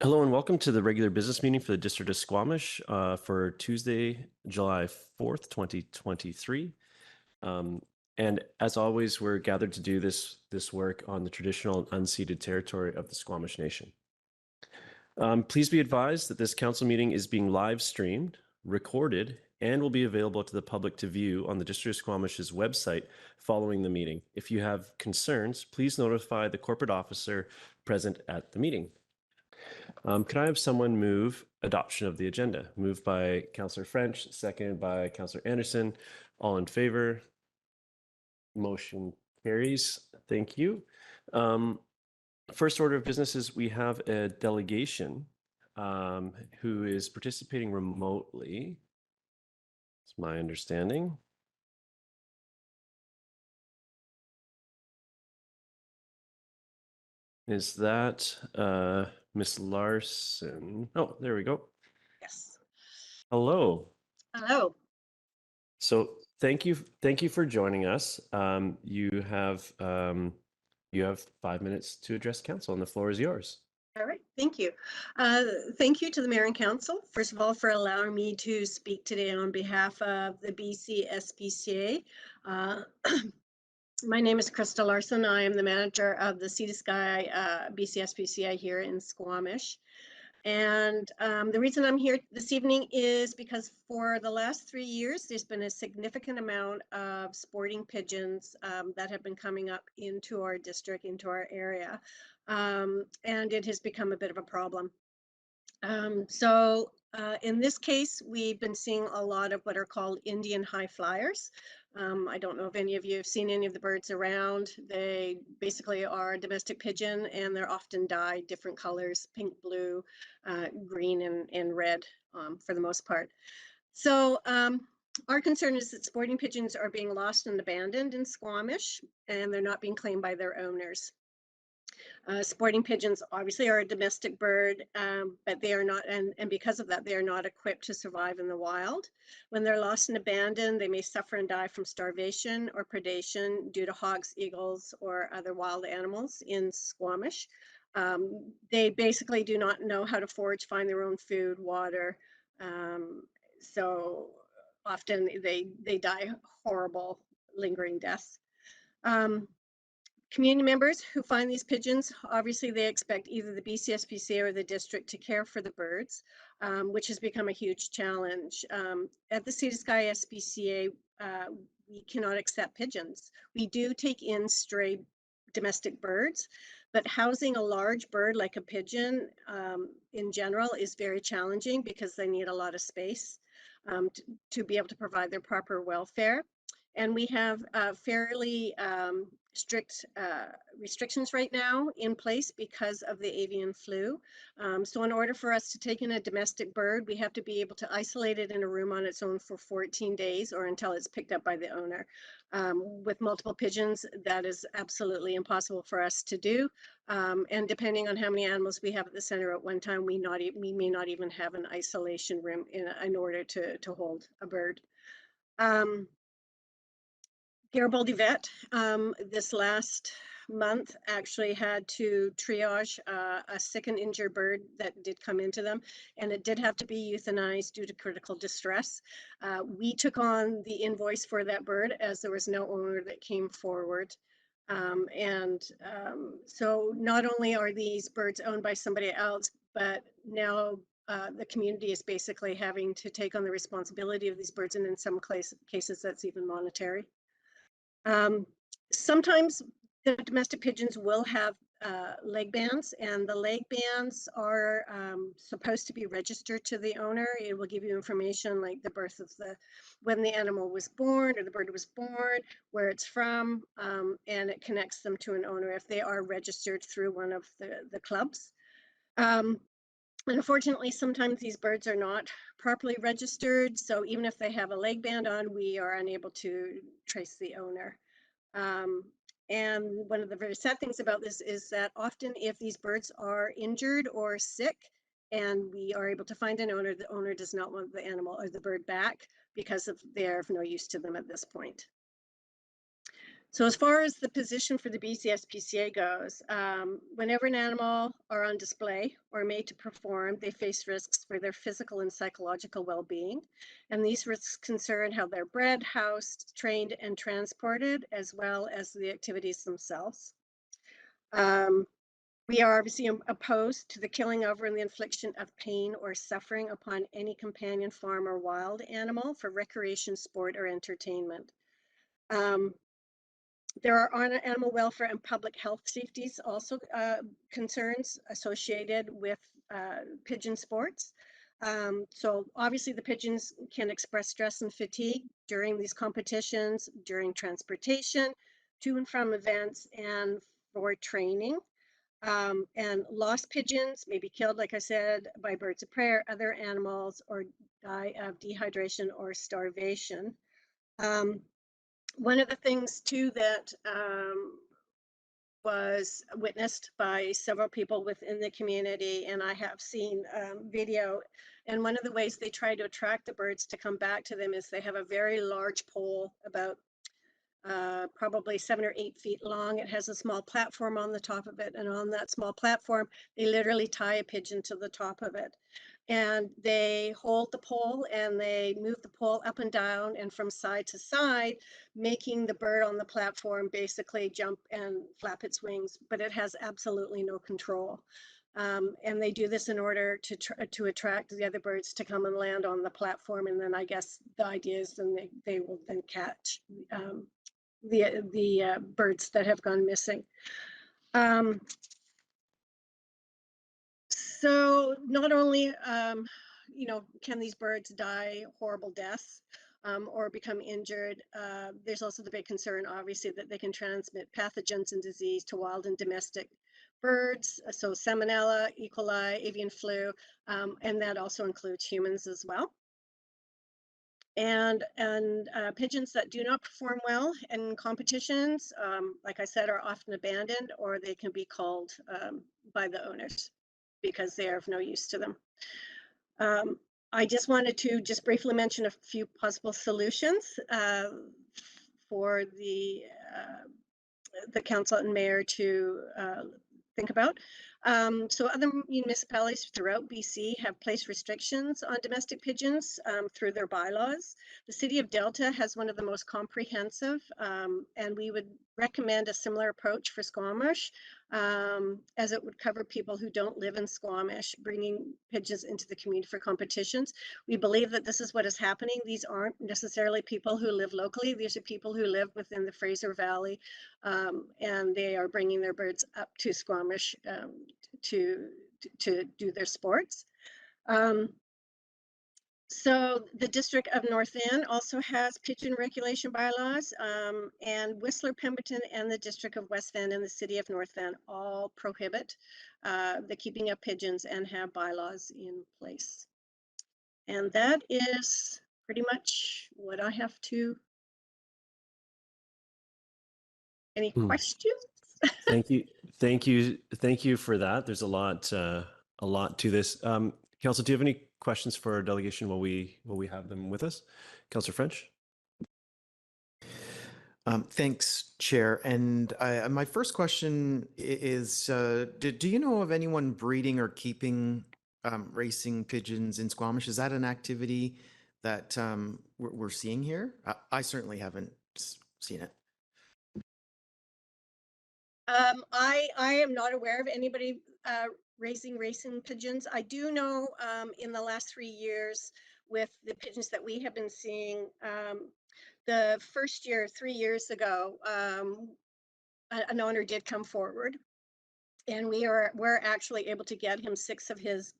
Hello and welcome to the regular business meeting for the District of Squamish for Tuesday, July 4th, 2023. And as always, we're gathered to do this work on the traditional and unceded territory of the Squamish Nation. Please be advised that this council meeting is being live streamed, recorded, and will be available to the public to view on the District of Squamish's website following the meeting. If you have concerns, please notify the corporate officer present at the meeting. Could I have someone move adoption of the agenda? Moved by Councillor French, seconded by Councillor Anderson. All in favor? Motion carries. Thank you. First order of business is we have a delegation who is participating remotely. It's my understanding. Is that Miss Larson? Oh, there we go. Yes. Hello. Hello. So thank you for joining us. You have 5 minutes to address council, and the floor is yours. All right. Thank you. Thank you to the Mayor and Council, first of all, for allowing me to speak today on behalf of the BC SPCA. My name is Krista Larson. I am the manager of the Sea to Sky BC SPCA here in Squamish. And the reason I'm here this evening is because for the last 3 years, there's been a significant amount of sporting pigeons that have been coming up into our district, into our area. And it has become a bit of a problem. In this case, we've been seeing a lot of what are called Indian high flyers. I don't know if any of you have seen any of the birds around. They basically are a domestic pigeon, and they're often dyed different colors, pink, blue, green, and red for the most part. So our concern is that sporting pigeons are being lost and abandoned in Squamish, and they're not being claimed by their owners. Sporting pigeons obviously are a domestic bird, but they are not, and because of that, they are not equipped to survive in the wild. When they're lost and abandoned, they may suffer and die from starvation or predation due to hawks, eagles, or other wild animals in Squamish. They basically do not know how to forage, find their own food, water. So often they die horrible, lingering deaths. Community members who find these pigeons, obviously they expect either the BCSPCA or the district to care for the birds, which has become a huge challenge. At the Sea to Sky SPCA, we cannot accept pigeons. We do take in stray domestic birds, but housing a large bird like a pigeon in general is very challenging because they need a lot of space to be able to provide their proper welfare. And we have fairly strict restrictions right now in place because of the avian flu. So in order for us to take in a domestic bird, we have to be able to isolate it in a room on its own for 14 days or until it's picked up by the owner. With multiple pigeons, that is absolutely impossible for us to do. And depending on how many animals we have at the center at one time, we may not even have an isolation room in order to hold a bird. Garibaldi Vet this last month actually had to triage a sick and injured bird that did come into them, and it did have to be euthanized due to critical distress. We took on the invoice for that bird as there was no owner that came forward. So not only are these birds owned by somebody else, but now the community is basically having to take on the responsibility of these birds, and in some cases that's even monetary. Sometimes the domestic pigeons will have leg bands, and the leg bands are supposed to be registered to the owner. It will give you information like the birth of when the animal was born or the bird was born, where it's from, and it connects them to an owner if they are registered through one of the clubs. Unfortunately, sometimes these birds are not properly registered, so even if they have a leg band on, we are unable to trace the owner. And one of the very sad things about this is that often if these birds are injured or sick and we are able to find an owner, the owner does not want the animal or the bird back because they're of no use to them at this point. So as far as the position for the BCSPCA goes, whenever an animal are on display or made to perform, they face risks for their physical and psychological well-being. And these risks concern how they're bred, housed, trained, and transported, as well as the activities themselves. We are obviously opposed to the killing of or the infliction of pain or suffering upon any companion farm or wild animal for recreation, sport, or entertainment. There are animal welfare and public health safeties also concerns associated with pigeon sports. So obviously the pigeons can express stress and fatigue during these competitions, during transportation, to and from events, and for training. And lost pigeons may be killed, like I said, by birds of prey or other animals, or die of dehydration or starvation. One of the things too that was witnessed by several people within the community, and I have seen video, and one of the ways they try to attract the birds to come back to them is they have a very large pole, about probably 7 or 8 feet long. It has a small platform on the top of it, and on that small platform they literally tie a pigeon to the top of it, and they hold the pole and they move the pole up and down and from side to side, making the bird on the platform basically jump and flap its wings, but it has absolutely no control. And they do this in order to attract the other birds to come and land on the platform, and then I guess the idea is then they will then catch the birds that have gone missing. So not only, can these birds die horrible deaths or become injured, there's also the big concern, obviously, that they can transmit pathogens and disease to wild and domestic birds. So salmonella, E. coli, avian flu, and that also includes humans as well. And pigeons that do not perform well in competitions, like I said, are often abandoned, or they can be culled by the owners because they are of no use to them. I just wanted to just briefly mention a few possible solutions for the council and mayor to think about. So other municipalities throughout BC have placed restrictions on domestic pigeons through their bylaws. The city of Delta has one of the most comprehensive, and we would recommend a similar approach for Squamish, as it would cover people who don't live in Squamish, bringing pigeons into the community for competitions. We believe that this is what is happening. These aren't necessarily people who live locally. These are people who live within the Fraser Valley, and they are bringing their birds up to Squamish to do their sports. So the District of North End also has pigeon regulation bylaws, and Whistler, Pemberton, and the District of West Van and the City of North Van all prohibit the keeping of pigeons and have bylaws in place. And that is pretty much what I have to. Any questions? Thank you for that. There's a lot to this. Council, do you have any questions for our delegation while we have them with us? Councillor French. Thanks, Chair. And my first question is, do you know of anyone breeding or keeping racing pigeons in Squamish? Is that an activity that we're seeing here? I certainly haven't seen it. I am not aware of anybody raising racing pigeons. I do know in the last 3 years with the pigeons that we have been seeing, the first year, 3 years ago, an owner did come forward, and we're actually able to get him 6 of his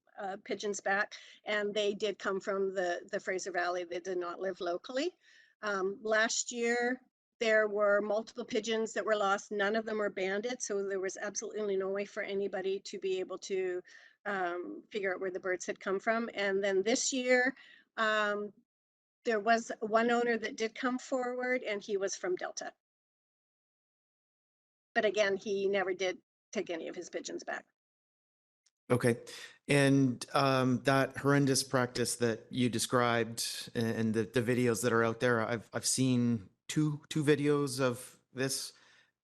pigeons back, and they did come from the Fraser Valley. They did not live locally. Last year, there were multiple pigeons that were lost. None of them were banded, so there was absolutely no way for anybody to be able to figure out where the birds had come from. And then this year, there was one owner that did come forward, and he was from Delta. But again, he never did take any of his pigeons back. Okay. And that horrendous practice that you described and the videos that are out there, I've seen two videos of this.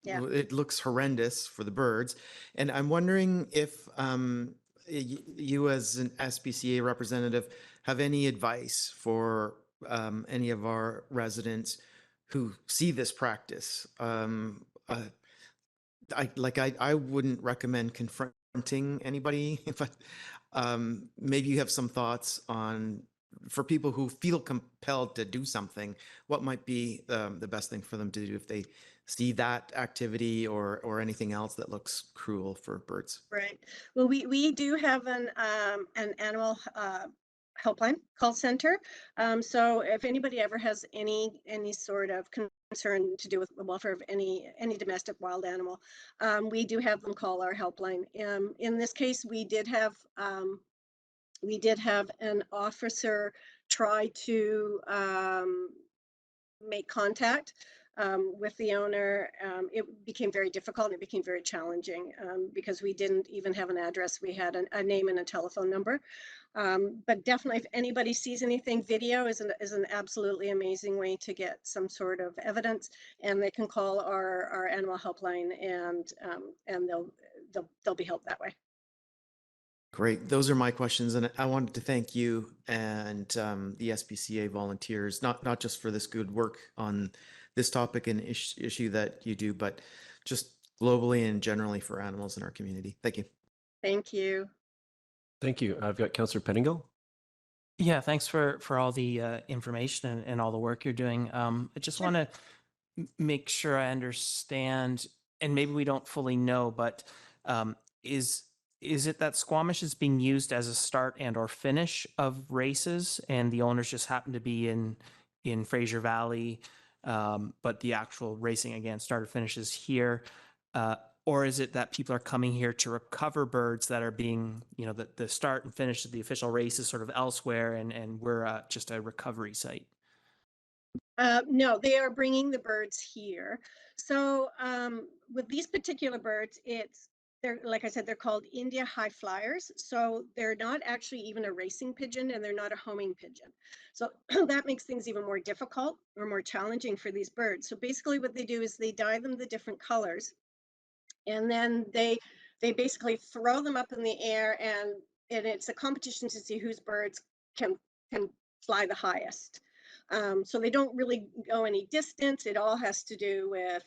Yeah. It looks horrendous for the birds. And I'm wondering if you as an SPCA representative have any advice for any of our residents who see this practice. I wouldn't recommend confronting anybody, but maybe you have some thoughts on, for people who feel compelled to do something, what might be the best thing for them to do if they see that activity or anything else that looks cruel for birds. Right. Well, we do have an animal helpline call center. So if anybody ever has any sort of concern to do with the welfare of any domestic wild animal, we do have them call our helpline. In this case, we did have an officer try to make contact with the owner. It became very difficult and it became very challenging because we didn't even have an address. We had a name and a telephone number. But definitely, if anybody sees anything, video is an absolutely amazing way to get some sort of evidence, and they can call our animal helpline, and they'll be helped that way. Great. Those are my questions. And I wanted to thank you and the SPCA volunteers, not just for this good work on this topic and issue that you do, but just globally and generally for animals in our community. Thank you. Thank you. Thank you. I've got Councillor Pettingill. Yeah, thanks for all the information and all the work you're doing. I just want to make sure I understand, and maybe we don't fully know, but is it that Squamish is being used as a start and or finish of races, and the owners just happen to be in Fraser Valley, but the actual racing again start or finishes here? Or is it that people are coming here to recover birds that are being, the start and finish of the official race is sort of elsewhere, and we're just a recovery site? No, they are bringing the birds here. So with these particular birds, they're, like I said, they're called India high flyers. So they're not actually even a racing pigeon, and they're not a homing pigeon. So that makes things even more difficult or more challenging for these birds. So basically what they do is they dye them the different colors, and then they basically throw them up in the air, and it's a competition to see whose birds can fly the highest. So they don't really go any distance. It all has to do with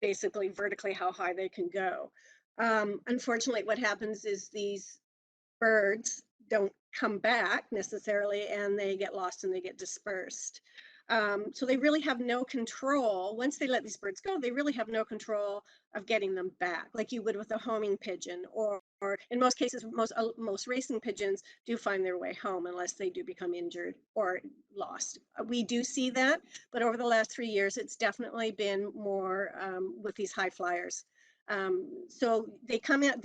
basically vertically how high they can go. Unfortunately, what happens is these birds don't come back necessarily, and they get lost and they get dispersed. So they really have no control. Once they let these birds go, they really have no control of getting them back, like you would with a homing pigeon, or in most cases, most racing pigeons do find their way home unless they do become injured or lost. We do see that, but over the last 3 years, it's definitely been more with these high flyers. So they come up,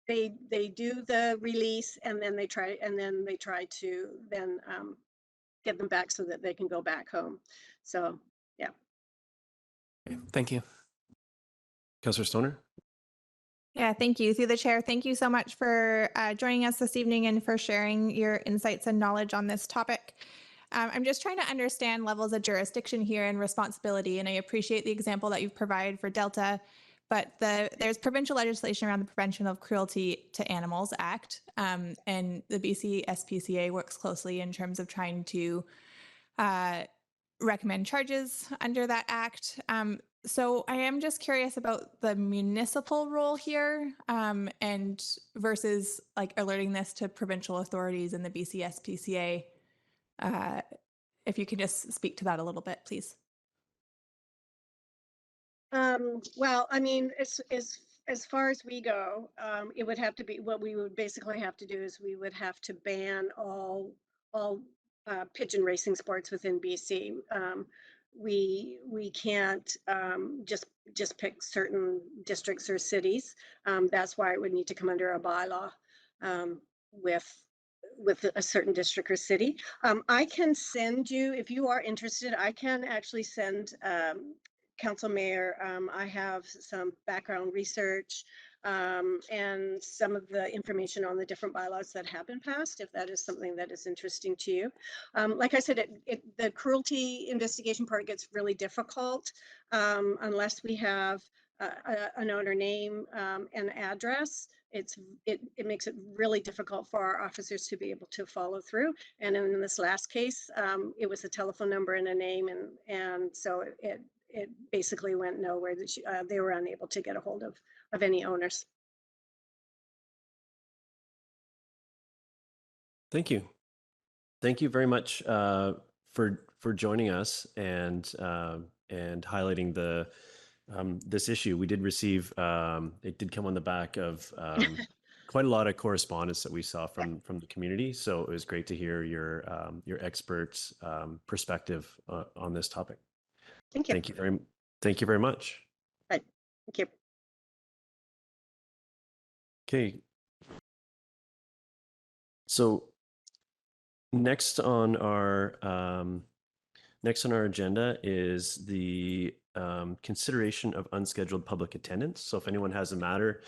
they do the release, and then they try to then get them back so that they can go back home. So, yeah. Okay, thank you. Councillor Stoner. Yeah, thank you. Through the chair, thank you so much for joining us this evening and for sharing your insights and knowledge on this topic. I'm just trying to understand levels of jurisdiction here and responsibility, and I appreciate the example that you've provided for Delta, but there's provincial legislation around the Prevention of Cruelty to Animals Act, and the BC SPCA works closely in terms of trying to recommend charges under that act. So I am just curious about the municipal role here, and versus like alerting this to provincial authorities and the BC SPCA. If you could just speak to that a little bit, please. Well, I mean, as far as we go, it would have to be, what we would basically have to do is we would have to ban all pigeon racing sports within BC. We can't just pick certain districts or cities. That's why it would need to come under a bylaw with a certain district or city. I can send you, if you are interested, I can actually send Council Mayor, I have some background research and some of the information on the different bylaws that have been passed, if that is something that is interesting to you. Like I said, the cruelty investigation part gets really difficult unless we have an owner name and address. It makes it really difficult for our officers to be able to follow through. And in this last case, it was a telephone number and a name, and so it basically went nowhere. They were unable to get a hold of any owners. Thank you. Thank you very much for joining us and highlighting the this issue. We did receive it did come on the back of quite a lot of correspondence that we saw from the community. So it was great to hear your experts' perspective on this topic. Thank you. Thank you very much. Right. Thank you. Okay. So next on our agenda is the consideration of unscheduled public attendance. So if anyone has a matter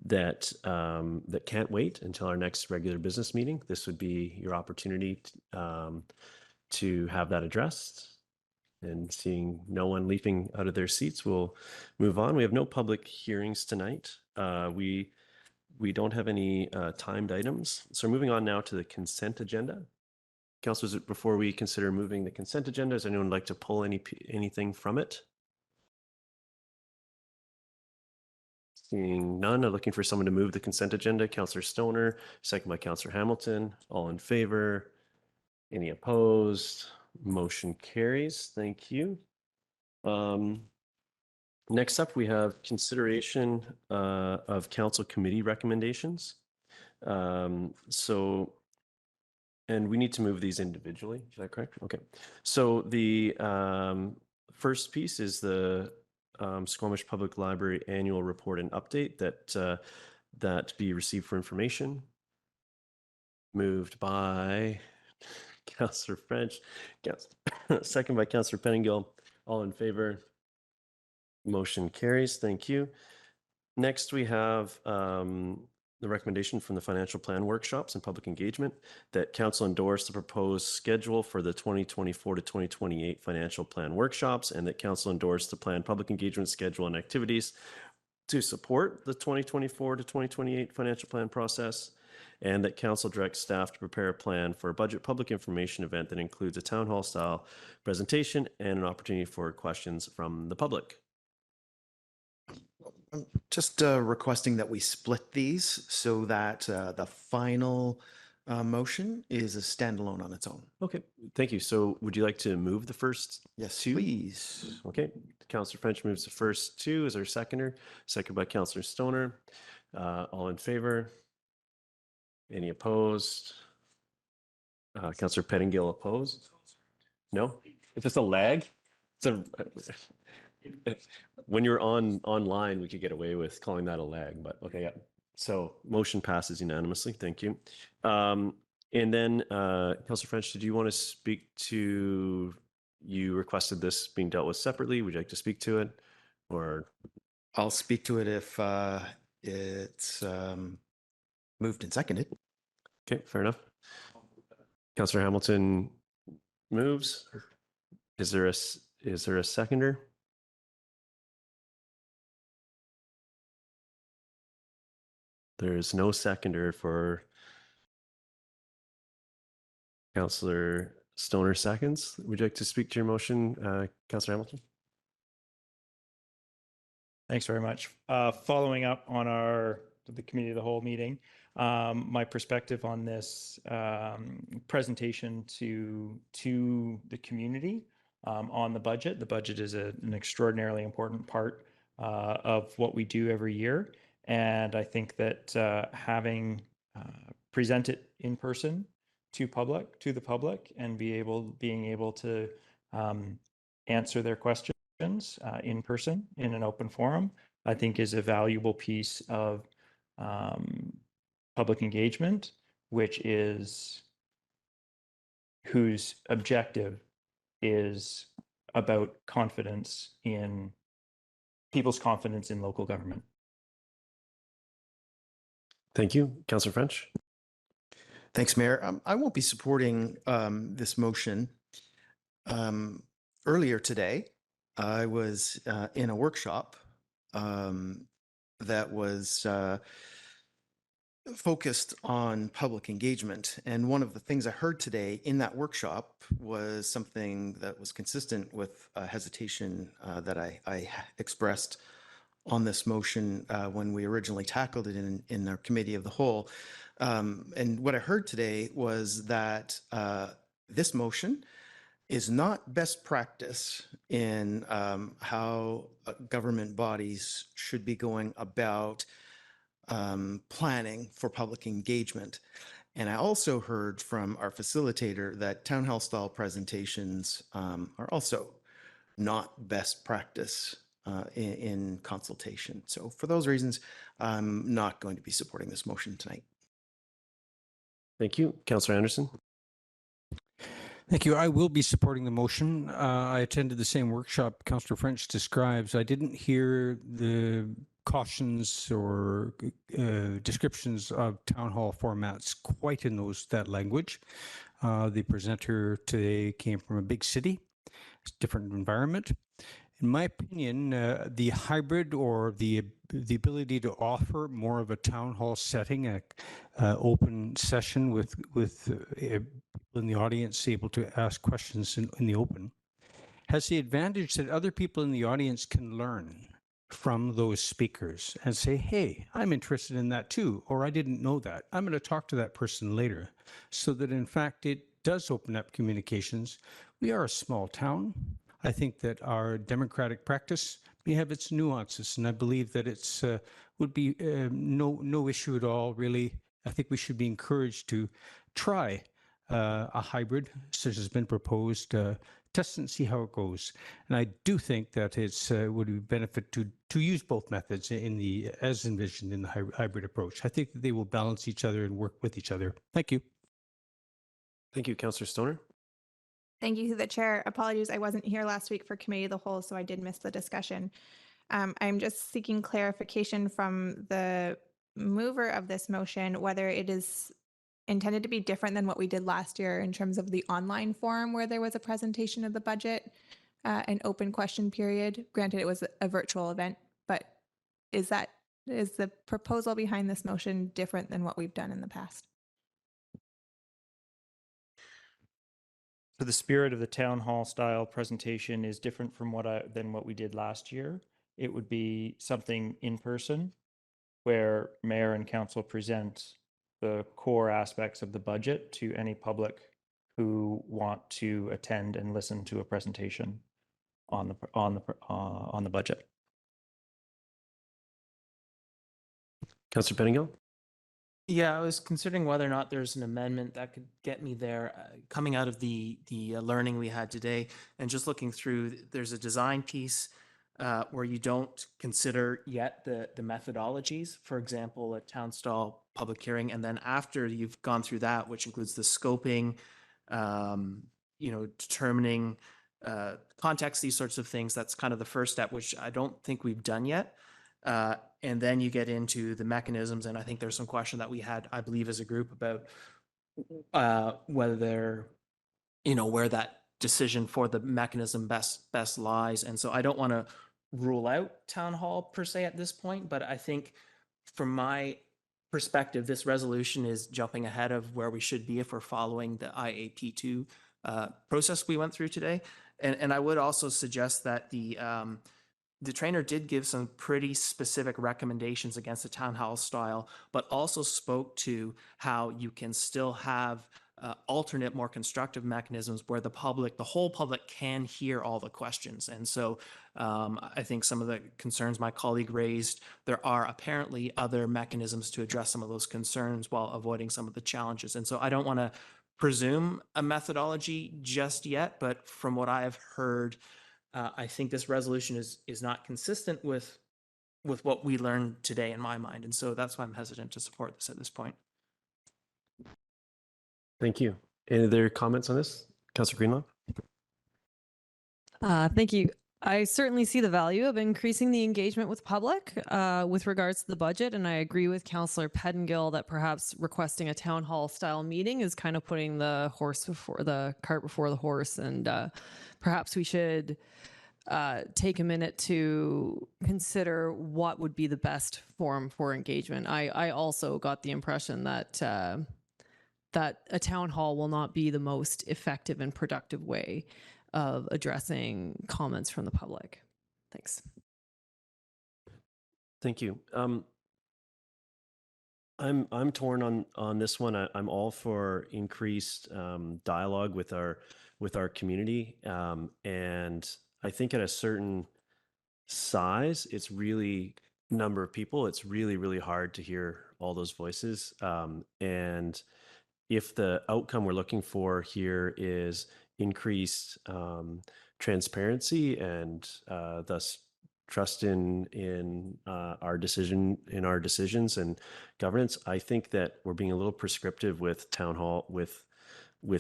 that that can't wait until our next regular business meeting, this would be your opportunity to have that addressed. And seeing no one leaping out of their seats, we'll move on. We have no public hearings tonight. We don't have any timed items. So we're moving on now to the consent agenda. Councilors, before we consider moving the consent agenda, does anyone like to pull anything from it? Seeing none, I'm looking for someone to move the consent agenda. Councillor Stoner, second by Councillor Hamilton. All in favor? Any opposed? Motion carries. Thank you. Next up, we have consideration of council committee recommendations. And we need to move these individually. Is that correct? Okay. So the first piece is the Squamish Public Library annual report and update that be received for information. Moved by Councillor French, second by Councillor Pettingill. All in favor? Motion carries. Thank you. Next, we have the recommendation from the financial plan workshops and public engagement that council endorse the proposed schedule for the 2024 to 2028 financial plan workshops, and that council endorse the planned public engagement schedule and activities to support the 2024 to 2028 financial plan process, and that council directs staff to prepare a plan for a budget public information event that includes a town hall style presentation and an opportunity for questions from the public. I'm just requesting that we split these so that the final motion is a standalone on its own. Okay, thank you. So would you like to move the first Yes, two? please. Okay, Councillor French moves the first two as our seconder, second by Councillor Stoner. All in favor? Any opposed? Councillor Pettingill opposed? No? Is this a lag? When you're online, we could get away with calling that a lag, but okay, yeah. So motion passes unanimously. Thank you. And then, Councillor French, did you want to speak to? You requested this being dealt with separately. Would you like to speak to it, or? I'll speak to it if it's moved and seconded. Okay, fair enough. Councillor Hamilton moves. Is there a seconder? There is no seconder for Councillor Stoner seconds. Would you like to speak to your motion, Councillor Hamilton? Thanks very much. Following up on the committee of the whole meeting, my perspective on this presentation to the community on the budget. The budget is an extraordinarily important part of what we do every year. And I think that having presented in person to the public and being able to answer their questions in person in an open forum, I think is a valuable piece of public engagement, whose objective is about people's confidence in local government. Thank you. Councillor French. Thanks, Mayor. I won't be supporting this motion. Earlier today, I was in a workshop that was focused on public engagement. And one of the things I heard today in that workshop was something that was consistent with hesitation that I expressed on this motion when we originally tackled it in our committee of the whole. And what I heard today was that this motion is not best practice in how government bodies should be going about planning for public engagement. And I also heard from our facilitator that town hall style presentations are also not best practice in consultation. So for those reasons, I'm not going to be supporting this motion tonight. Thank you. Councillor Anderson. Thank you. I will be supporting the motion. I attended the same workshop Councillor French describes. I didn't hear the cautions or descriptions of town hall formats quite in that language. The presenter today came from a big city, it's a different environment. In my opinion, the hybrid or the ability to offer more of a town hall setting, a open session with people in the audience able to ask questions in the open, has the advantage that other people in the audience can learn from those speakers and say, hey, I'm interested in that too, or I didn't know that. I'm going to talk to that person later, so that in fact it does open up communications. We are a small town. I think that our democratic practice may have its nuances, and I believe that it's would be no issue at all, really. I think we should be encouraged to try a hybrid, such as has been proposed, test and see how it goes. And I do think that it's would be benefit to use both methods as envisioned in the hybrid approach. I think that they will balance each other and work with each other. Thank you. Thank you, Councillor Stoner. Thank you to the chair. Apologies, I wasn't here last week for committee of the whole, so I did miss the discussion. I'm just seeking clarification from the mover of this motion, whether it is intended to be different than what we did last year in terms of the online forum where there was a presentation of the budget, an open question period. Granted, it was a virtual event, but is the proposal behind this motion different than what we've done in the past? So the spirit of the town hall style presentation is different from than what we did last year. It would be something in person where mayor and council present the core aspects of the budget to any public who want to attend and listen to a presentation on the budget. Councillor Pettingill. Yeah, I was considering whether or not there's an amendment that could get me there. Coming out of the learning we had today, and just looking through, there's a design piece where you don't consider yet the methodologies. For example, a town stall public hearing, and then after you've gone through that, which includes the scoping, determining context, these sorts of things. That's kind of the first step, which I don't think we've done yet. And then you get into the mechanisms, and I think there's some question that we had, I believe, as a group about whether they're, where that decision for the mechanism best lies. And so I don't want to rule out town hall per se at this point, but I think from my perspective, this resolution is jumping ahead of where we should be if we're following the IAP2 process we went through today. And I would also suggest that the trainer did give some pretty specific recommendations against the town hall style, but also spoke to how you can still have alternate, more constructive mechanisms where the whole public can hear all the questions. And so I think some of the concerns my colleague raised, there are apparently other mechanisms to address some of those concerns while avoiding some of the challenges. And so I don't want to presume a methodology just yet, but from what I have heard, I think this resolution is not consistent with what we learned today in my mind. And so that's why I'm hesitant to support this at this point. Thank you. Any other comments on this? Councillor Greenlaw? Thank you. I certainly see the value of increasing the engagement with public with regards to the budget. And I agree with Councillor Pettingill that perhaps requesting a town hall style meeting is kind of putting the cart before the horse. And perhaps we should take a minute to consider what would be the best forum for engagement. I also got the impression that that a town hall will not be the most effective and productive way of addressing comments from the public. Thanks. Thank you. I'm torn on this one. I'm all for increased dialogue with our community, and I think at a certain size, it's really number of people. It's really hard to hear all those voices, and if the outcome we're looking for here is increased transparency and thus trust in our decisions and governance, I think that we're being a little prescriptive with town hall with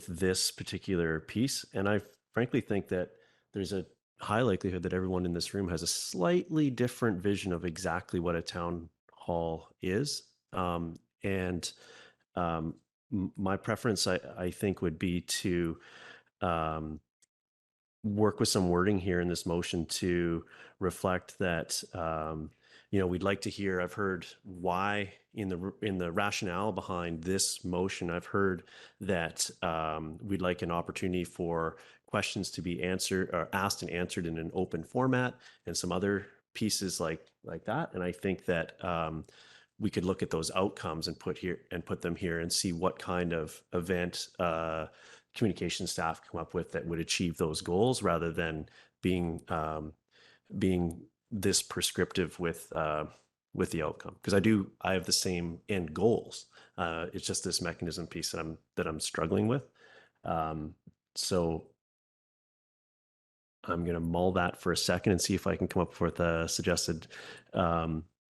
this particular piece. And I frankly think that there's a high likelihood that everyone in this room has a slightly different vision of exactly what a town hall is. And my preference, I think, would be to work with some wording here in this motion to reflect that we'd like to hear. I've heard why in the rationale behind this motion. I've heard that we'd like an opportunity for questions to be answered or asked and answered in an open format, and some other pieces like that. And I think that we could look at those outcomes and put them here and see what kind of event communication staff come up with that would achieve those goals, rather than being this prescriptive with the outcome. Because I have the same end goals. It's just this mechanism piece that I'm struggling with. So I'm going to mull that for a second and see if I can come up with a suggested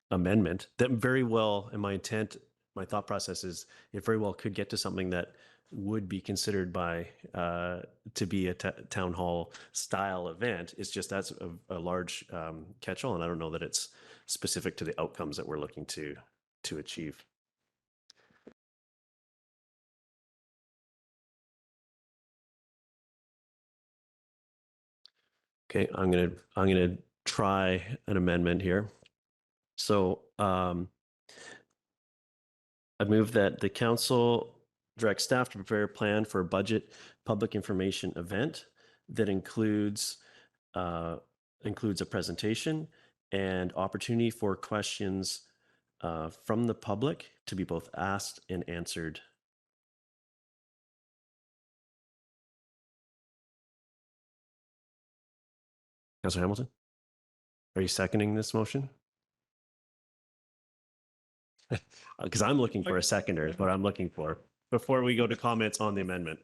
amendment that very well, and my thought process is it very well could get to something that would be considered by to be a town hall style event. It's just that's a large catch-all, and I don't know that it's specific to the outcomes that we're looking to achieve. Okay, I'm gonna try an amendment here. So I move that the council direct staff to prepare a plan for a budget public information event that includes a presentation and opportunity for questions from the public to be both asked and answered. Councilor Hamilton, are you seconding this motion? Because I'm looking for a seconder is what I'm looking for before we go to comments on the amendment.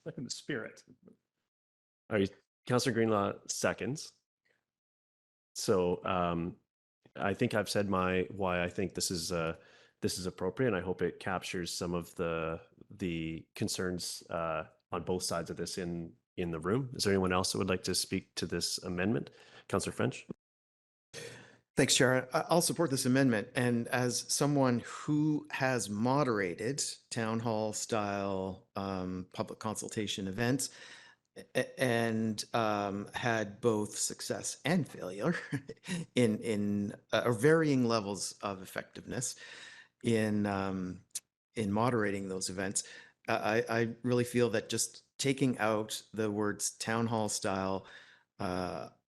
Like in the spirit. Are you, Councilor Greenlaw seconds? So I think I've said why I think this is appropriate, and I hope it captures some of the concerns on both sides of this in the room. Is there anyone else that would like to speak to this amendment? Councilor French. Thanks, Chair. I'll support this amendment. And as someone who has moderated town hall style public consultation events and had both success and failure in varying levels of effectiveness in moderating those events, I really feel that just taking out the words town hall style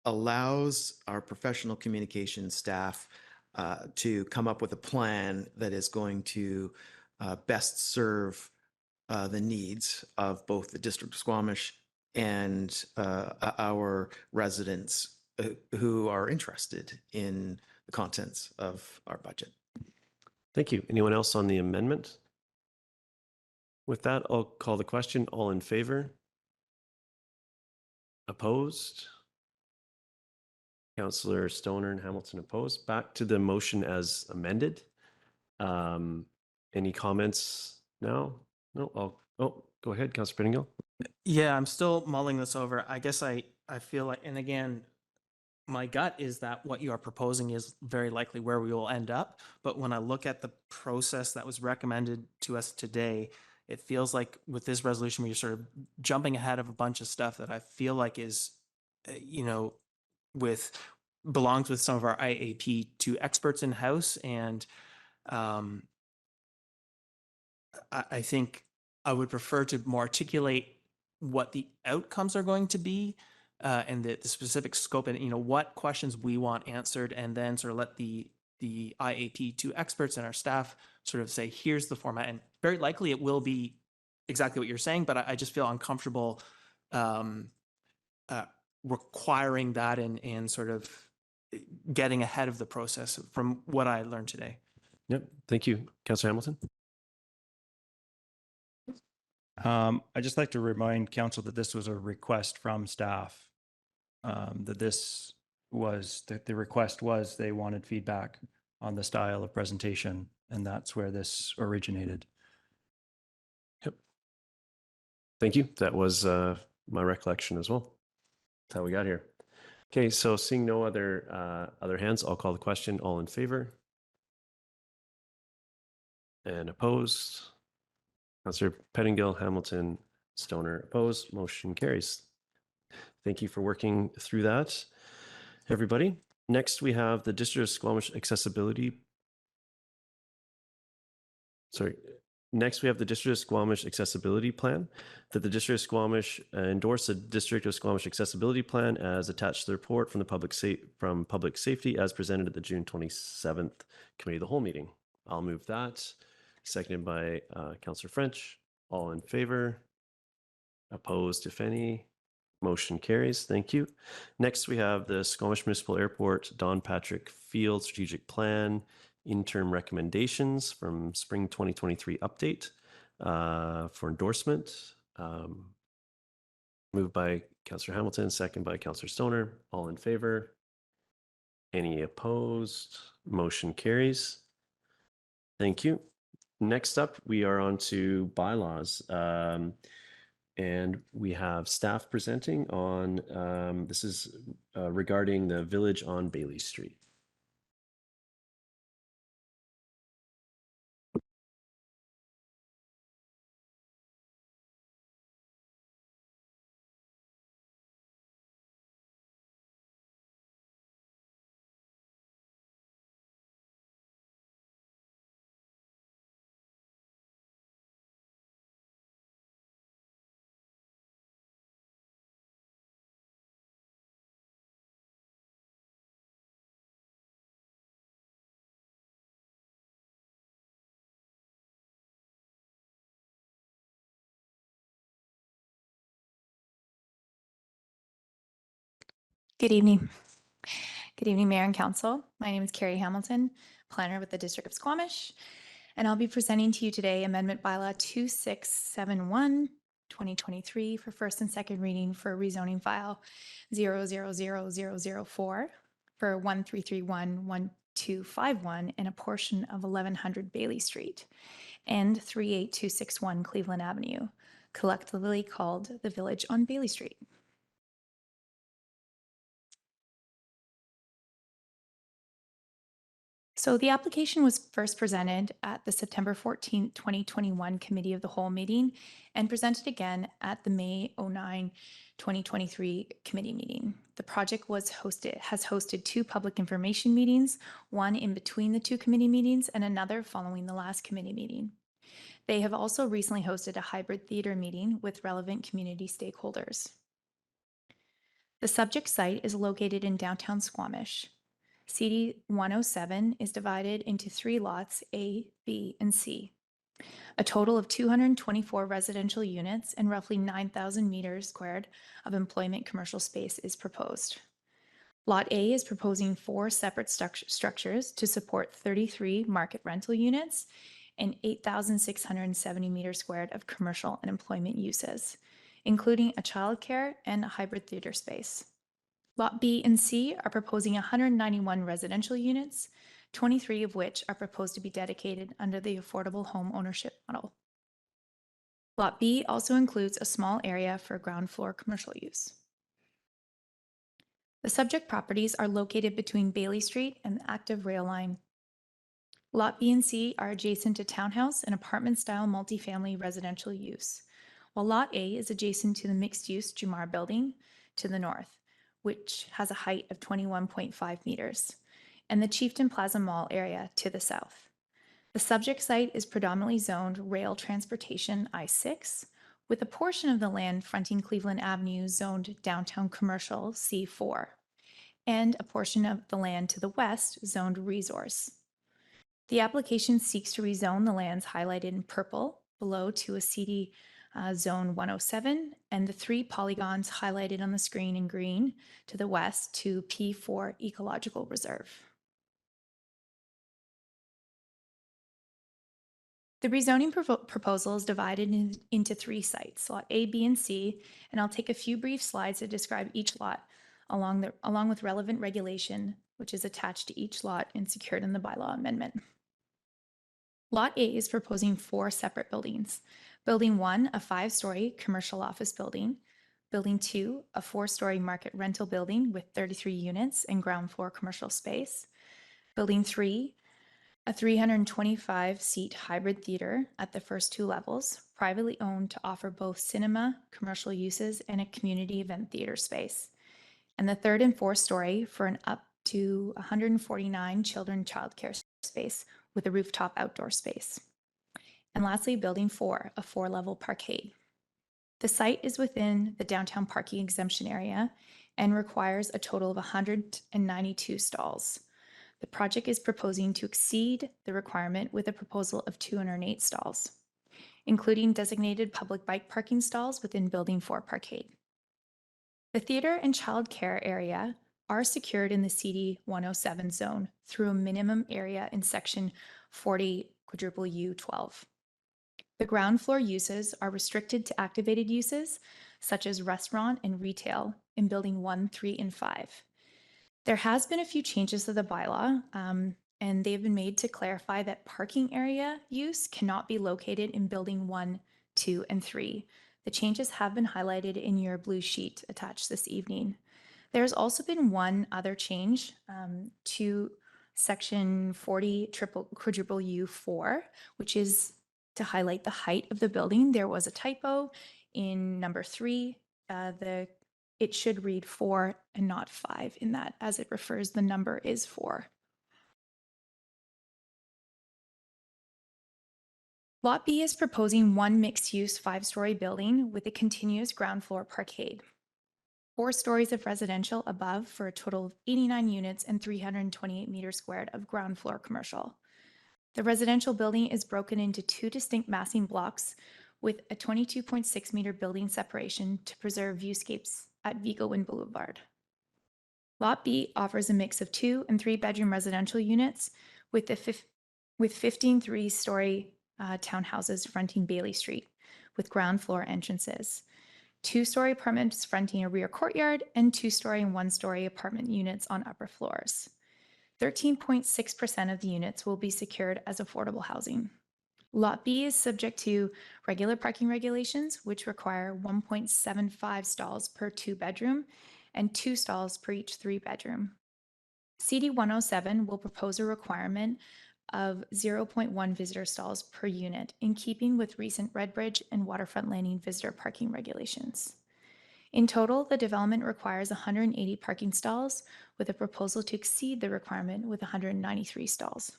allows our professional communication staff to come up with a plan that is going to best serve the needs of both the District of Squamish and our residents who are interested in the contents of our budget. Thank you. Anyone else on the amendment? With that, I'll call the question. All in favor? Opposed? Councillor Stoner and Hamilton opposed. Back to the motion as amended. Any comments now? No. Go ahead, Councillor Pettingill. Yeah, I'm still mulling this over. I guess I feel like, and again, my gut is that what you are proposing is very likely where we will end up. But when I look at the process that was recommended to us today, it feels like with this resolution, we're sort of jumping ahead of a bunch of stuff that I feel like is, with belongs with some of our IAP to experts in house. And I think I would prefer to more articulate what the outcomes are going to be, and the specific scope, and what questions we want answered, and then sort of let the IAP to experts and our staff sort of say, here's the format. And very likely it will be exactly what you're saying, but I just feel uncomfortable requiring that and sort of getting ahead of the process from what I learned today. Yep. Thank you, Councillor Hamilton. I'd just like to remind council that this was a request from staff. That this was, the request was they wanted feedback on the style of presentation, and that's where this originated. Yep. Thank you. That was my recollection as well. That's how we got here. Okay, so seeing no other hands, I'll call the question. All in favor? And opposed? Councillor Pettingill, Hamilton, Stoner opposed. Motion carries. Thank you for working through that, everybody. Next, we have the District of Squamish Accessibility. Next, we have the District of Squamish Accessibility Plan. That the District of Squamish endorse the District of Squamish Accessibility Plan as attached to the report from the Public Safety as presented at the June 27th Committee of the Whole meeting. I'll move that. Seconded by Councillor French. All in favor? Opposed, if any? Motion carries. Thank you. Next, we have the Squamish Municipal Airport Don Patrick Field Strategic Plan Interim Recommendations from Spring 2023 update for endorsement. Moved by Councillor Hamilton, second by Councillor Stoner. All in favor? Any opposed? Motion carries. Thank you. Next up, we are on to bylaws. And we have staff presenting on, this is regarding the village on Bailey Street. Good evening. Good evening, Mayor and Council. My name is Carrie Hamilton, planner with the District of Squamish, and I'll be presenting to you today Amendment Bylaw 2671, 2023 for first and second reading for rezoning file 000004 for 1331-1251 and a portion of 1100 Bailey Street and 38261 Cleveland Avenue, collectively called the Village on Bailey Street. So the application was first presented at the September 14, 2021 Committee of the Whole meeting and presented again at the May 9, 2023 committee meeting. The project has hosted two public information meetings, one in between the two committee meetings and another following the last committee meeting. They have also recently hosted a hybrid theater meeting with relevant community stakeholders. The subject site is located in downtown Squamish. CD 107 is divided into 3 lots, A, B, and C. A total of 224 residential units and roughly 9,000 meters squared of employment commercial space is proposed. Lot A is proposing 4 separate structures to support 33 market rental units and 8,670 meters squared of commercial and employment uses, including a childcare and a hybrid theater space. Lot B and C are proposing 191 residential units, 23 of which are proposed to be dedicated under the affordable home ownership model. Lot B also includes a small area for ground floor commercial use. The subject properties are located between Bailey Street and the active rail line. Lot B and C are adjacent to townhouse and apartment-style multifamily residential use, while Lot A is adjacent to the mixed-use Jumar building to the north, which has a height of 21.5 meters, and the Chieftain Plaza Mall area to the south. The subject site is predominantly zoned rail transportation I-6, with a portion of the land fronting Cleveland Avenue zoned downtown commercial C4, and a portion of the land to the west zoned resource. The application seeks to rezone the lands highlighted in purple below to a CD Zone 107, and the 3 polygons highlighted on the screen in green to the west to P4 Ecological Reserve. The rezoning proposal is divided into 3 sites, Lot A, B, and C, and I'll take a few brief slides to describe each lot along with relevant regulation, which is attached to each lot and secured in the bylaw amendment. Lot A is proposing 4 separate buildings. Building 1, a 5-story commercial office building. Building 2, a 4-story market rental building with 33 units and ground floor commercial space. Building 3, a 325-seat hybrid theater at the first 2 levels, privately owned to offer both cinema, commercial uses, and a community event theater space. And the 3rd and 4th story for an up to 149 children childcare space with a rooftop outdoor space. And lastly, Building 4, a 4-level parkade. The site is within the downtown parking exemption area and requires a total of 192 stalls. The project is proposing to exceed the requirement with a proposal of 208 stalls, including designated public bike parking stalls within Building 4 parkade. The theater and childcare area are secured in the CD 107 zone through a minimum area in Section 40(U)12. The ground floor uses are restricted to activated uses such as restaurant and retail in Building 1, 3, and 5. There has been a few changes to the bylaw, and they've been made to clarify that parking area use cannot be located in Building 1, 2, and 3. The changes have been highlighted in your blue sheet attached this evening. There's also been one other change to Section 40(U)4, which is to highlight the height of the building. There was a typo in number 3. It should read 4 and not 5 in that, as it refers, the number is 4. Lot B is proposing 1 mixed-use 5-story building with a continuous ground floor parkade. 4 stories of residential above for a total of 89 units and 328 meters squared of ground floor commercial. The residential building is broken into 2 distinct massing blocks with a 22.6 meter building separation to preserve viewscapes at Vigo and Boulevard. Lot B offers a mix of 2 and 3 bedroom residential units with 15 3-story townhouses fronting Bailey Street with ground floor entrances. 2-story apartments fronting a rear courtyard, and 2-story and 1-story apartment units on upper floors. 13.6% of the units will be secured as affordable housing. Lot B is subject to regular parking regulations, which require 1.75 stalls per 2-bedroom and 2 stalls per each 3-bedroom. CD 107 will propose a requirement of 0.1 visitor stalls per unit, in keeping with recent Redbridge and Waterfront Landing visitor parking regulations. In total, the development requires 180 parking stalls, with a proposal to exceed the requirement with 193 stalls.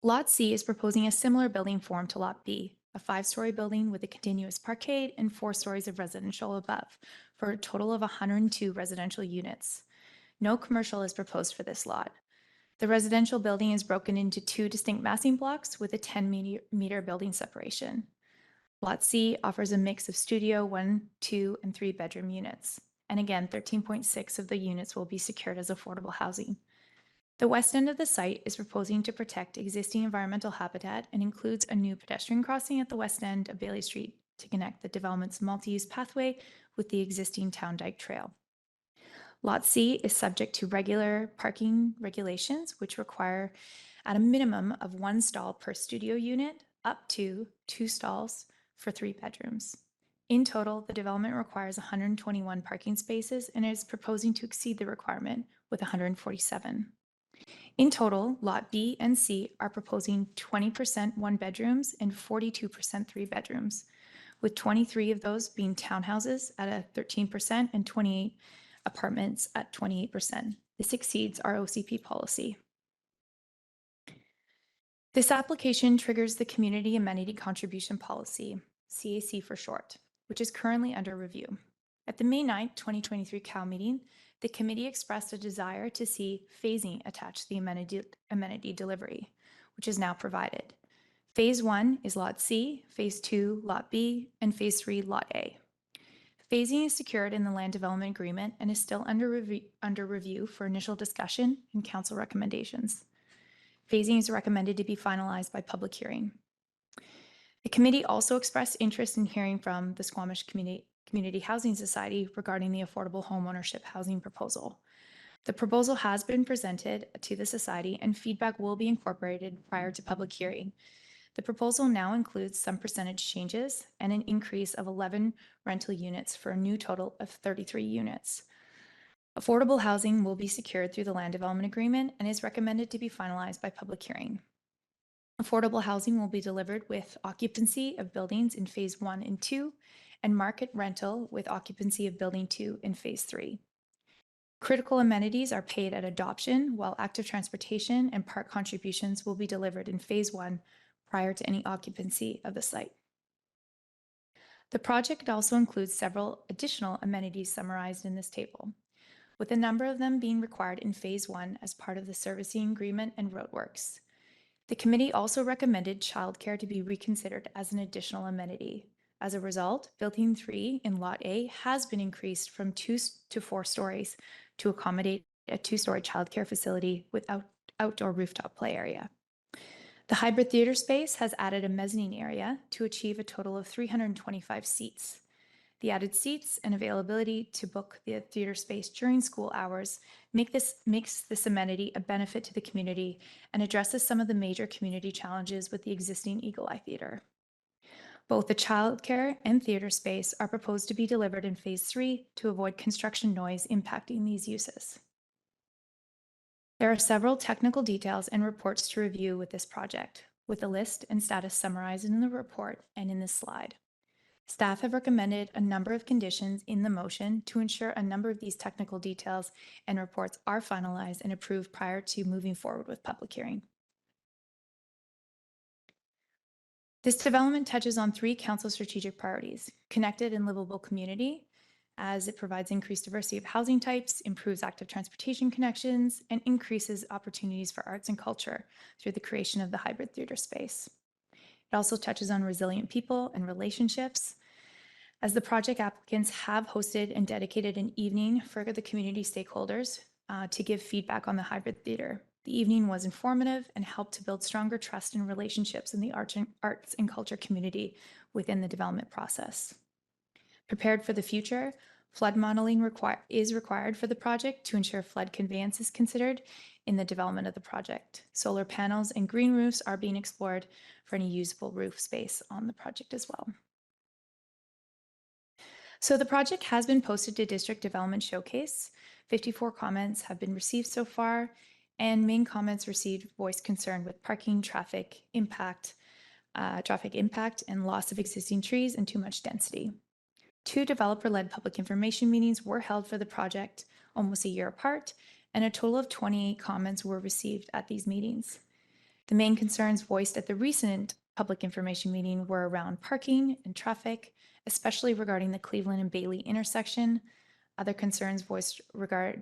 Lot C is proposing a similar building form to Lot B, a 5-story building with a continuous parkade and 4 stories of residential above, for a total of 102 residential units. No commercial is proposed for this lot. The residential building is broken into 2 distinct massing blocks with a 10-meter building separation. Lot C offers a mix of studio, 1, 2, and 3-bedroom units. And again, 13.6 of the units will be secured as affordable housing. The west end of the site is proposing to protect existing environmental habitat and includes a new pedestrian crossing at the west end of Bailey Street to connect the development's multi-use pathway with the existing Town Dyke Trail. Lot C is subject to regular parking regulations, which require at a minimum of 1 stall per studio unit, up to 2 stalls for 3 bedrooms. In total, the development requires 121 parking spaces and is proposing to exceed the requirement with 147. In total, Lot B and C are proposing 20% one-bedrooms and 42% three-bedrooms, with 23 of those being townhouses at a 13% and 28 apartments at 28%. This exceeds our OCP policy. This application triggers the Community Amenity Contribution Policy, CAC for short, which is currently under review. At the May 9, 2023 COW meeting, the committee expressed a desire to see phasing attached to the amenity delivery, which is now provided. Phase 1 is Lot C, Phase 2, Lot B, and Phase 3, Lot A. Phasing is secured in the land development agreement and is still under review for initial discussion and council recommendations. Phasing is recommended to be finalized by public hearing. The committee also expressed interest in hearing from the Squamish Community Housing Society regarding the affordable homeownership housing proposal. The proposal has been presented to the society and feedback will be incorporated prior to public hearing. The proposal now includes some percentage changes and an increase of 11 rental units for a new total of 33 units. Affordable housing will be secured through the land development agreement and is recommended to be finalized by public hearing. Affordable housing will be delivered with occupancy of buildings in Phase 1 and 2 and market rental with occupancy of Building 2 in Phase 3. Critical amenities are paid at adoption, while active transportation and park contributions will be delivered in Phase 1 prior to any occupancy of the site. The project also includes several additional amenities summarized in this table, with a number of them being required in Phase 1 as part of the servicing agreement and roadworks. The committee also recommended childcare to be reconsidered as an additional amenity. As a result, Building 3 in Lot A has been increased from 2 to 4 stories to accommodate a 2-story childcare facility with outdoor rooftop play area. The hybrid theater space has added a mezzanine area to achieve a total of 325 seats. The added seats and availability to book the theater space during school hours makes this amenity a benefit to the community and addresses some of the major community challenges with the existing Eagle Eye Theater. Both the childcare and theater space are proposed to be delivered in Phase 3 to avoid construction noise impacting these uses. There are several technical details and reports to review with this project, with a list and status summarized in the report and in this slide. Staff have recommended a number of conditions in the motion to ensure a number of these technical details and reports are finalized and approved prior to moving forward with public hearing. This development touches on 3 council strategic priorities: connected and livable community, as it provides increased diversity of housing types, improves active transportation connections, and increases opportunities for arts and culture through the creation of the hybrid theater space. It also touches on resilient people and relationships, as the project applicants have hosted and dedicated an evening for the community stakeholders to give feedback on the hybrid theater. The evening was informative and helped to build stronger trust and relationships in the arts and culture community within the development process. Prepared for the future, flood modeling is required for the project to ensure flood conveyance is considered in the development of the project. Solar panels and green roofs are being explored for any usable roof space on the project as well. So the project has been posted to District Development Showcase. 54 comments have been received so far, and main comments received voiced concern with parking, traffic impact, and loss of existing trees and too much density. 2 developer-led public information meetings were held for the project almost a year apart, and a total of 28 comments were received at these meetings. The main concerns voiced at the recent public information meeting were around parking and traffic, especially regarding the Cleveland and Bailey intersection. Other concerns voiced were regarding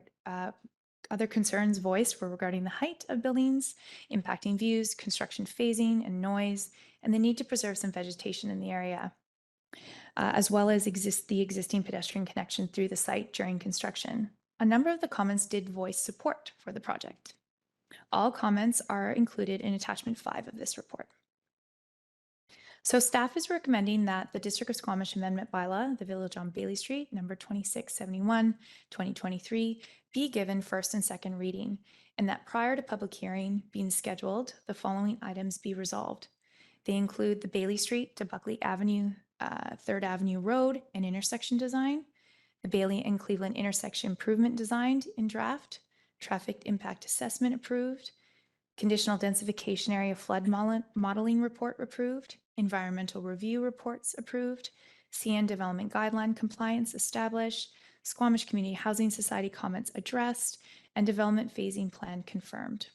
the height of buildings, impacting views, construction phasing, and noise, and the need to preserve some vegetation in the area, as well as the existing pedestrian connection through the site during construction. A number of the comments did voice support for the project. All comments are included in attachment 5 of this report. So staff is recommending that the District of Squamish Amendment Bylaw, the Village on Bailey Street, number 2671, 2023, be given first and second reading, and that prior to public hearing being scheduled, the following items be resolved. They include the Bailey Street to Buckley Avenue Third Avenue Road and intersection design, the Bailey and Cleveland intersection improvement designed in draft, traffic impact assessment approved, conditional densification area flood modeling report approved, environmental review reports approved, CN development guideline compliance established, Squamish Community Housing Society comments addressed, and development phasing plan confirmed.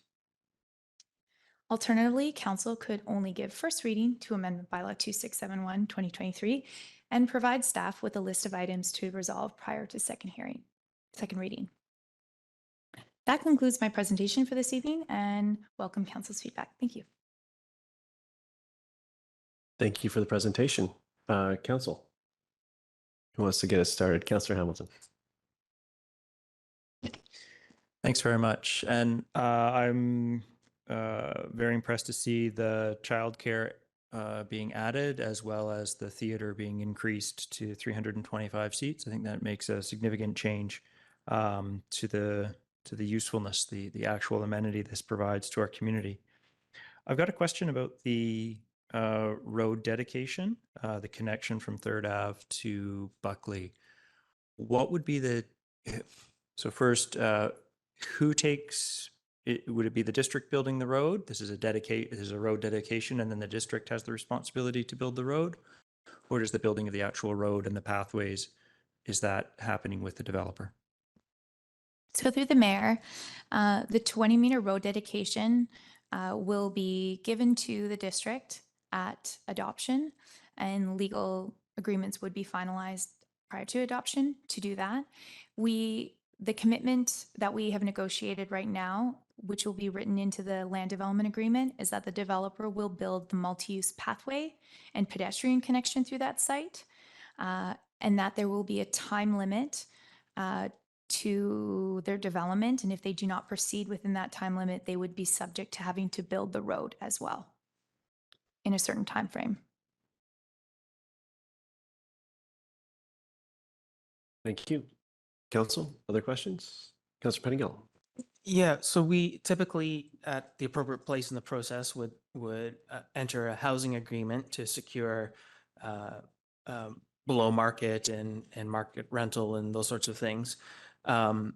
Alternatively, Council could only give first reading to Amendment Bylaw 2671, 2023, and provide staff with a list of items to resolve prior to second reading. That concludes my presentation for this evening, and welcome Council's feedback. Thank you. Thank you for the presentation. Council, who wants to get us started? Councillor Hamilton. Thanks very much. And I'm very impressed to see the childcare being added, as well as the theater being increased to 325 seats. I think that makes a significant change to the usefulness, the actual amenity this provides to our community. I've got a question about the road dedication, the connection from 3rd Ave to Buckley. What would be the, so first, who takes it? Would it be the district building the road? This is a road dedication, and then the district has the responsibility to build the road? Or does the building of the actual road and the pathways, is that happening with the developer? So through the mayor, the 20-meter road dedication will be given to the district at adoption, and legal agreements would be finalized prior to adoption to do that. The commitment that we have negotiated right now, which will be written into the land development agreement, is that the developer will build the multi-use pathway and pedestrian connection through that site, and that there will be a time limit to their development. And if they do not proceed within that time limit, they would be subject to having to build the road as well in a certain time frame. Thank you. Council, other questions? Councillor Pettingill. Yeah, so we typically, at the appropriate place in the process, would enter a housing agreement to secure below market and market rental and those sorts of things. And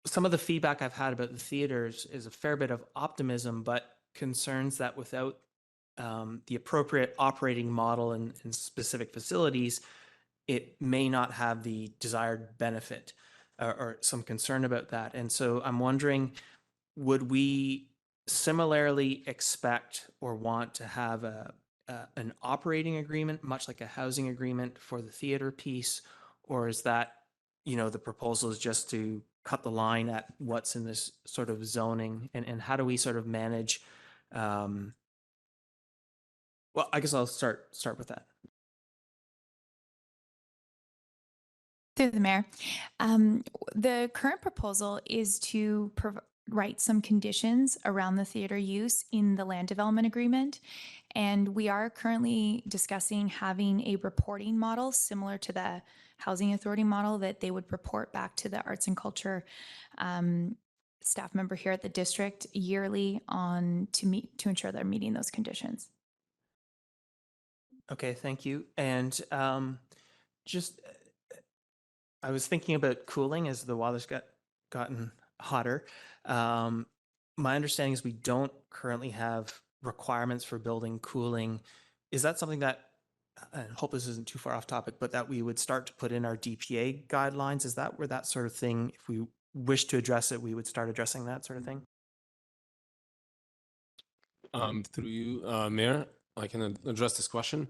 some of the feedback I've had about the theaters is a fair bit of optimism, but concerns that without the appropriate operating model and specific facilities, it may not have the desired benefit, or some concern about that. And so I'm wondering, would we similarly expect or want to have an operating agreement, much like a housing agreement for the theater piece? Or is that, the proposal is just to cut the line at what's in this sort of zoning? And how do we sort of manage? Well, I guess I'll start with that. Through the mayor, the current proposal is to write some conditions around the theater use in the land development agreement. And we are currently discussing having a reporting model similar to the housing authority model that they would report back to the arts and culture staff member here at the district yearly to ensure they're meeting those conditions. Okay, thank you. And I was thinking about cooling as the weather's gotten hotter. My understanding is we don't currently have requirements for building cooling. Is that something that, I hope this isn't too far off topic, but that we would start to put in our DPA guidelines? Is that where that sort of thing, if we wish to address it, we would start addressing that sort of thing? Through you, Mayor, I can address this question.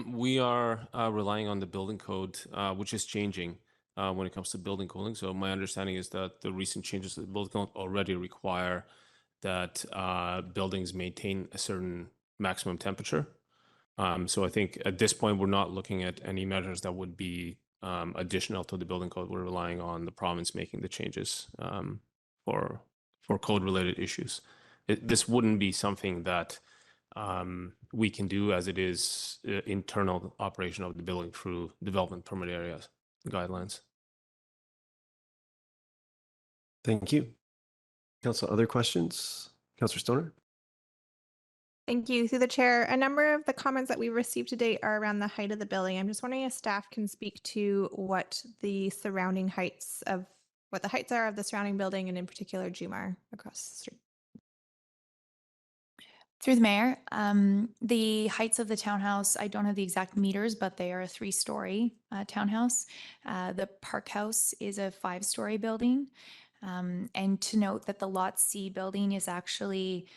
We are relying on the building code, which is changing when it comes to building cooling. So my understanding is that the recent changes to the building code already require that buildings maintain a certain maximum temperature. So I think at this point, we're not looking at any measures that would be additional to the building code. We're relying on the province making the changes for code-related issues. This wouldn't be something that we can do, as it is internal operation of the building through development permit areas guidelines. Thank you. Council, other questions? Councillor Stoner? Thank you. Through the chair, a number of the comments that we received today are around the height of the building. I'm just wondering if staff can speak to what the heights are of the surrounding building, and in particular Jumar across the street. Through the mayor, the heights of the townhouse, I don't have the exact meters, but they are a 3-story townhouse. The park house is a 5-story building. And to note that the Lot C building is actually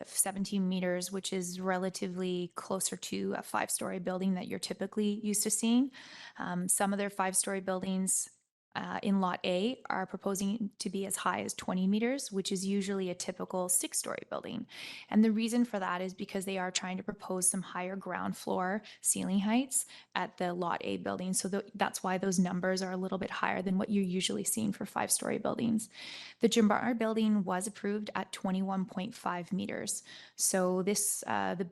17 meters, which is relatively closer to a 5-story building that you're typically used to seeing. Some of their 5-story buildings in Lot A are proposing to be as high as 20 meters, which is usually a typical 6-story building. And the reason for that is because they are trying to propose some higher ground floor ceiling heights at the Lot A building. So that's why those numbers are a little bit higher than what you're usually seeing for 5-story buildings. The Jumar building was approved at 21.5 meters. So this, the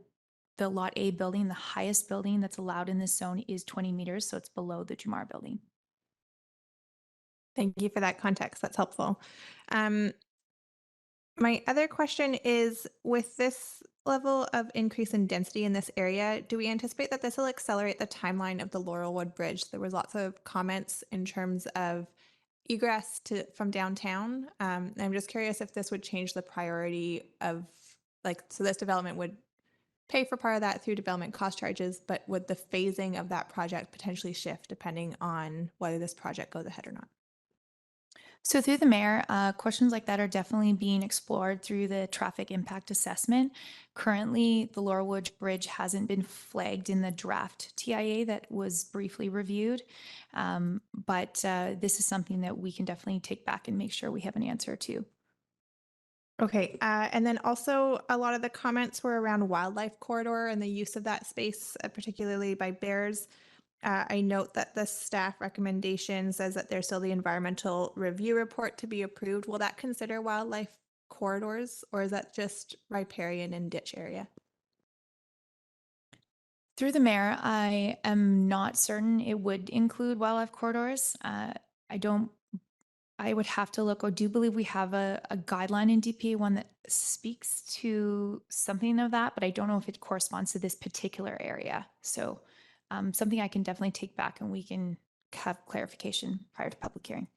Lot A building, the highest building that's allowed in this zone is 20 meters. So it's below the Jumar building. Thank you for that context. That's helpful. My other question is, with this level of increase in density in this area, do we anticipate that this will accelerate the timeline of the Laurelwood Bridge? There was lots of comments in terms of egress from downtown. I'm just curious if this would change the priority of, so this development would pay for part of that through development cost charges, but would the phasing of that project potentially shift depending on whether this project goes ahead or not? So through the mayor, questions like that are definitely being explored through the traffic impact assessment. Currently, the Laurelwood Bridge hasn't been flagged in the draft TIA that was briefly reviewed, but this is something that we can definitely take back and make sure we have an answer to. Okay, and then also a lot of the comments were around wildlife corridor and the use of that space, particularly by bears. I note that the staff recommendation says that there's still the environmental review report to be approved. Will that consider wildlife corridors, or is that just riparian and ditch area? Through the mayor, I am not certain it would include wildlife corridors. I would have to look. I do believe we have a guideline in DPA 1 that speaks to something of that, but I don't know if it corresponds to this particular area. So something I can definitely take back and we can have clarification prior to public hearing.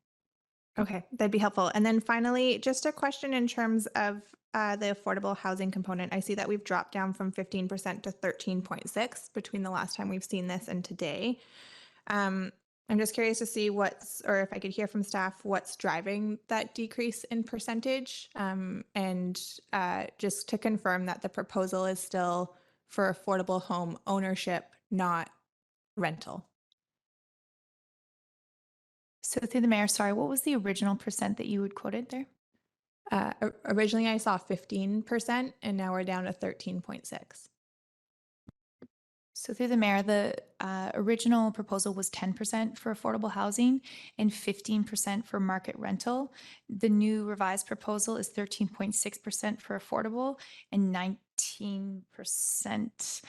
Okay, that'd be helpful. And then finally, just a question in terms of the affordable housing component. I see that we've dropped down from 15% to 13.6 between the last time we've seen this and today. I'm just curious to see or if I could hear from staff, what's driving that decrease in percentage, and just to confirm that the proposal is still for affordable home ownership, not rental. So through the mayor, sorry, what was the original percent that you had quoted there? Originally I saw 15%, and now we're down to 13.6. So through the mayor, the original proposal was 10% for affordable housing and 15% for market rental. The new revised proposal is 13.6% for affordable and 19%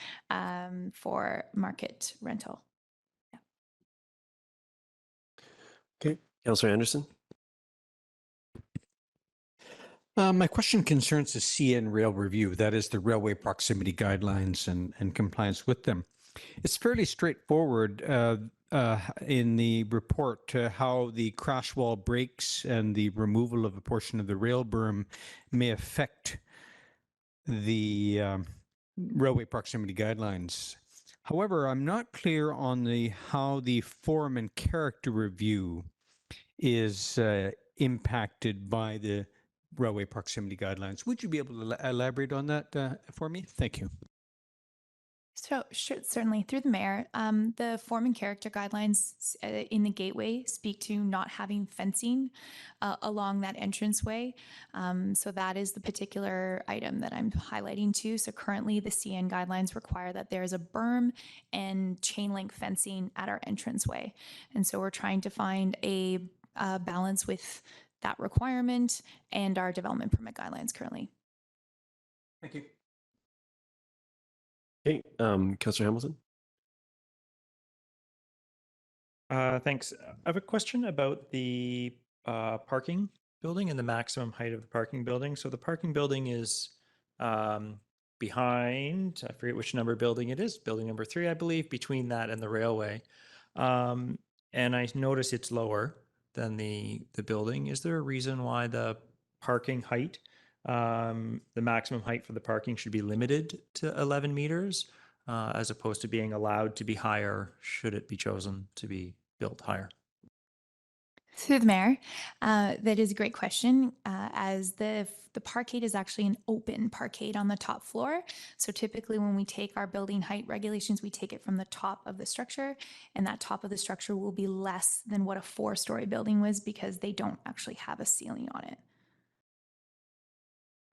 for market rental. Yeah. Okay, Councillor Anderson. My question concerns the CN Rail Review, that is the railway proximity guidelines and compliance with them. It's fairly straightforward in the report how the crash wall breaks and the removal of a portion of the rail berm may affect the railway proximity guidelines. However, I'm not clear on how the form and character review is impacted by the railway proximity guidelines. Would you be able to elaborate on that for me? Thank you. So certainly through the mayor, the form and character guidelines in the gateway speak to not having fencing along that entranceway. So that is the particular item that I'm highlighting too. So currently the CN guidelines require that there is a berm and chain link fencing at our entranceway. And so we're trying to find a balance with that requirement and our development permit guidelines currently. Thank you. Okay, Councillor Hamilton. Thanks. I have a question about the parking building and the maximum height of the parking building. So the parking building is behind, I forget which number building it is, building number 3, I believe, between that and the railway. And I notice it's lower than the building. Is there a reason why the parking height, the maximum height for the parking should be limited to 11 meters as opposed to being allowed to be higher should it be chosen to be built higher? Through the mayor, that is a great question. As the parkade is actually an open parkade on the top floor, so typically when we take our building height regulations, we take it from the top of the structure, and that top of the structure will be less than what a 4-story building was because they don't actually have a ceiling on it.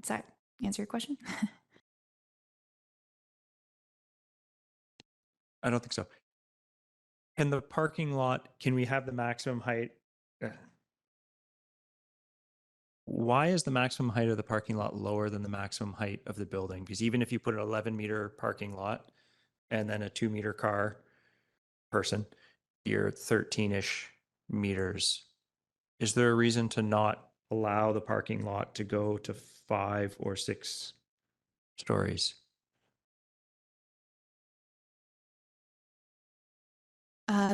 Does that answer your question? I don't think so. In the parking lot, can we have the maximum height? Why is the maximum height of the parking lot lower than the maximum height of the building? Because even if you put an 11-meter parking lot and then a 2-meter car person, you're 13-ish meters. Is there a reason to not allow the parking lot to go to 5 or 6 stories?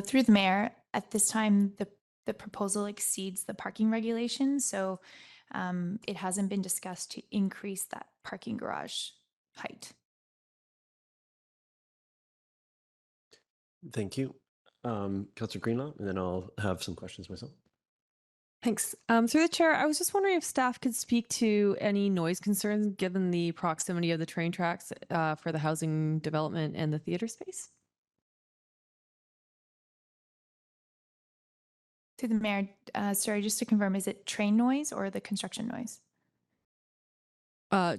Through the mayor, at this time, the proposal exceeds the parking regulations, so it hasn't been discussed to increase that parking garage height. Thank you. Councillor Greenlaw, and then I'll have some questions myself. Thanks. Through the chair, I was just wondering if staff could speak to any noise concerns given the proximity of the train tracks for the housing development and the theater space. Through the mayor, sorry, just to confirm, is it train noise or the construction noise?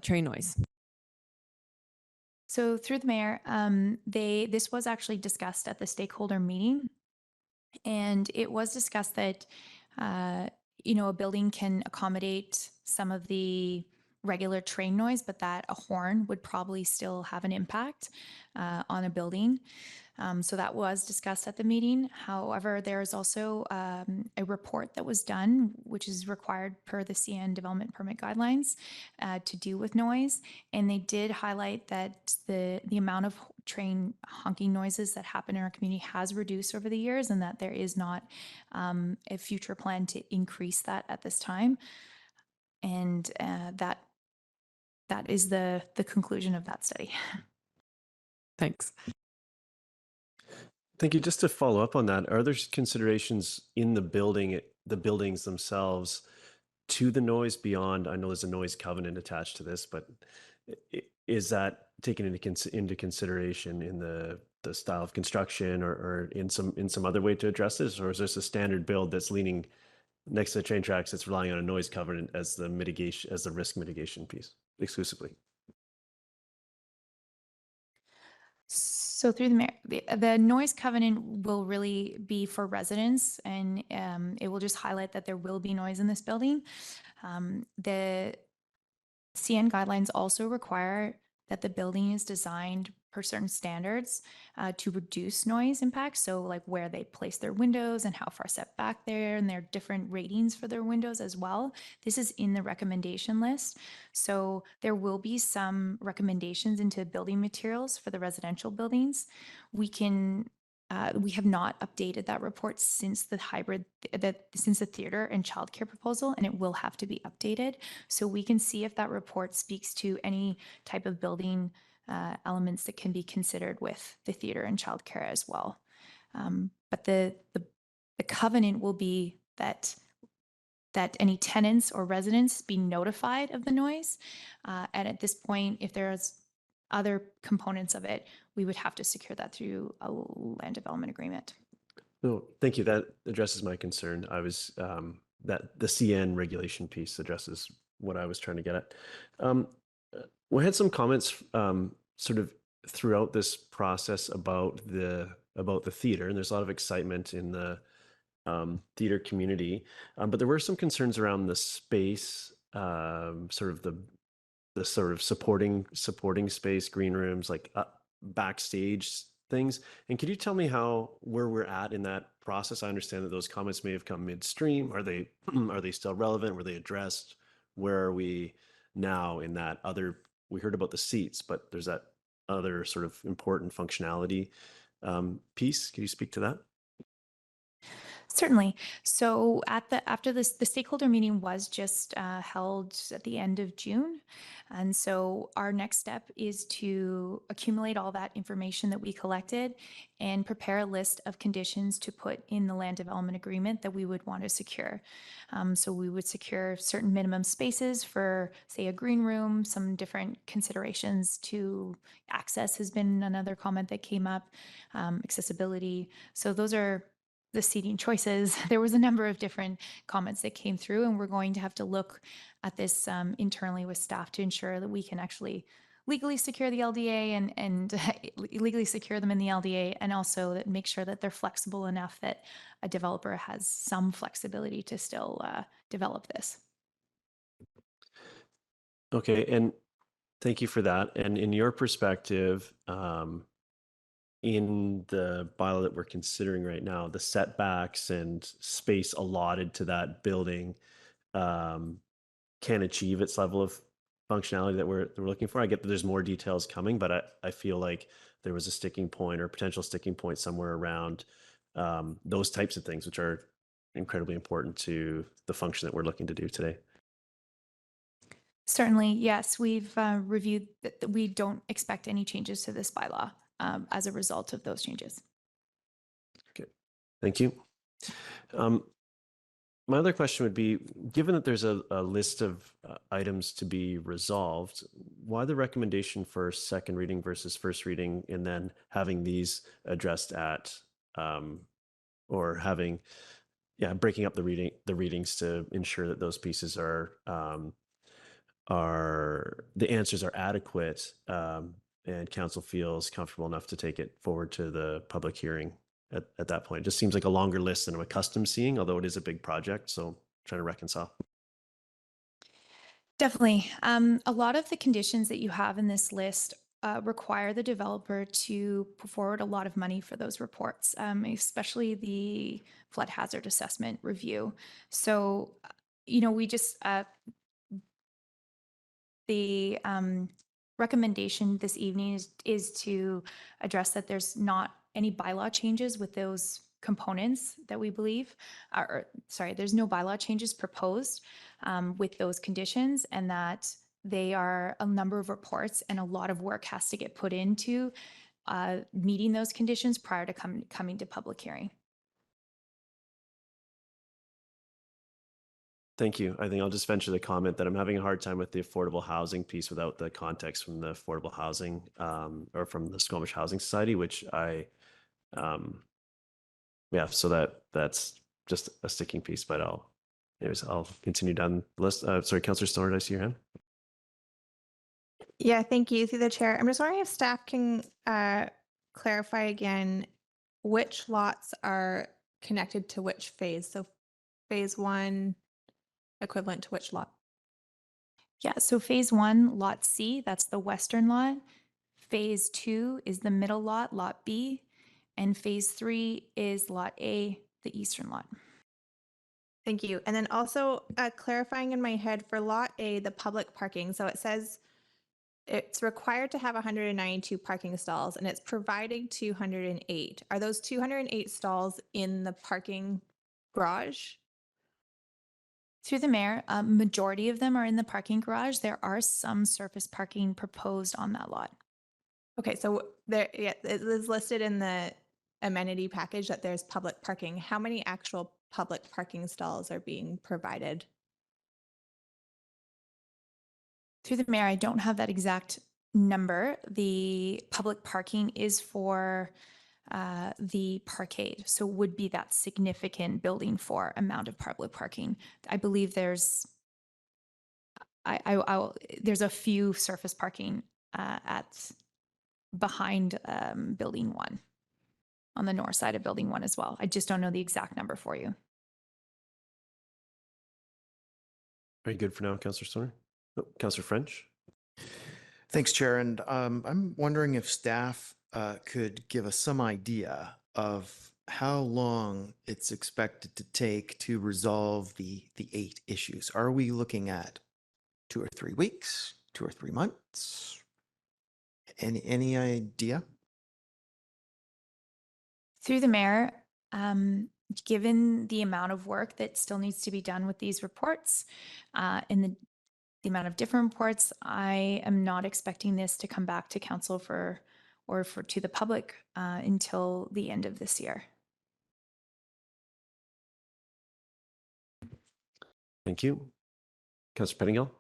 Train noise. So through the mayor, this was actually discussed at the stakeholder meeting, and it was discussed that a building can accommodate some of the regular train noise, but that a horn would probably still have an impact on a building. So that was discussed at the meeting. However, there is also a report that was done, which is required per the CN development permit guidelines to do with noise. And they did highlight that the amount of train honking noises that happen in our community has reduced over the years, and that there is not a future plan to increase that at this time. And that is the conclusion of that study. Thanks. Thank you. Just to follow up on that, are there considerations in the buildings themselves to the noise beyond? I know there's a noise covenant attached to this, but is that taken into consideration in the style of construction or in some other way to address this, or is this a standard build that's leaning next to the train tracks that's relying on a noise covenant as the risk mitigation piece exclusively? So through the mayor, the noise covenant will really be for residents, and it will just highlight that there will be noise in this building. The CN guidelines also require that the building is designed per certain standards to reduce noise impacts. So like where they place their windows and how far set back there, and there are different ratings for their windows as well. This is in the recommendation list. So there will be some recommendations into building materials for the residential buildings. We have not updated that report since the since the theater and childcare proposal, and it will have to be updated. So we can see if that report speaks to any type of building elements that can be considered with the theater and childcare as well. But the covenant will be that any tenants or residents be notified of the noise. And at this point, if there's other components of it, we would have to secure that through a land development agreement. No, thank you. That addresses my concern. I was that the CN regulation piece addresses what I was trying to get at. We had some comments sort of throughout this process about the theater, and there's a lot of excitement in the theater community, but there were some concerns around the space, sort of the sort of supporting space, green rooms, like backstage things. And could you tell me where we're at in that process? I understand that those comments may have come midstream. Are they still relevant? Were they addressed? Where are we now in that other we heard about the seats, but there's that other sort of important functionality piece. Can you speak to that? Certainly. So after the stakeholder meeting was just held at the end of June. And so our next step is to accumulate all that information that we collected and prepare a list of conditions to put in the land development agreement that we would want to secure. So we would secure certain minimum spaces for, say, a green room, some different considerations to access has been another comment that came up, accessibility. So those are the seating choices. There was a number of different comments that came through, and we're going to have to look at this internally with staff to ensure that we can actually legally secure the LDA and legally secure them in the LDA, and also that make sure that they're flexible enough that a developer has some flexibility to still develop this. Okay, and thank you for that. And in your perspective, in the bylaw that we're considering right now, the setbacks and space allotted to that building can achieve its level of functionality that we're looking for. I get that there's more details coming, but I feel like there was a sticking point or potential sticking point somewhere around those types of things, which are incredibly important to the function that we're looking to do today. Certainly, yes. We've reviewed that we don't expect any changes to this bylaw as a result of those changes. Okay, thank you. My other question would be, given that there's a list of items to be resolved, why the recommendation for second reading versus first reading, and then having these addressed at, or having, breaking up the readings to ensure that those pieces are the answers are adequate, and council feels comfortable enough to take it forward to the public hearing at that point. It just seems like a longer list than I'm accustomed seeing, although it is a big project. So trying to reconcile. Definitely. A lot of the conditions that you have in this list require the developer to put forward a lot of money for those reports, especially the flood hazard assessment review. So, we just, the recommendation this evening is to address that there's not any bylaw changes with those components that we believe, there's no bylaw changes proposed with those conditions, and that they are a number of reports and a lot of work has to get put into meeting those conditions prior to coming to public hearing. Thank you. I think I'll just venture the comment that I'm having a hard time with the affordable housing piece without the context from the affordable housing or from the Squamish Housing Society, which so that's just a sticking piece, but I'll continue down the list. Sorry, Councillor Stoner, did I see your hand? Yeah, thank you. Through the chair, I'm just wondering if staff can clarify again which lots are connected to which phase. So phase 1 equivalent to which lot? Yeah, so phase 1, lot C, that's the western lot. Phase 2 is the middle lot, lot B. And phase 3 is lot A, the eastern lot. Thank you. And then also clarifying in my head for lot A, the public parking. So it says it's required to have 192 parking stalls and it's providing 208. Are those 208 stalls in the parking garage? Through the mayor, a majority of them are in the parking garage. There are some surface parking proposed on that lot. Okay, so there, it is listed in the amenity package that there's public parking. How many actual public parking stalls are being provided? Through the mayor, I don't have that exact number. The public parking is for the parkade, so would be that significant building for amount of public parking. I believe there's there's a few surface parking behind building 1, on the north side of building 1 as well. I just don't know the exact number for you. Very good for now, Councillor Stoner. Oh, Councillor French. Thanks, Chair. And I'm wondering if staff could give us some idea of how long it's expected to take to resolve the 8 issues. Are we looking at 2 or 3 weeks, 2 or 3 months? Any idea? Through the mayor, given the amount of work that still needs to be done with these reports and the amount of different reports, I am not expecting this to come back to council to the public until the end of this year. Thank you. Councillor Pettingill?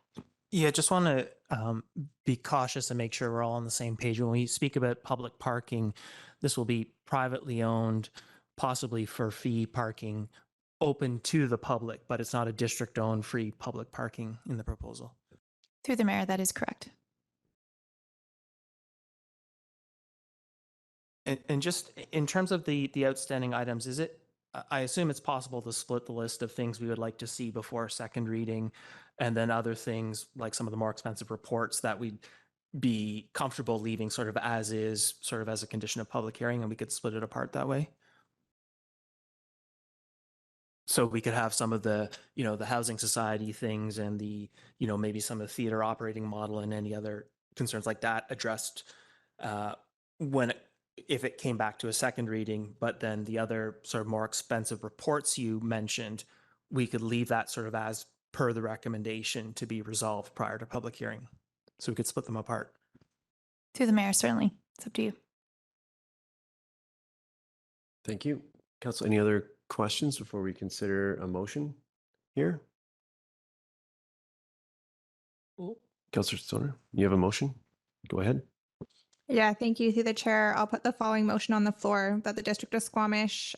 Yeah, just want to be cautious and make sure we're all on the same page. When we speak about public parking, this will be privately owned, possibly for fee parking, open to the public, but it's not a district-owned free public parking in the proposal. Through the mayor, that is correct. And just in terms of the outstanding items, is it, I assume it's possible to split the list of things we would like to see before second reading, and then other things like some of the more expensive reports that we'd be comfortable leaving sort of as is, sort of as a condition of public hearing, and we could split it apart that way? So we could have some of the, the housing society things and the, maybe some of the theater operating model and any other concerns like that addressed if it came back to a second reading, but then the other sort of more expensive reports you mentioned, we could leave that sort of as per the recommendation to be resolved prior to public hearing. So we could split them apart. Through the mayor, certainly. It's up to you. Thank you. Council, any other questions before we consider a motion here? Councillor Stoner, you have a motion? Go ahead. Yeah, thank you. Through the chair, I'll put the following motion on the floor that the District of Squamish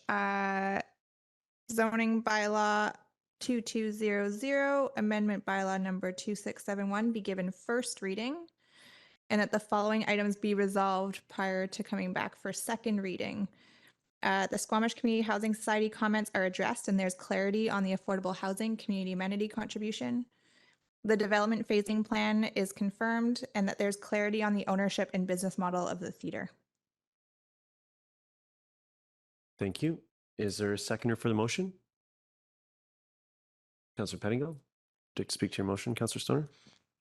zoning bylaw 2200, amendment bylaw number 2671 be given first reading, and that the following items be resolved prior to coming back for second reading. The Squamish Community Housing Society comments are addressed, and there's clarity on the affordable housing community amenity contribution. The development phasing plan is confirmed, and that there's clarity on the ownership and business model of the theater. Thank you. Is there a seconder for the motion? Councillor Pettingill, to speak to your motion, Councillor Stoner?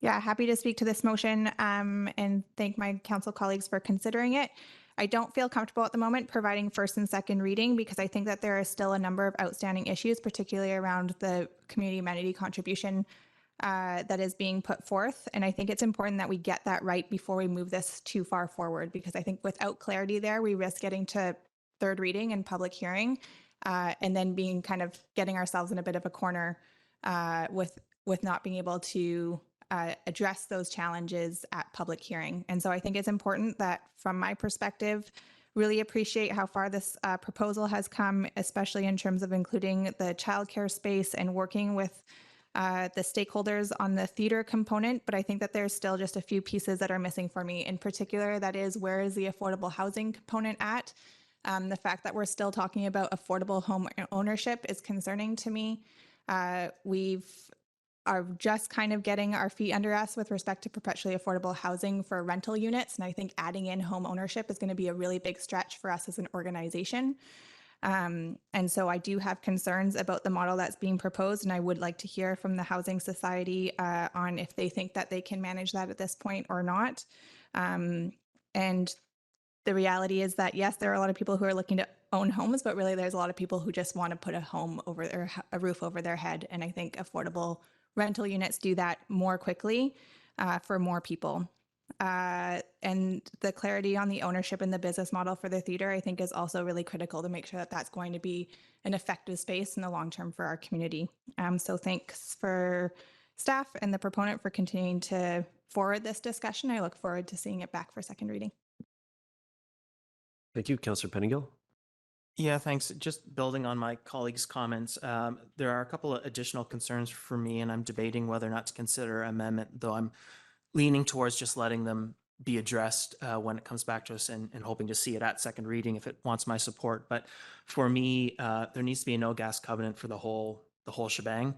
Yeah, happy to speak to this motion and thank my council colleagues for considering it. I don't feel comfortable at the moment providing first and second reading because I think that there are still a number of outstanding issues, particularly around the community amenity contribution that is being put forth. And I think it's important that we get that right before we move this too far forward, because I think without clarity there, we risk getting to third reading and public hearing and then being kind of getting ourselves in a bit of a corner with not being able to address those challenges at public hearing. And so I think it's important that, from my perspective, really appreciate how far this proposal has come, especially in terms of including the childcare space and working with the stakeholders on the theater component. But I think that there's still just a few pieces that are missing for me. In particular, that is, where is the affordable housing component at? The fact that we're still talking about affordable home ownership is concerning to me. We've are just kind of getting our feet under us with respect to perpetually affordable housing for rental units. And I think adding in home ownership is going to be a really big stretch for us as an organization. And so I do have concerns about the model that's being proposed, and I would like to hear from the Housing Society on if they think that they can manage that at this point or not. And the reality is that, yes, there are a lot of people who are looking to own homes, but really there's a lot of people who just want to put a home over a roof over their head. And I think affordable rental units do that more quickly for more people. And the clarity on the ownership and the business model for the theater, I think, is also really critical to make sure that that's going to be an effective space in the long term for our community. So thanks for staff and the proponent for continuing to forward this discussion. I look forward to seeing it back for second reading. Thank you, Councillor Pettingill. Yeah, thanks. Just building on my colleagues' comments, there are a couple of additional concerns for me, and I'm debating whether or not to consider amendment, though I'm leaning towards just letting them be addressed when it comes back to us and hoping to see it at second reading if it wants my support. But for me, there needs to be a no gas covenant for the whole shebang.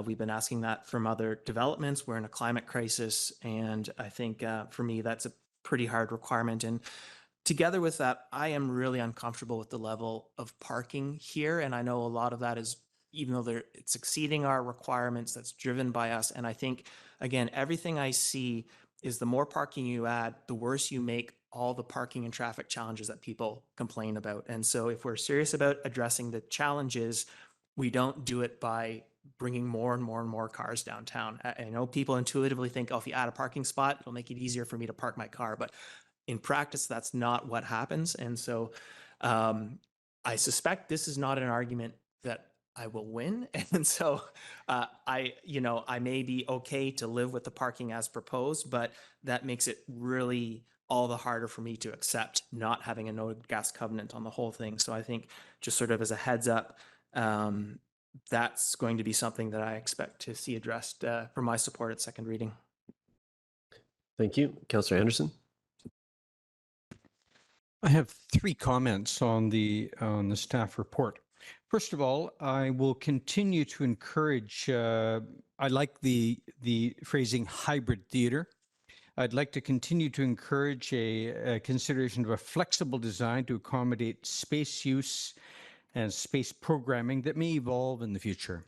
We've been asking that from other developments. We're in a climate crisis, and I think for me, that's a pretty hard requirement. And together with that, I am really uncomfortable with the level of parking here. And I know a lot of that is, even though it's exceeding our requirements, that's driven by us. And I think again, everything I see is the more parking you add, the worse you make all the parking and traffic challenges that people complain about. And so if we're serious about addressing the challenges, we don't do it by bringing more and more and more cars downtown. I know people intuitively think, oh, if you add a parking spot, it'll make it easier for me to park my car. But in practice, that's not what happens. And so I suspect this is not an argument that I will win. And so I may be okay to live with the parking as proposed, but that makes it really all the harder for me to accept not having a no gas covenant on the whole thing. So I think just sort of as a heads up, that's going to be something that I expect to see addressed for my support at second reading. Thank you. Councillor Anderson. I have 3 comments on the staff report. First of all, I will continue to encourage, I like the phrasing hybrid theater. I'd like to continue to encourage a consideration of a flexible design to accommodate space use and space programming that may evolve in the future.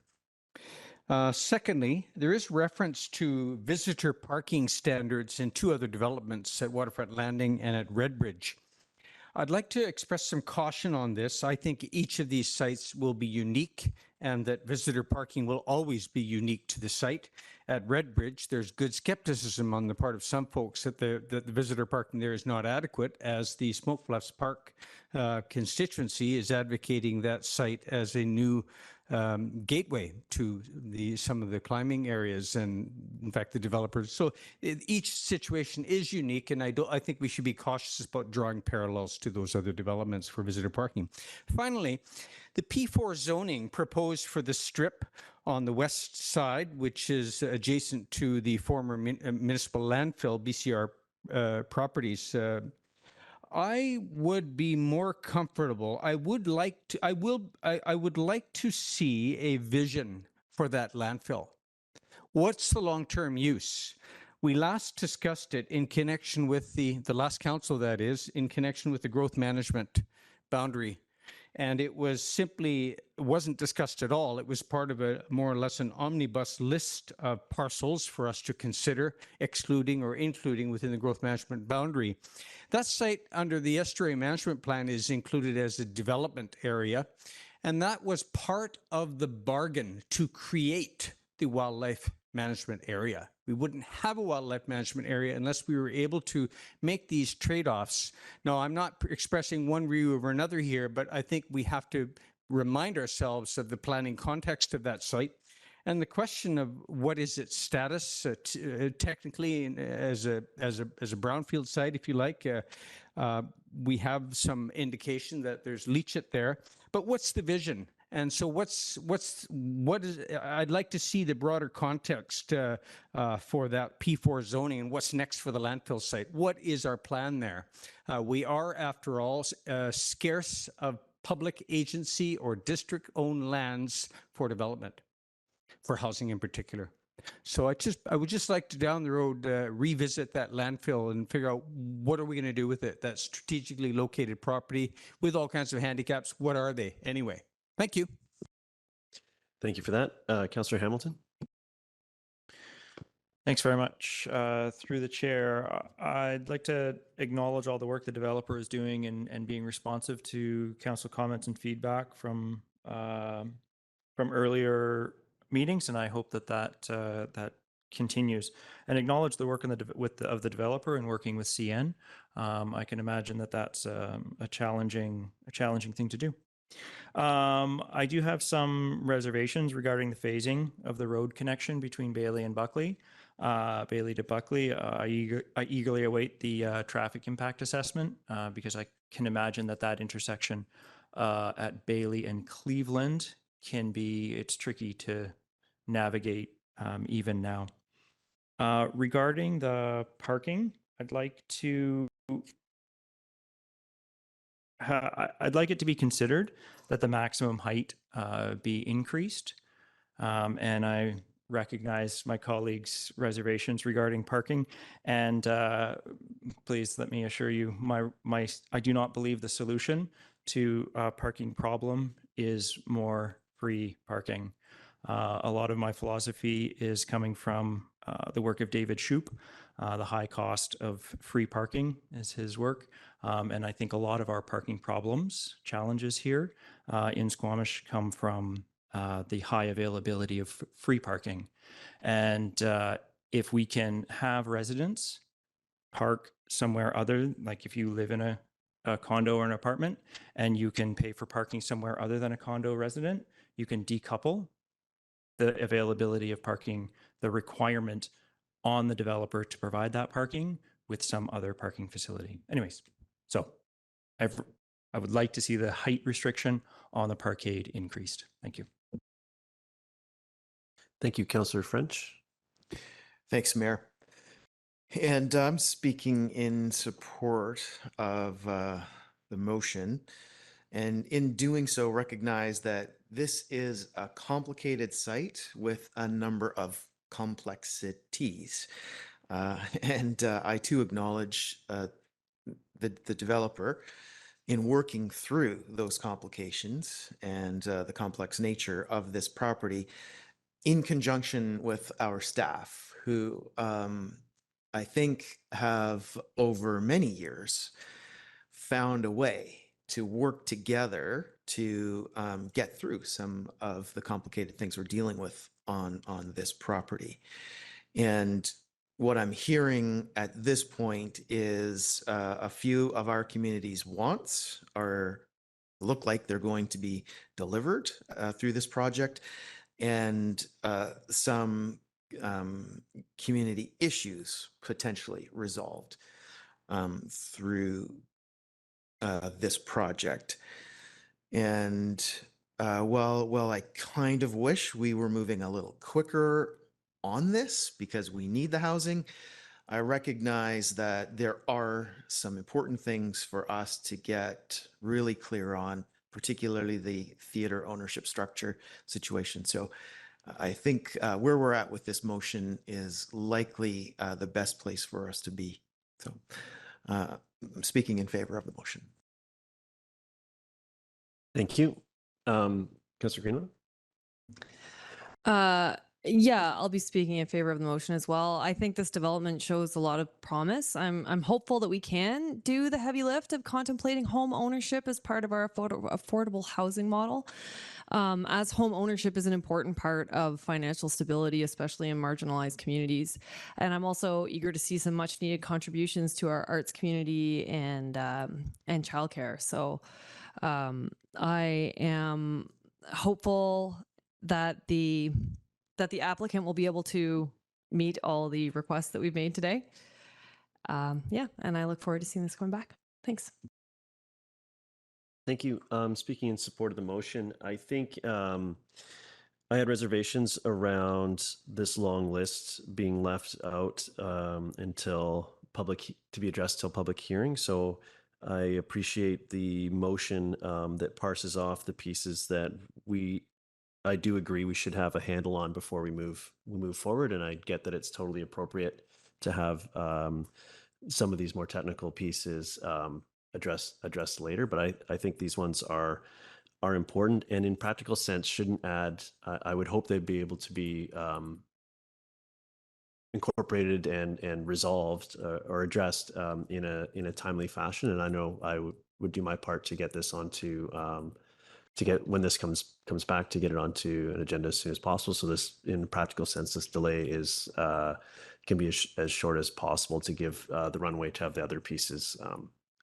Secondly, there is reference to visitor parking standards in 2 other developments at Waterfront Landing and at Redbridge. I'd like to express some caution on this. I think each of these sites will be unique and that visitor parking will always be unique to the site. At Redbridge, there's good skepticism on the part of some folks that the visitor parking there is not adequate, as the Smoke Bluffs Park constituency is advocating that site as a new gateway to some of the climbing areas and, in fact, the developers. So each situation is unique, and I think we should be cautious about drawing parallels to those other developments for visitor parking. Finally, the P4 zoning proposed for the strip on the west side, which is adjacent to the former municipal landfill, BCR properties, I would be more comfortable. I would like to see a vision for that landfill. What's the long-term use? We last discussed it in connection with the last council, that is, in connection with the growth management boundary. And it wasn't discussed at all. It was part of a more or less an omnibus list of parcels for us to consider excluding or including within the growth management boundary. That site under the estuary management plan is included as a development area. And that was part of the bargain to create the wildlife management area. We wouldn't have a wildlife management area unless we were able to make these trade-offs. Now, I'm not expressing one view over another here, but I think we have to remind ourselves of the planning context of that site and the question of what is its status technically as a brownfield site, if you like. We have some indication that there's leachate there, but what's the vision? And so I'd like to see the broader context for that P4 zoning and what's next for the landfill site. What is our plan there? We are, after all, scarce of public agency or district-owned lands for development, for housing in particular. So I would just like to down the road revisit that landfill and figure out what are we going to do with it. That strategically located property with all kinds of handicaps. What are they anyway? Thank you. Thank you for that. Councillor Hamilton. Thanks very much. Through the chair, I'd like to acknowledge all the work the developer is doing and being responsive to council comments and feedback from earlier meetings, and I hope that continues. And acknowledge the work of the developer and working with CN. I can imagine that that's a challenging thing to do. I do have some reservations regarding the phasing of the road connection between Bailey and Buckley. Bailey to Buckley, I eagerly await the traffic impact assessment because I can imagine that intersection at Bailey and Cleveland it's tricky to navigate even now. Regarding the parking, I'd like it to be considered that the maximum height be increased. And I recognize my colleagues' reservations regarding parking. And please let me assure you, I do not believe the solution to a parking problem is more free parking. A lot of my philosophy is coming from the work of David Shoup. The high cost of free parking is his work. And I think a lot of our parking problems, challenges here in Squamish come from the high availability of free parking. And if we can have residents park somewhere other, like if you live in a condo or an apartment and you can pay for parking somewhere other than a condo resident, you can decouple the availability of parking, the requirement on the developer to provide that parking with some other parking facility. Anyways, so I would like to see the height restriction on the parkade increased. Thank you. Thank you, Councillor French. Thanks, Mayor. And I'm speaking in support of the motion, and in doing so, recognize that this is a complicated site with a number of complexities. And I too acknowledge the developer in working through those complications and the complex nature of this property in conjunction with our staff, who I think have over many years found a way to work together to get through some of the complicated things we're dealing with on this property. And what I'm hearing at this point is a few of our community's wants look like they're going to be delivered through this project, and some community issues potentially resolved through this project. And well, I kind of wish we were moving a little quicker on this because we need the housing. I recognize that there are some important things for us to get really clear on, particularly the theater ownership structure situation. So I think where we're at with this motion is likely the best place for us to be. So I'm speaking in favor of the motion. Thank you. Councillor Greenwood? Yeah, I'll be speaking in favor of the motion as well. I think this development shows a lot of promise. I'm hopeful that we can do the heavy lift of contemplating home ownership as part of our affordable housing model, as home ownership is an important part of financial stability, especially in marginalized communities. And I'm also eager to see some much needed contributions to our arts community and childcare. So I am hopeful that the applicant will be able to meet all the requests that we've made today. Yeah, and I look forward to seeing this coming back. Thanks. Thank you. Speaking in support of the motion, I think I had reservations around this long list being left out until to be addressed till public hearing. So I appreciate the motion that parses off the pieces that I do agree we should have a handle on before we move forward, and I get that it's totally appropriate to have some of these more technical pieces addressed later. But I think these ones are important, and in practical sense shouldn't add. I would hope they'd be able to be incorporated and resolved or addressed in a timely fashion. And I know I would do my part to get this onto. To get, when this comes back, to get it onto an agenda as soon as possible. So this, in a practical sense, this delay can be as short as possible to give the runway to have the other pieces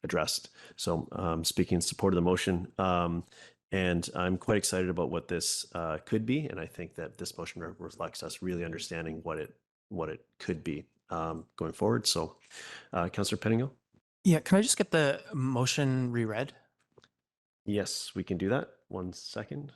addressed. So speaking in support of the motion, and I'm quite excited about what this could be, and I think that this motion reflects us really understanding what it could be going forward. So, Councillor Pettingill? Yeah, can I just get the motion reread? Yes, we can do that. 1 second.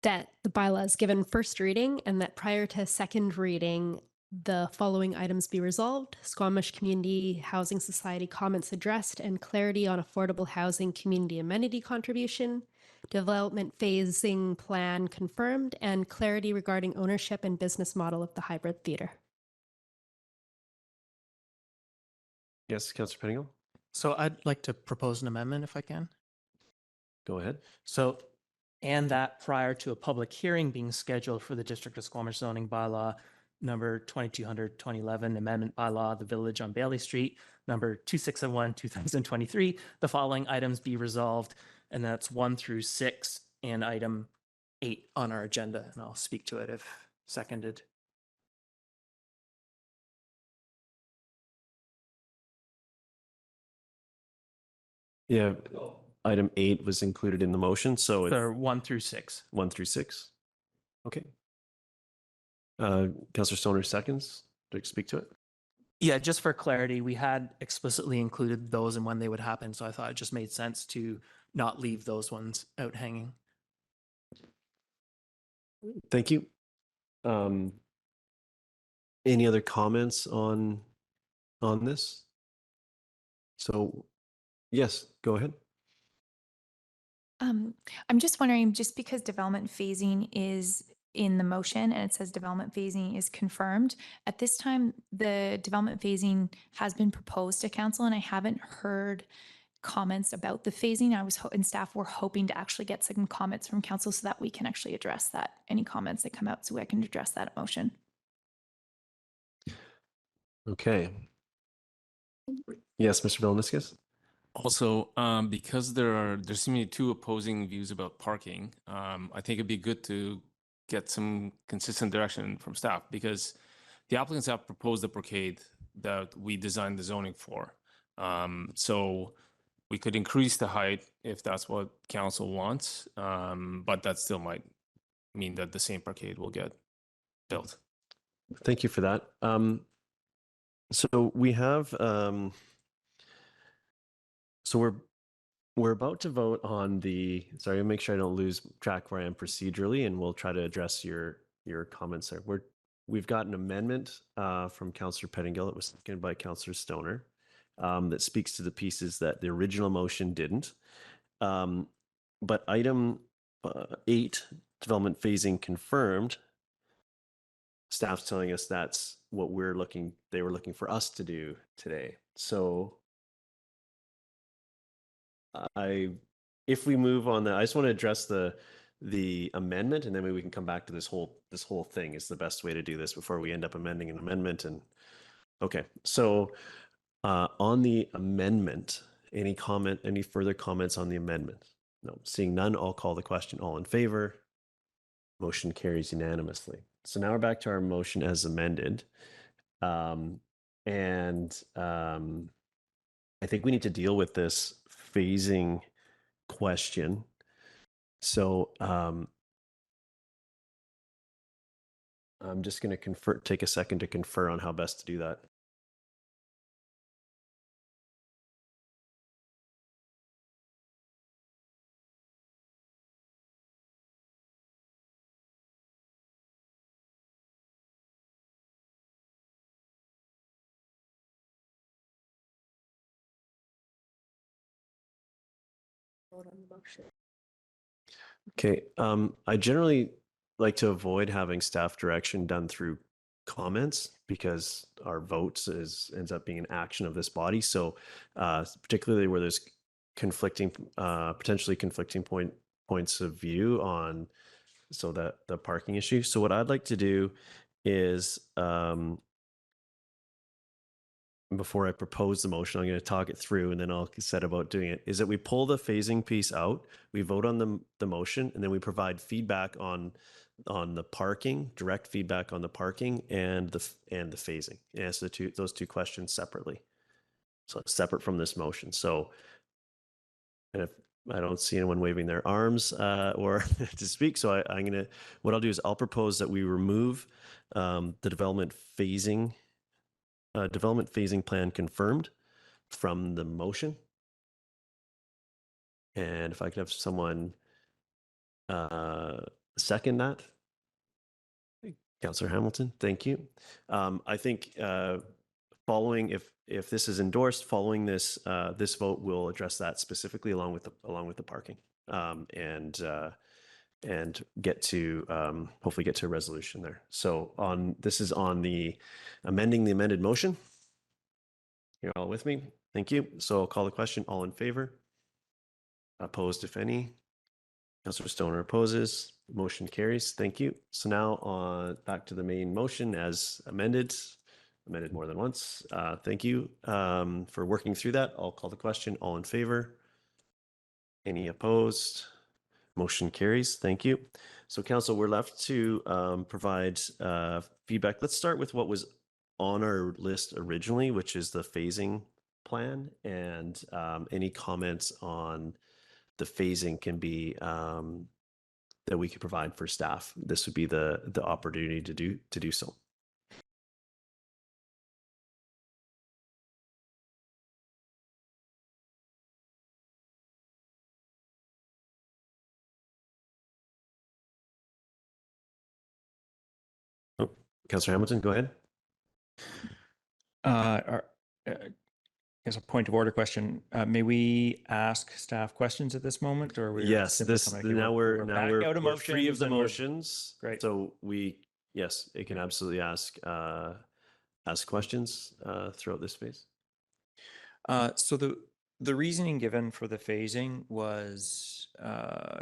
That the bylaw is given first reading and that prior to second reading, the following items be resolved: Squamish Community Housing Society comments addressed and clarity on affordable housing community amenity contribution, development phasing plan confirmed, and clarity regarding ownership and business model of the hybrid theater. Yes, Councillor Pettingill? So I'd like to propose an amendment if I can. Go ahead. So and that prior to a public hearing being scheduled for the District of Squamish zoning bylaw number 2200-2011 amendment bylaw, the Village on Bailey Street, number 2601-2023, the following items be resolved, and that's 1 through 6 and item 8 on our agenda, and I'll speak to it if seconded. Yeah, item 8 was included in the motion, so it's They're 1 through 6. 1 through 6. Okay. Councillor Stoner seconds to speak to it. Yeah, just for clarity, we had explicitly included those and when they would happen, so I thought it just made sense to not leave those ones out hanging. Thank you. Any other comments on this? So, yes, go ahead. I'm just wondering, just because development phasing is in the motion and it says development phasing is confirmed, at this time, the development phasing has been proposed to council and I haven't heard comments about the phasing. And staff were hoping to actually get some comments from council so that we can actually address that, any comments that come out, so I can address that at motion. Okay. Yes, Mr. Vilniskis? Also, because there seem to be two opposing views about parking, I think it'd be good to get some consistent direction from staff, because the applicants have proposed a parkade that we designed the zoning for. So we could increase the height if that's what council wants, but that still might mean that the same parkade will get built. Thank you for that. So we have, so we're about to vote on the, sorry, I'll make sure I don't lose track where I am procedurally, and we'll try to address your comments there. We've got an amendment from Councillor Pettingill. It was seconded by Councillor Stoner that speaks to the pieces that the original motion didn't. But item 8, development phasing confirmed, staff's telling us that's what they were looking for us to do today. So if we move on that, I just want to address the amendment, and then maybe we can come back to this whole thing is the best way to do this before we end up amending an amendment. And okay, so on the amendment, any further comments on the amendment? No, seeing none, I'll call the question. All in favor? Motion carries unanimously. So now we're back to our motion as amended. I think we need to deal with this phasing question. So I'm just going to take a second to confer on how best to do that. Okay, I generally like to avoid having staff direction done through comments because our votes ends up being an action of this body. So particularly where there's potentially conflicting points of view on that the parking issue. So what I'd like to do is before I propose the motion, I'm going to talk it through and then I'll set about doing it, is that we pull the phasing piece out, we vote on the motion, and then we provide feedback on the parking, direct feedback on the parking and the phasing. And answer those two questions separately. So it's separate from this motion. So, and if I don't see anyone waving their arms or to speak, so what I'll do is I'll propose that we remove the development phasing plan confirmed from the motion. And if I could have someone second that. Councillor Hamilton, thank you. I think following, if this is endorsed, following this vote, we'll address that specifically along with the parking and get to hopefully get to a resolution there. So this is on the amending the amended motion. You're all with me? Thank you. So I'll call the question. All in favor? Opposed, if any? Councillor Stoner opposes. Motion carries. Thank you. So now back to the main motion as amended more than once. Thank you for working through that. I'll call the question. All in favor? Any opposed? Motion carries. Thank you. So council, we're left to provide feedback. Let's start with what was on our list originally, which is the phasing plan, and any comments on the phasing can be that we could provide for staff. This would be the opportunity to do so. Oh, Councillor Hamilton, go ahead. As a point of order question, may we ask staff questions at this moment, or we're Yes, simply this coming- now we're back out of we're free of motions the and we're- motions. Great. So yes, it can absolutely ask questions throughout this phase. So the reasoning given for the phasing was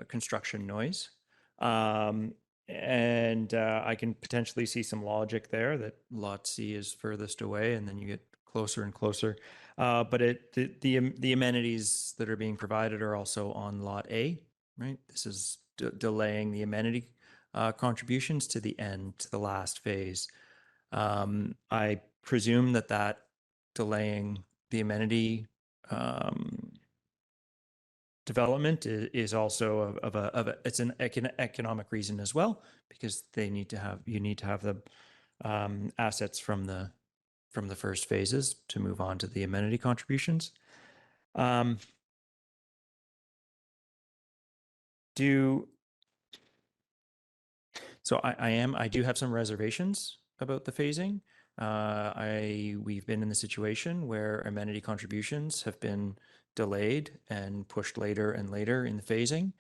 construction noise. And I can potentially see some logic there that Lot C is furthest away and then you get closer and closer. But the amenities that are being provided are also on Lot A, right? This is delaying the amenity contributions to the end, to the last phase. I presume that delaying the amenity development is also it's an economic reason as well, because you need to have the assets from the first phases to move on to the amenity contributions. I do have some reservations about the phasing. We've been in the situation where amenity contributions have been delayed and pushed later and later in the phasing.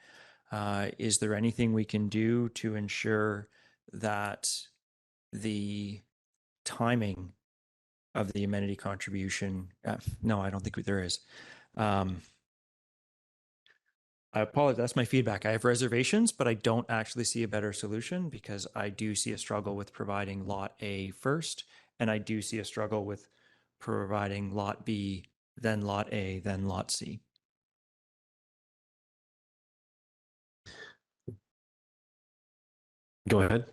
Is there anything we can do to ensure that the timing of the amenity contribution? No, I don't think there is. I apologize. That's my feedback. I have reservations, but I don't actually see a better solution, because I do see a struggle with providing Lot A first, and I do see a struggle with providing Lot B, then Lot A, then Lot C. Go ahead.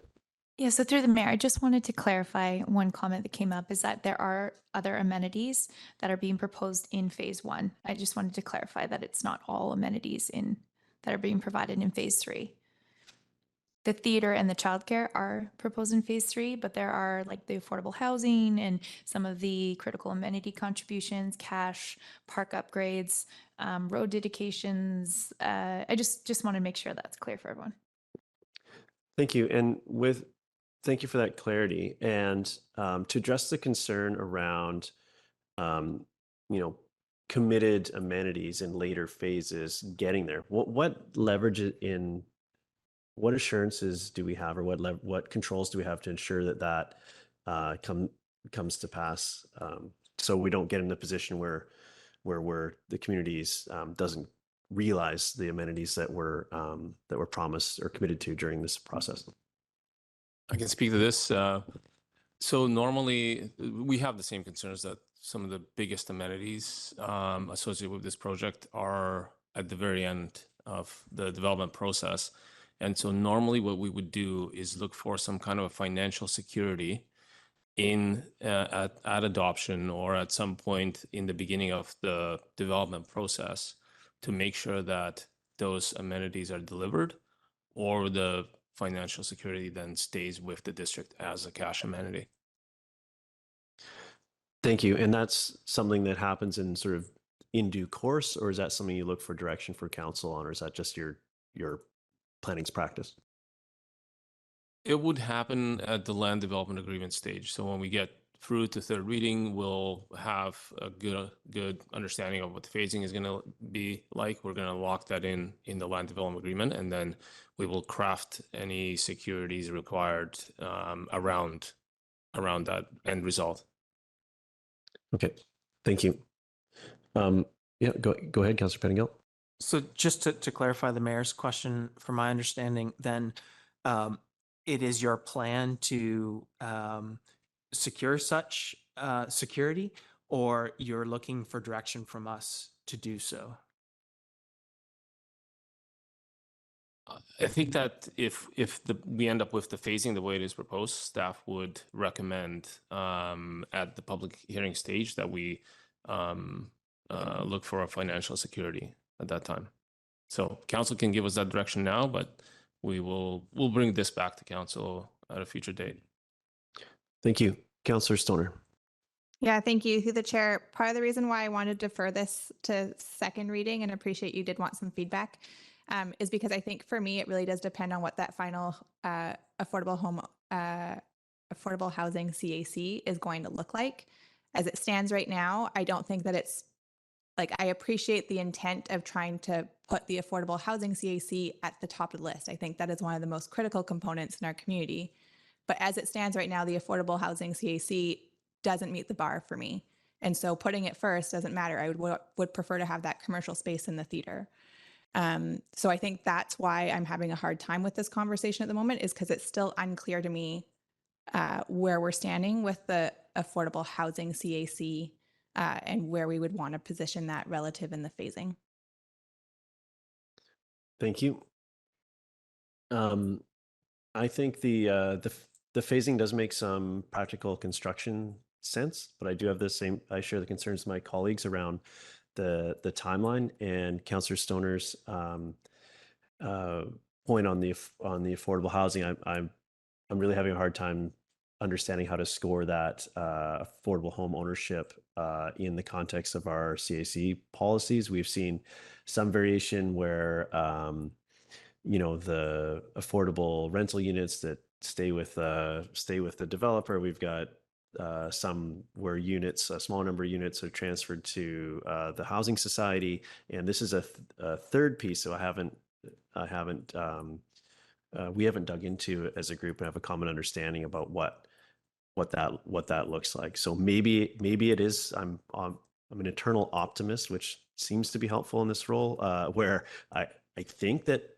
Yeah, so through the mayor, I just wanted to clarify one comment that came up, is that there are other amenities that are being proposed in phase 1. I just wanted to clarify that it's not all amenities that are being provided in phase 3. The theater and the childcare are proposed in phase 3, but there are like the affordable housing and some of the critical amenity contributions, cash, park upgrades, road dedications. I just want to make sure that's clear for everyone. Thank you. And thank you for that clarity. And to address the concern around, committed amenities in later phases getting there, what leverage what assurances do we have, or what controls do we have to ensure that comes to pass, so we don't get in a position where the communities doesn't realize the amenities that were promised or committed to during this process? I can speak to this. So normally we have the same concerns that some of the biggest amenities associated with this project are at the very end of the development process. And so normally what we would do is look for some kind of a financial security at adoption, or at some point in the beginning of the development process, to make sure that those amenities are delivered, or the financial security then stays with the district as a cash amenity. Thank you. And that's something that happens in due course, or is that something you look for direction for council on, or is that just your planning's practice? It would happen at the land development agreement stage. So when we get through to third reading, we'll have a good understanding of what the phasing is going to be like. We're going to lock that in the land development agreement, and then we will craft any securities required around that end result. Okay, thank you. Yeah, go ahead, Councillor Pettingill. So just to clarify the mayor's question, from my understanding, then it is your plan to secure such security, or you're looking for direction from us to do so? I think that if we end up with the phasing the way it is proposed, staff would recommend at the public hearing stage that we look for a financial security at that time. So council can give us that direction now, but we'll bring this back to council at a future date. Thank you. Councillor Stoner. Yeah, thank you. Through the chair, part of the reason why I wanted to defer this to second reading, and appreciate you did want some feedback, is because I think for me, it really does depend on what that final affordable housing CAC is going to look like. As it stands right now, I don't think that it's like, I appreciate the intent of trying to put the affordable housing CAC at the top of the list. I think that is one of the most critical components in our community. But as it stands right now, the affordable housing CAC doesn't meet the bar for me. And so putting it first doesn't matter. I would prefer to have that commercial space in the theater. So I think that's why I'm having a hard time with this conversation at the moment, is because it's still unclear to me where we're standing with the affordable housing CAC and where we would want to position that relative in the phasing. Thank you. I think the phasing does make some practical construction sense, but I do have I share the concerns of my colleagues around the timeline, and Councillor Stoner's point on the affordable housing. I'm really having a hard time understanding how to score that affordable home ownership in the context of our CAC policies. We've seen some variation where the affordable rental units that stay with the developer. We've got some where a small number of units are transferred to the housing society, and this is a third piece. So we haven't dug into it as a group and have a common understanding about what that looks like. So maybe it is. I'm an eternal optimist, which seems to be helpful in this role, where I think that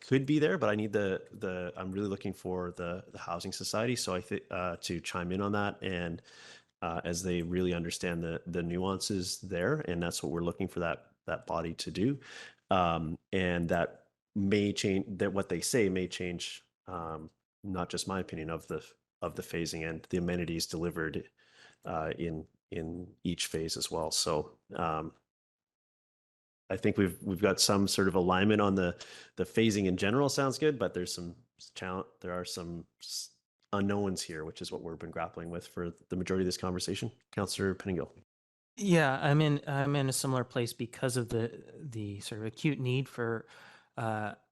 could be there, but I need I'm really looking for the housing society. So I think to chime in on that, and as they really understand the nuances there, and that's what we're looking for that body to do, and that may change. That what they say may change, not just my opinion of the phasing and the amenities delivered in each phase as well. So I think we've got some sort of alignment on the phasing in general. Sounds good, but there are some unknowns here, which is what we've been grappling with for the majority of this conversation. Councillor Pettingill. Yeah, I'm in a similar place because of the sort of acute need for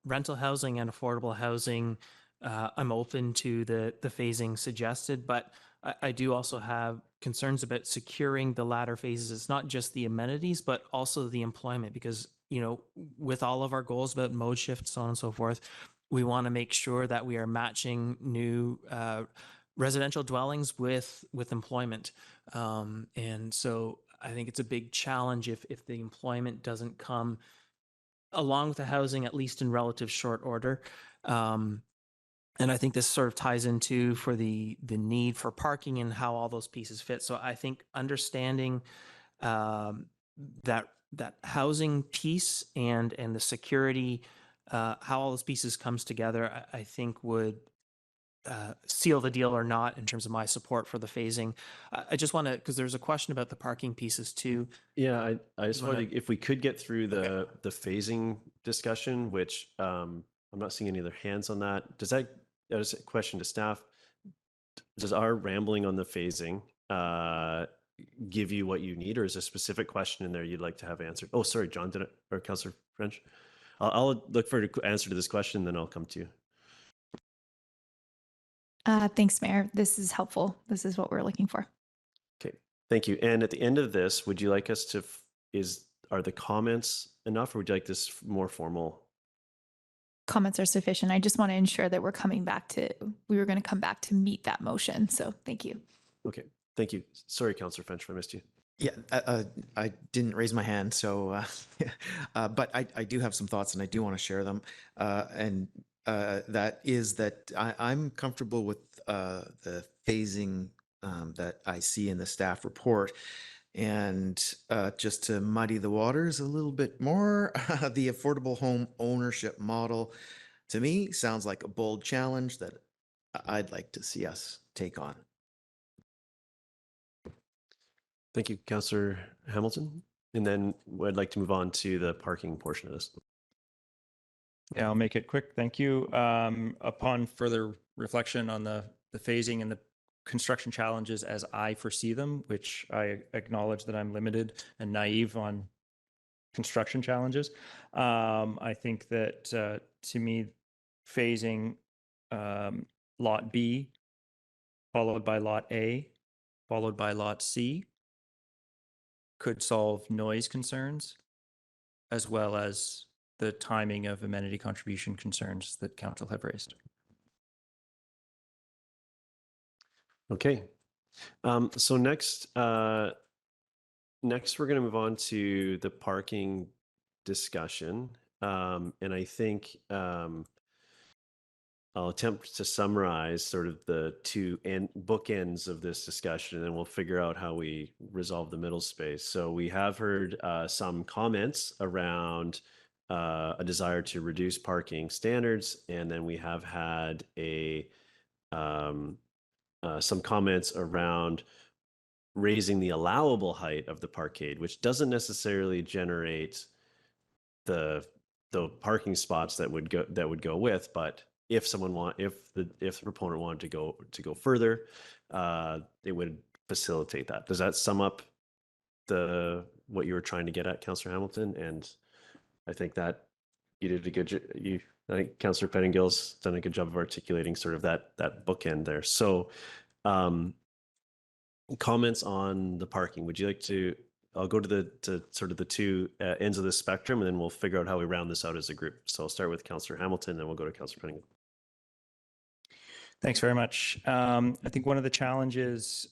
rental housing and affordable housing. I'm open to the phasing suggested, but I do also have concerns about securing the latter phases. It's not just the amenities, but also the employment, because, with all of our goals about mode shift, so on and so forth, we want to make sure that we are matching new residential dwellings with employment. And so I think it's a big challenge if the employment doesn't come along with the housing, at least in relative short order. And I think this sort of ties into for the need for parking and how all those pieces fit. So I think understanding that housing piece and the security, how all those pieces comes together, I think would seal the deal or not in terms of my support for the phasing. I just want to, because there's a question about the parking pieces too. Yeah, I just wanted if we could get through the phasing discussion, which I'm not seeing any other hands on that. Does that is a question to staff? Does our rambling on the phasing give you what you need, or is there a specific question in there you'd like to have answered? Oh, sorry, John, did it, or Councillor French? I'll look for an answer to this question, then I'll come to you. Thanks, Mayor. This is helpful. This is what we're looking for. Okay, thank you. And at the end of this, would you like us to, are the comments enough, or would you like this more formal? Comments are sufficient. I just want to ensure that we were going to come back to meet that motion. So thank you. Okay, thank you. Sorry, Councillor French, if I missed you. Yeah, I didn't raise my hand, so but I do have some thoughts and I do want to share them. And that is that I'm comfortable with the phasing that I see in the staff report. And just to muddy the waters a little bit more, the affordable home ownership model to me sounds like a bold challenge that I'd like to see us take on. Thank you, Councillor Hamilton. And then I'd like to move on to the parking portion of this. Yeah, I'll make it quick. Thank you. Upon further reflection on the phasing and the construction challenges as I foresee them, which I acknowledge that I'm limited and naive on construction challenges, I think that to me, phasing Lot B, followed by Lot A, followed by Lot C, could solve noise concerns as well as the timing of amenity contribution concerns that council have raised. Okay. So next, next we're going to move on to the parking discussion. And I think I'll attempt to summarize sort of the two bookends of this discussion, and then we'll figure out how we resolve the middle space. So we have heard some comments around a desire to reduce parking standards, and then we have had some comments around raising the allowable height of the parkade, which doesn't necessarily generate the parking spots that would go with, but if the proponent wanted to go further, it would facilitate that. Does that sum up what you were trying to get at, Councillor Hamilton? And I think that you did a good job. I think Councillor Pettingill's done a good job of articulating sort of that bookend there. So comments on the parking. Would you like to? I'll go to sort of the two ends of the spectrum, and then we'll figure out how we round this out as a group. So I'll start with Councillor Hamilton, then we'll go to Councillor Pettingill. Thanks very much. I think one of the challenges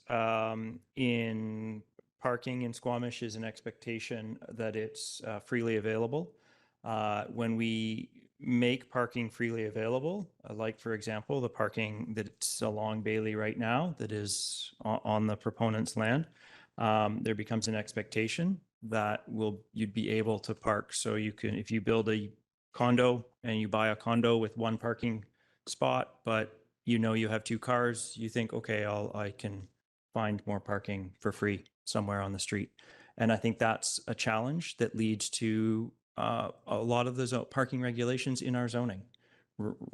in parking in Squamish is an expectation that it's freely available. When we make parking freely available, like for example, the parking that's along Bailey right now that is on the proponent's land, there becomes an expectation that you'd be able to park. So you can, if you build a condo and you buy a condo with one parking spot, but you know you have two cars, you think, okay, I can find more parking for free somewhere on the street. And I think that's a challenge that leads to a lot of the parking regulations in our zoning.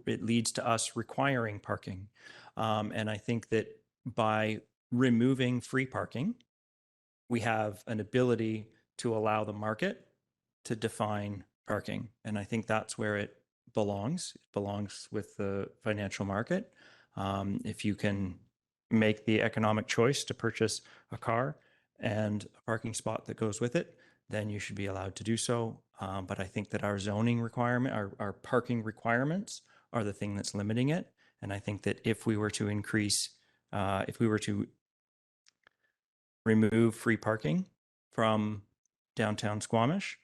It leads to us requiring parking. And I think that by removing free parking, we have an ability to allow the market to define parking. And I think that's where it belongs. It belongs with the financial market. If you can make the economic choice to purchase a car and a parking spot that goes with it, then you should be allowed to do so. But I think that our zoning requirement, our parking requirements are the thing that's limiting it. And I think that if we were to increase, if we were to remove free parking from downtown Squamish,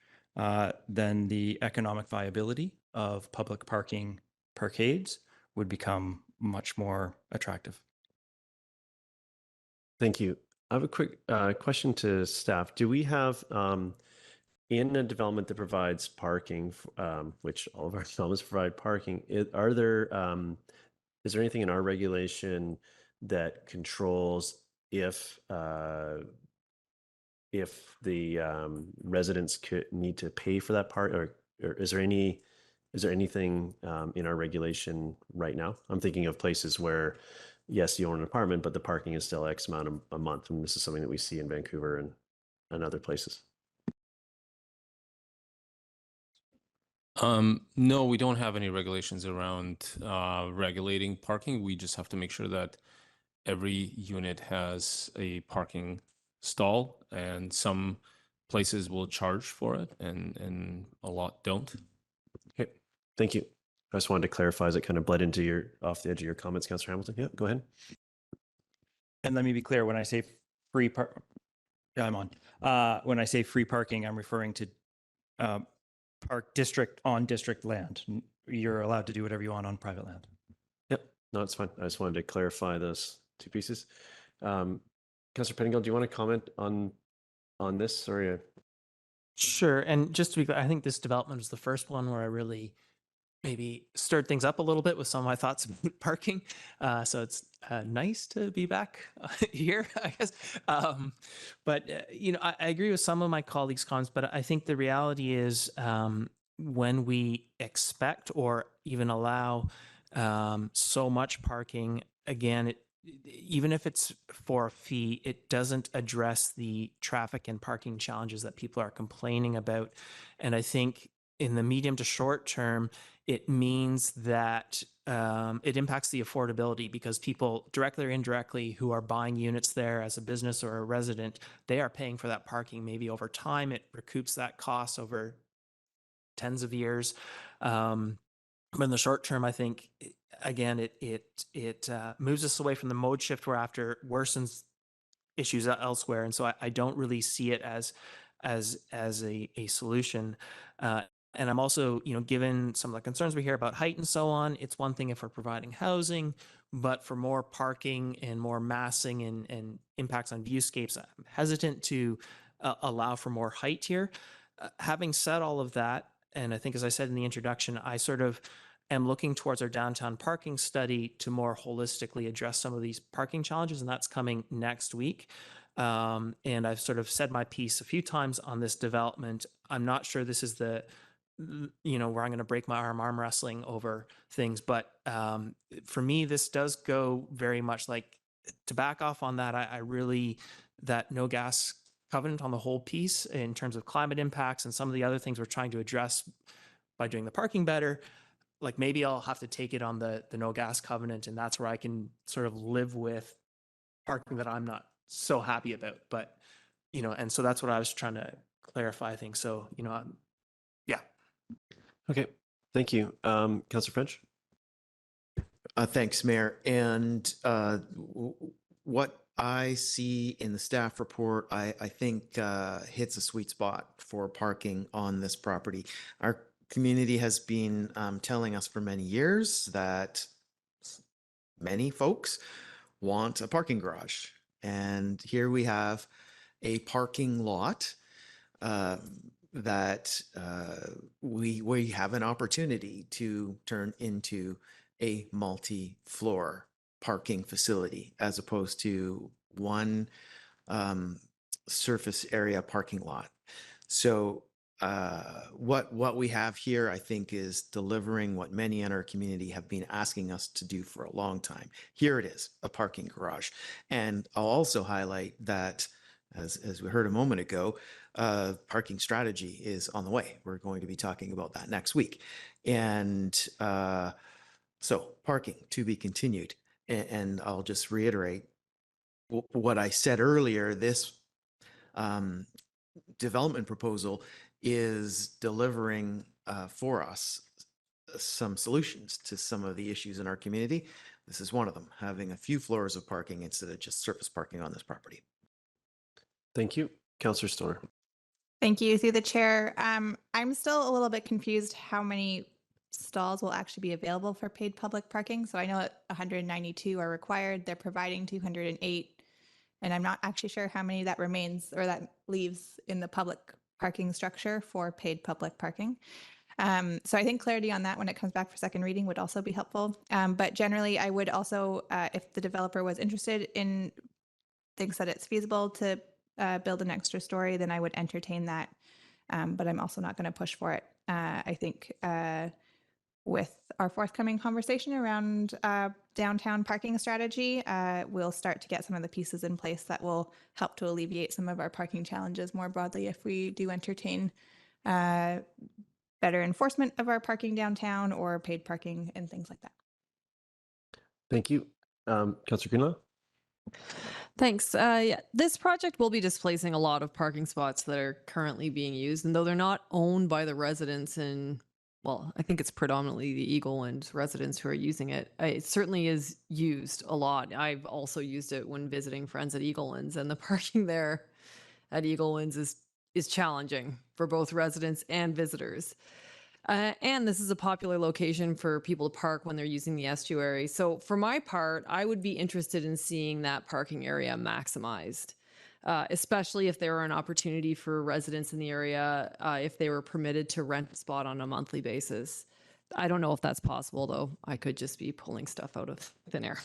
then the economic viability of public parking parkades would become much more attractive. Thank you. I have a quick question to staff. Do we have, in a development that provides parking, which all of our developments provide parking, is there anything in our regulation that controls if the residents need to pay for that part, or is there anything in our regulation right now? I'm thinking of places where, yes, you own an apartment, but the parking is still X amount a month. And this is something that we see in Vancouver and other places. No, we don't have any regulations around regulating parking. We just have to make sure that every unit has a parking stall, and some places will charge for it and a lot don't. Okay, thank you. I just wanted to clarify as it kind of bled into off the edge of your comments, Councillor Hamilton. Yeah, go ahead. And let me be clear, when I say free Yeah, I'm on. When I say free parking, I'm referring to park district on district land. You're allowed to do whatever you want on private land. Yep. No, it's fine. I just wanted to clarify those two pieces. Councillor Pettingill, do you want to comment on this? Sorry. Sure. And just to be clear, I think this development was the first one where I really maybe stirred things up a little bit with some of my thoughts about parking. So it's nice to be back here, I guess. I agree with some of my colleagues' comments, but I think the reality is when we expect or even allow so much parking, again, even if it's for a fee, it doesn't address the traffic and parking challenges that people are complaining about. And I think in the medium to short term, it means that it impacts the affordability because people directly or indirectly who are buying units there as a business or a resident, they are paying for that parking. Maybe over time, it recoups that cost over tens of years. But in the short term, I think, again, it moves us away from the mode shift we're after, worsens issues elsewhere. And so I don't really see it as a solution. And I'm also, given some of the concerns we hear about height and so on, it's one thing if we're providing housing, but for more parking and more massing and impacts on viewscapes, I'm hesitant to allow for more height here. Having said all of that, and I think as I said in the introduction, I sort of am looking towards our downtown parking study to more holistically address some of these parking challenges, and that's coming next week. And I've sort of said my piece a few times on this development. I'm not sure this is where I'm going to break my arm wrestling over things. But for me, this does go very much like, to back off on that, I really, that no gas covenant on the whole piece in terms of climate impacts and some of the other things we're trying to address by doing the parking better, like maybe I'll have to take it on the no gas covenant, and that's where I can sort of live with parking that I'm not so happy about. But, and so that's what I was trying to clarify things. So, yeah. Okay. Thank you. Councillor French? Thanks, Mayor. And what I see in the staff report, I think hits a sweet spot for parking on this property. Our community has been telling us for many years that many folks want a parking garage. And here we have a parking lot that we have an opportunity to turn into a multi-floor parking facility as opposed to one surface area parking lot. So what we have here, I think, is delivering what many in our community have been asking us to do for a long time. Here it is, a parking garage. And I'll also highlight that, as we heard a moment ago, parking strategy is on the way. We're going to be talking about that next week. And so parking to be continued. And I'll just reiterate what I said earlier. This development proposal is delivering for us some solutions to some of the issues in our community. This is one of them, having a few floors of parking instead of just surface parking on this property. Thank you. Councillor Stoner. Thank you. Through the chair, I'm still a little bit confused how many stalls will actually be available for paid public parking. So I know 192 are required. They're providing 208. And I'm not actually sure how many that remains or that leaves in the public parking structure for paid public parking. So I think clarity on that when it comes back for second reading would also be helpful. But generally, I would also, if the developer was interested in, thinks that it's feasible to build an extra story, then I would entertain that. But I'm also not going to push for it. I think with our forthcoming conversation around downtown parking strategy, we'll start to get some of the pieces in place that will help to alleviate some of our parking challenges more broadly if we do entertain better enforcement of our parking downtown or paid parking and things like that. Thank you. Councillor Greenlaw? Thanks. Yeah, this project will be displacing a lot of parking spots that are currently being used, and though they're not owned by the residents in, well, I think it's predominantly the Eagleland residents who are using it. It certainly is used a lot. I've also used it when visiting friends at Eaglelands, and the parking there at Eagle Winds is challenging for both residents and visitors. And this is a popular location for people to park when they're using the estuary. So for my part, I would be interested in seeing that parking area maximized, especially if there were an opportunity for residents in the area, if they were permitted to rent a spot on a monthly basis. I don't know if that's possible, though. I could just be pulling stuff out of thin air.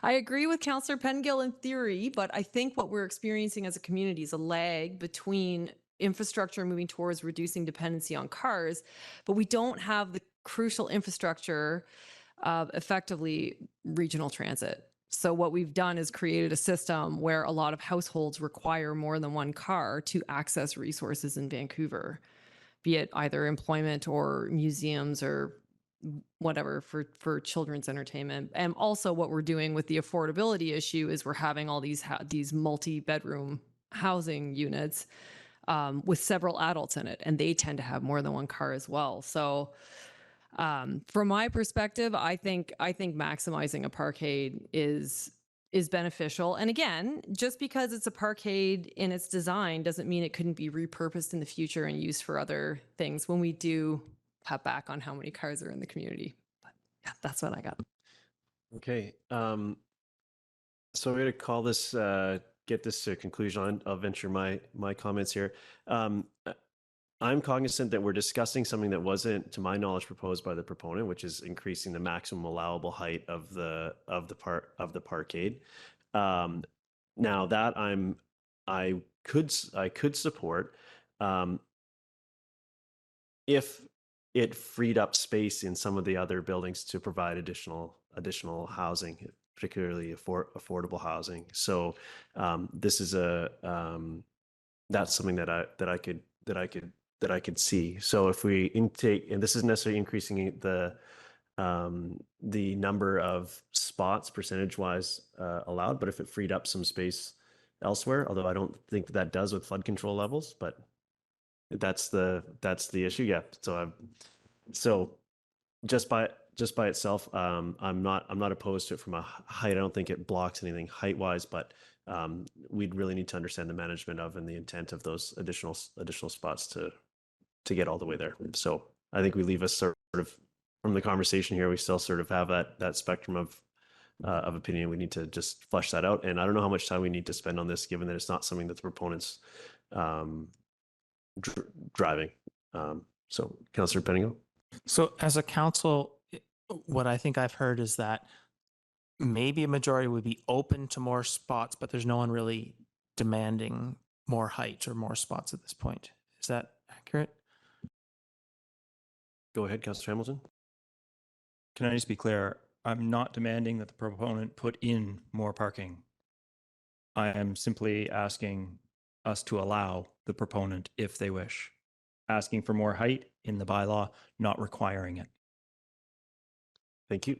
I agree with Councillor Pengill in theory, but I think what we're experiencing as a community is a lag between infrastructure moving towards reducing dependency on cars, but we don't have the crucial infrastructure of effectively regional transit. So what we've done is created a system where a lot of households require more than one car to access resources in Vancouver, be it either employment or museums or whatever for children's entertainment. And also what we're doing with the affordability issue is we're having all these multi-bedroom housing units with several adults in it, and they tend to have more than one car as well. So from my perspective, I think maximizing a parkade is beneficial. And again, just because it's a parkade in its design doesn't mean it couldn't be repurposed in the future and used for other things when we do cut back on how many cars are in the community. But yeah, that's what I got. Okay. So we're going to call this, get this to a conclusion. I'll venture my comments here. I'm cognizant that we're discussing something that wasn't, to my knowledge, proposed by the proponent, which is increasing the maximum allowable height of the parkade. Now that I could support if it freed up space in some of the other buildings to provide additional housing, particularly affordable housing. So this is that's something that I could see. So if we intake, and this isn't necessarily increasing the number of spots percentage-wise allowed, but if it freed up some space elsewhere, although I don't think that does with flood control levels, but that's the issue. Yeah. So just by itself, I'm not opposed to it from a height. I don't think it blocks anything height-wise, but we'd really need to understand the management of and the intent of those additional spots to get all the way there. So I think we leave us sort of from the conversation here. We still sort of have that spectrum of opinion. We need to just flesh that out. And I don't know how much time we need to spend on this, given that it's not something that the proponents driving. So Councillor Penningo. So as a council, what I think I've heard is that maybe a majority would be open to more spots, but there's no one really demanding more height or more spots at this point. Is that accurate? Go ahead, Councillor Hamilton. Can I just be clear? I'm not demanding that the proponent put in more parking. I am simply asking us to allow the proponent, if they wish, asking for more height in the bylaw, not requiring it. Thank you.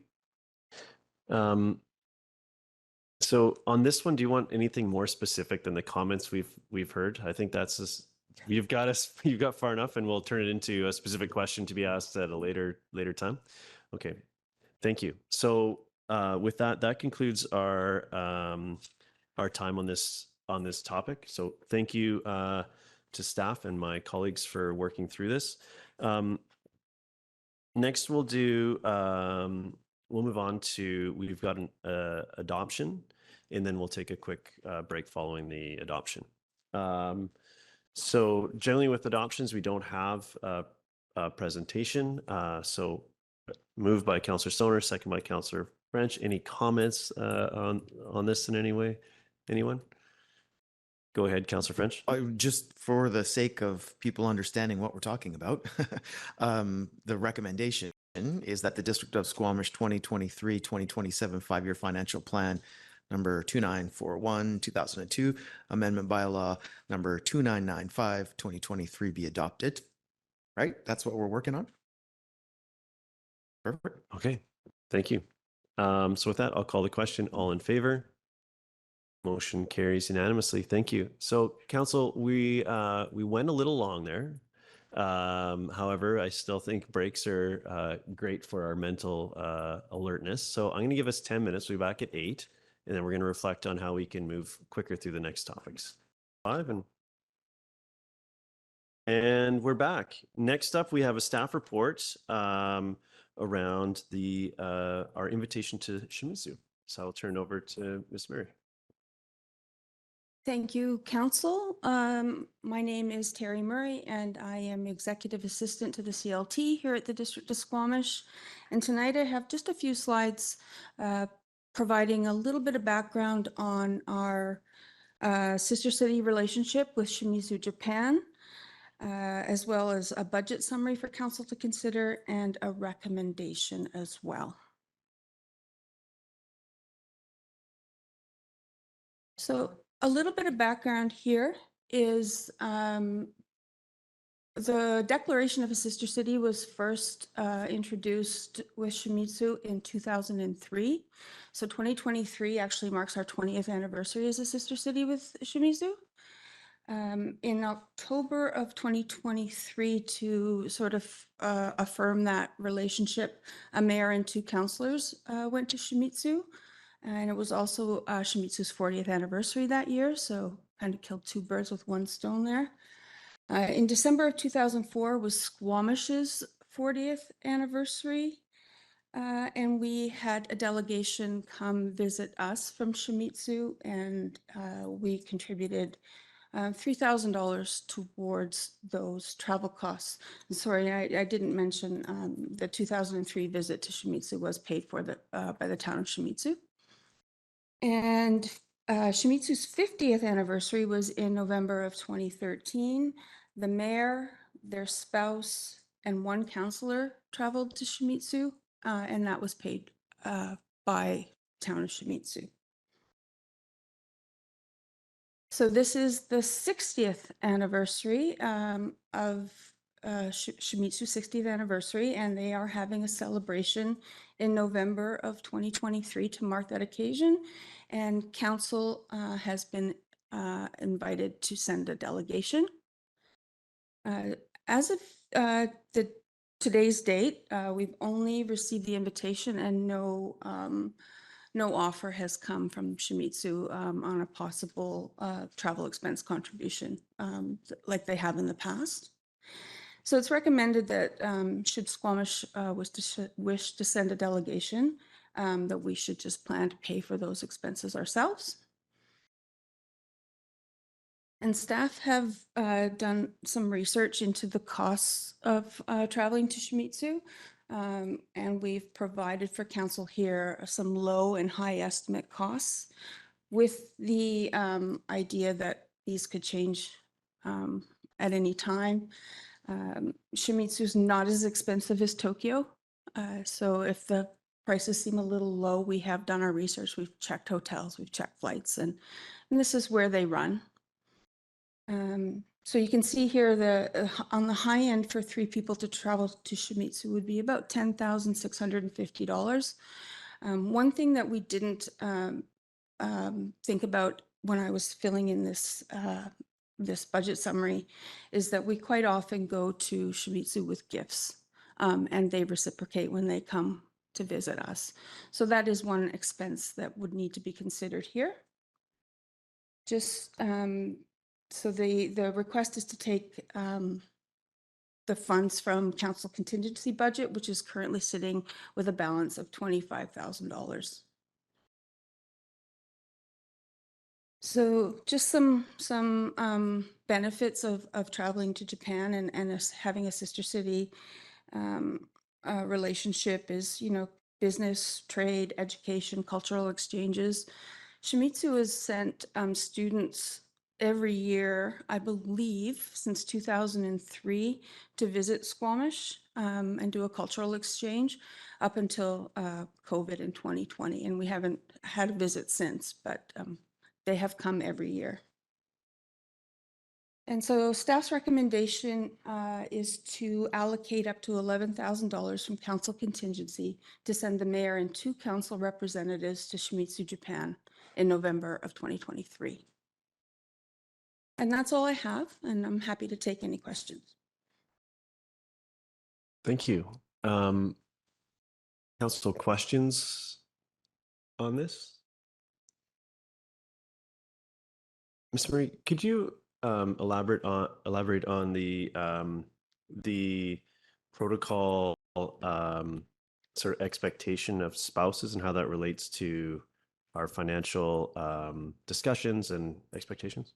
So on this one, do you want anything more specific than the comments we've heard? I think that's just, you've got far enough, and we'll turn it into a specific question to be asked at a later time. Okay, thank you. So with that concludes our time on this topic. So thank you to staff and my colleagues for working through this. Next, we'll move on to, we've got an adoption, and then we'll take a quick break following the adoption. So generally with adoptions, we don't have a presentation. So moved by Councillor Stoner, second by Councillor French. Any comments on this in any way? Anyone? Go ahead, Councillor French. Just for the sake of people understanding what we're talking about, the recommendation is that the District of Squamish 2023-2027 5-year financial plan number 2941 2002 amendment bylaw number 2995 2023 be adopted. Right? That's what we're working on. Perfect. Okay. Thank you. So with that, I'll call the question. All in favor? Motion carries unanimously. Thank you. So council, we went a little long there. However, I still think breaks are great for our mental alertness. So I'm going to give us 10 minutes. We'll be back at 8, and then we're going to reflect on how we can move quicker through the next topics. 5 and And we're back. Next up, we have a staff report around our invitation to Shimizu. So I'll turn over to Ms. Murray. Thank you, Council. My name is Terry Murray, and I am Executive Assistant to the CLT here at the District of Squamish. And tonight I have just a few slides providing a little bit of background on our sister city relationship with Shimizu, Japan, as well as a budget summary for Council to consider and a recommendation as well. So a little bit of background here is the declaration of a sister city was first introduced with Shimizu in 2003. So 2023 actually marks our 20th anniversary as a sister city with Shimizu. In October of 2023, to sort of affirm that relationship, a mayor and 2 councillors went to Shimizu. And it was also Shimizu's 40th anniversary that year, so kind of killed 2 birds with 1 stone there. In December of 2004 was Squamish's 40th anniversary, and we had a delegation come visit us from Shimizu, and we contributed $3,000 towards those travel costs. And sorry, I didn't mention the 2003 visit to Shimizu was paid for by the town of Shimizu. And Shimizu's 50th anniversary was in November of 2013. The mayor, their spouse, and 1 councillor traveled to Shimizu, and that was paid by town of Shimizu. So this is the 60th anniversary of Shimizu's 60th anniversary, and they are having a celebration in November of 2023 to mark that occasion. And council has been invited to send a delegation. As of today's date, we've only received the invitation, and no offer has come from Shimizu on a possible travel expense contribution like they have in the past. So it's recommended that should Squamish wish to send a delegation, that we should just plan to pay for those expenses ourselves. And staff have done some research into the costs of traveling to Shimizu. And we've provided for council here some low and high estimate costs, with the idea that these could change at any time. Shimizu is not as expensive as Tokyo. So if the prices seem a little low, we have done our research. We've checked hotels, we've checked flights, and this is where they run. So you can see here on the high end for 3 people to travel to Shimizu would be about $10,650. One thing that we didn't think about when I was filling in this budget summary is that we quite often go to Shimizu with gifts, and they reciprocate when they come to visit us. So that is one expense that would need to be considered here. Just so the request is to take the funds from council contingency budget, which is currently sitting with a balance of $25,000. So just some benefits of traveling to Japan and us having a sister city relationship is, business, trade, education, cultural exchanges. Shimizu has sent students every year, I believe, since 2003 to visit Squamish and do a cultural exchange up until COVID in 2020. And we haven't had a visit since, but they have come every year. And so staff's recommendation is to allocate up to $11,000 from council contingency to send the mayor and 2 council representatives to Shimizu, Japan in November of 2023. And that's all I have, and I'm happy to take any questions. Thank you. Council, questions on this? Ms. Marie, could you elaborate on the protocol sort of expectation of spouses and how that relates to our financial discussions and expectations?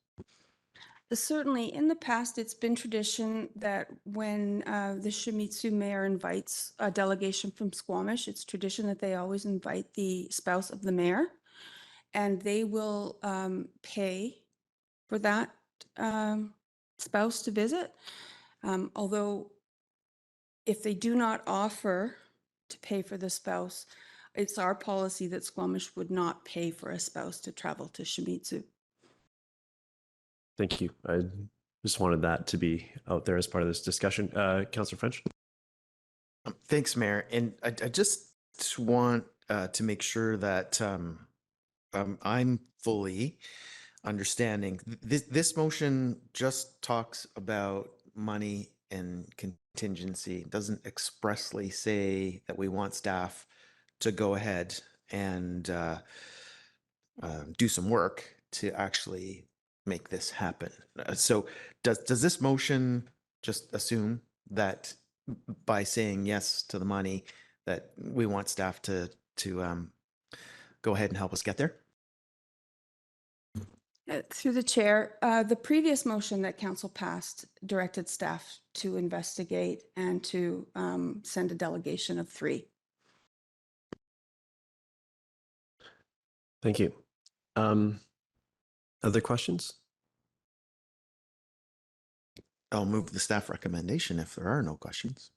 Certainly, in the past, it's been tradition that when the Shimizu mayor invites a delegation from Squamish, it's tradition that they always invite the spouse of the mayor, and they will pay for that spouse to visit. Although, if they do not offer to pay for the spouse, it's our policy that Squamish would not pay for a spouse to travel to Shimizu. Thank you. I just wanted that to be out there as part of this discussion. Councillor French? Thanks, Mayor. And I just want to make sure that I'm fully understanding. This motion just talks about money and contingency. It doesn't expressly say that we want staff to go ahead and do some work to actually make this happen. So does this motion just assume that by saying yes to the money that we want staff to go ahead and help us get there? Through the chair, the previous motion that council passed directed staff to investigate and to send a delegation of 3. Thank you. Other questions? I'll move the staff recommendation if there are no questions.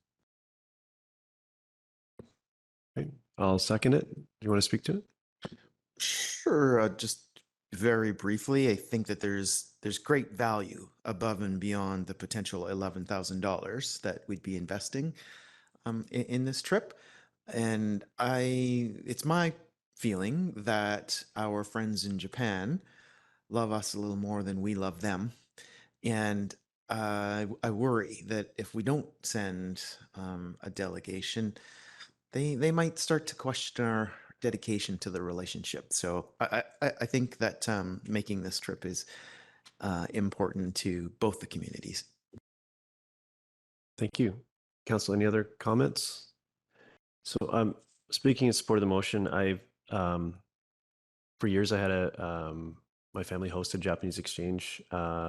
Okay. I'll second it. Do you want to speak to it? Sure. Just very briefly, I think that there's great value above and beyond the potential $11,000 that we'd be investing in this trip. And it's my feeling that our friends in Japan love us a little more than we love them. And I worry that if we don't send a delegation, they might start to question our dedication to the relationship. So I think that making this trip is important to both the communities. Thank you. Council, any other comments? So speaking in support of the motion, for years I had my family hosted Japanese exchange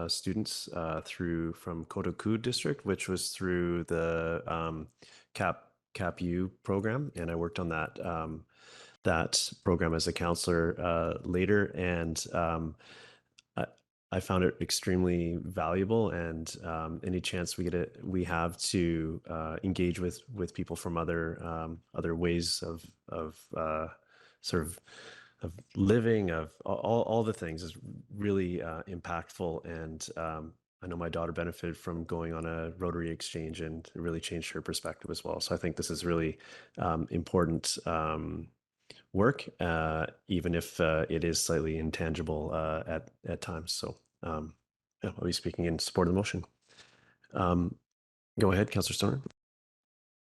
students from Kotoku district, which was through the Cap U program, and I worked on that program as a counselor later, and I found it extremely valuable. And any chance we have to engage with people from other ways of sort of living, of all the things, is really impactful. And I know my daughter benefited from going on a Rotary exchange, and it really changed her perspective as well. So I think this is really important work, even if it is slightly intangible at times. So yeah, I'll be speaking in support of the motion. Go ahead, Councillor Stoner.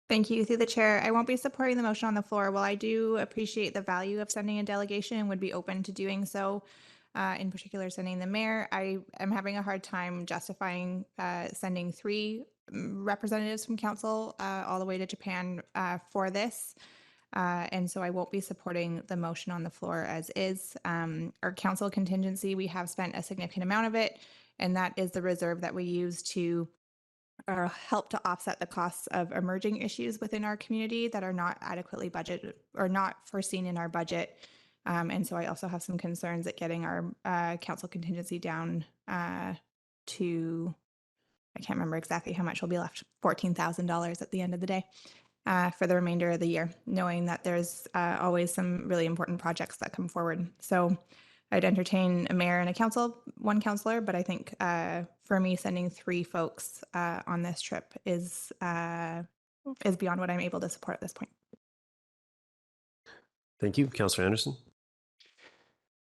Thank you. Through the chair, I won't be supporting the motion on the floor. While I do appreciate the value of sending a delegation and would be open to doing so, in particular sending the mayor, I am having a hard time justifying sending 3 representatives from council all the way to Japan for this. And so I won't be supporting the motion on the floor as is. Our council contingency, we have spent a significant amount of it, and that is the reserve that we use to help to offset the costs of emerging issues within our community that are not adequately budgeted or not foreseen in our budget. And so I also have some concerns at getting our council contingency down to, I can't remember exactly how much will be left, $14,000 at the end of the day for the remainder of the year, knowing that there's always some really important projects that come forward. So I'd entertain a mayor and one councillor, but I think for me, sending 3 folks on this trip is beyond what I'm able to support at this point. Thank you. Councillor Anderson.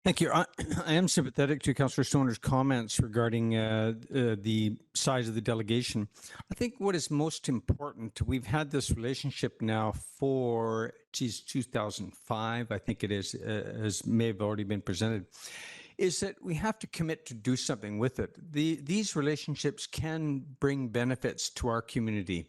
Thank you. I am sympathetic to Councillor Stoner's comments regarding the size of the delegation. I think what is most important, we've had this relationship now for 2005, I think it is, as may have already been presented. is that we have to commit to do something with it. These relationships can bring benefits to our community,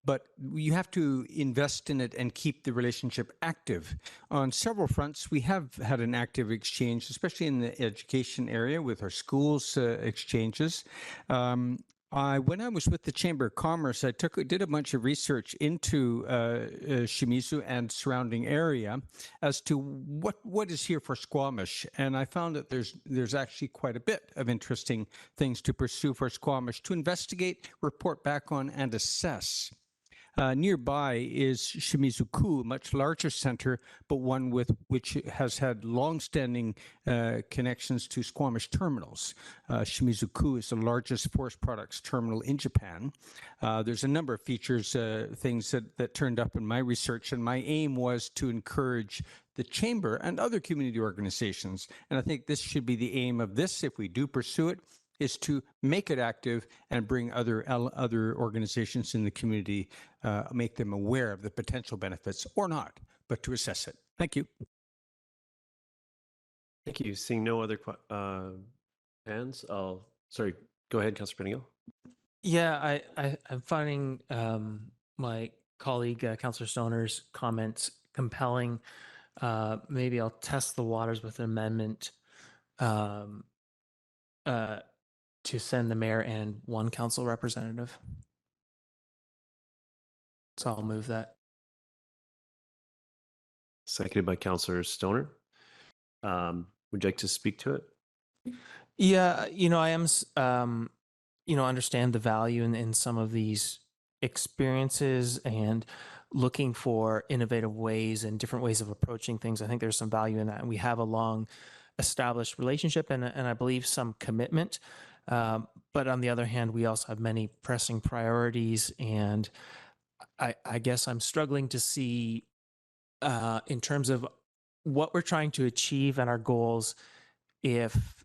but you have to invest in it and keep the relationship active. On several fronts, we have had an active exchange, especially in the education area with our schools exchanges. When I was with the Chamber of Commerce, I did a bunch of research into Shimizu and surrounding area as to what is here for Squamish, and I found that there's actually quite a bit of interesting things to pursue for Squamish to investigate, report back on, and assess. Nearby is Shimizu-ku, a much larger center, but one which has had long-standing connections to Squamish terminals. Shimizu-ku is the largest forest products terminal in Japan. There's a number of features, things that turned up in my research, and my aim was to encourage the Chamber and other community organizations, and I think this should be the aim of this if we do pursue it, is to make it active and bring other organizations in the community, make them aware of the potential benefits or not, but to assess it. Thank you. Thank you. Seeing no other hands, sorry, go ahead, Councillor Pettingill. Yeah, I'm finding my colleague, Councillor Stoner's comments compelling. Maybe I'll test the waters with an amendment to send the mayor and one council representative. So I'll move that. Seconded by Councillor Stoner. Would you like to speak to it? Yeah, I am, understand the value in some of these experiences and looking for innovative ways and different ways of approaching things. I think there's some value in that. And we have a long established relationship and I believe some commitment. But on the other hand, we also have many pressing priorities. And I guess I'm struggling to see in terms of what we're trying to achieve and our goals, if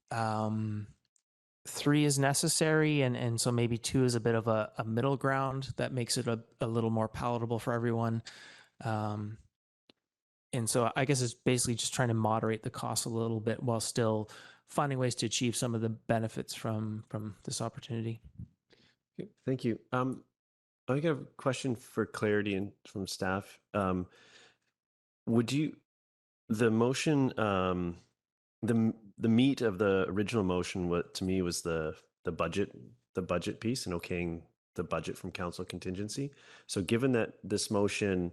3 is necessary and so maybe 2 is a bit of a middle ground that makes it a little more palatable for everyone. And so I guess it's basically just trying to moderate the cost a little bit while still finding ways to achieve some of the benefits from this opportunity. Okay, thank you. I got a question for clarity and from staff. Would you, the motion, the meat of the original motion, what to me was the budget piece and okaying the budget from council contingency. So given that this motion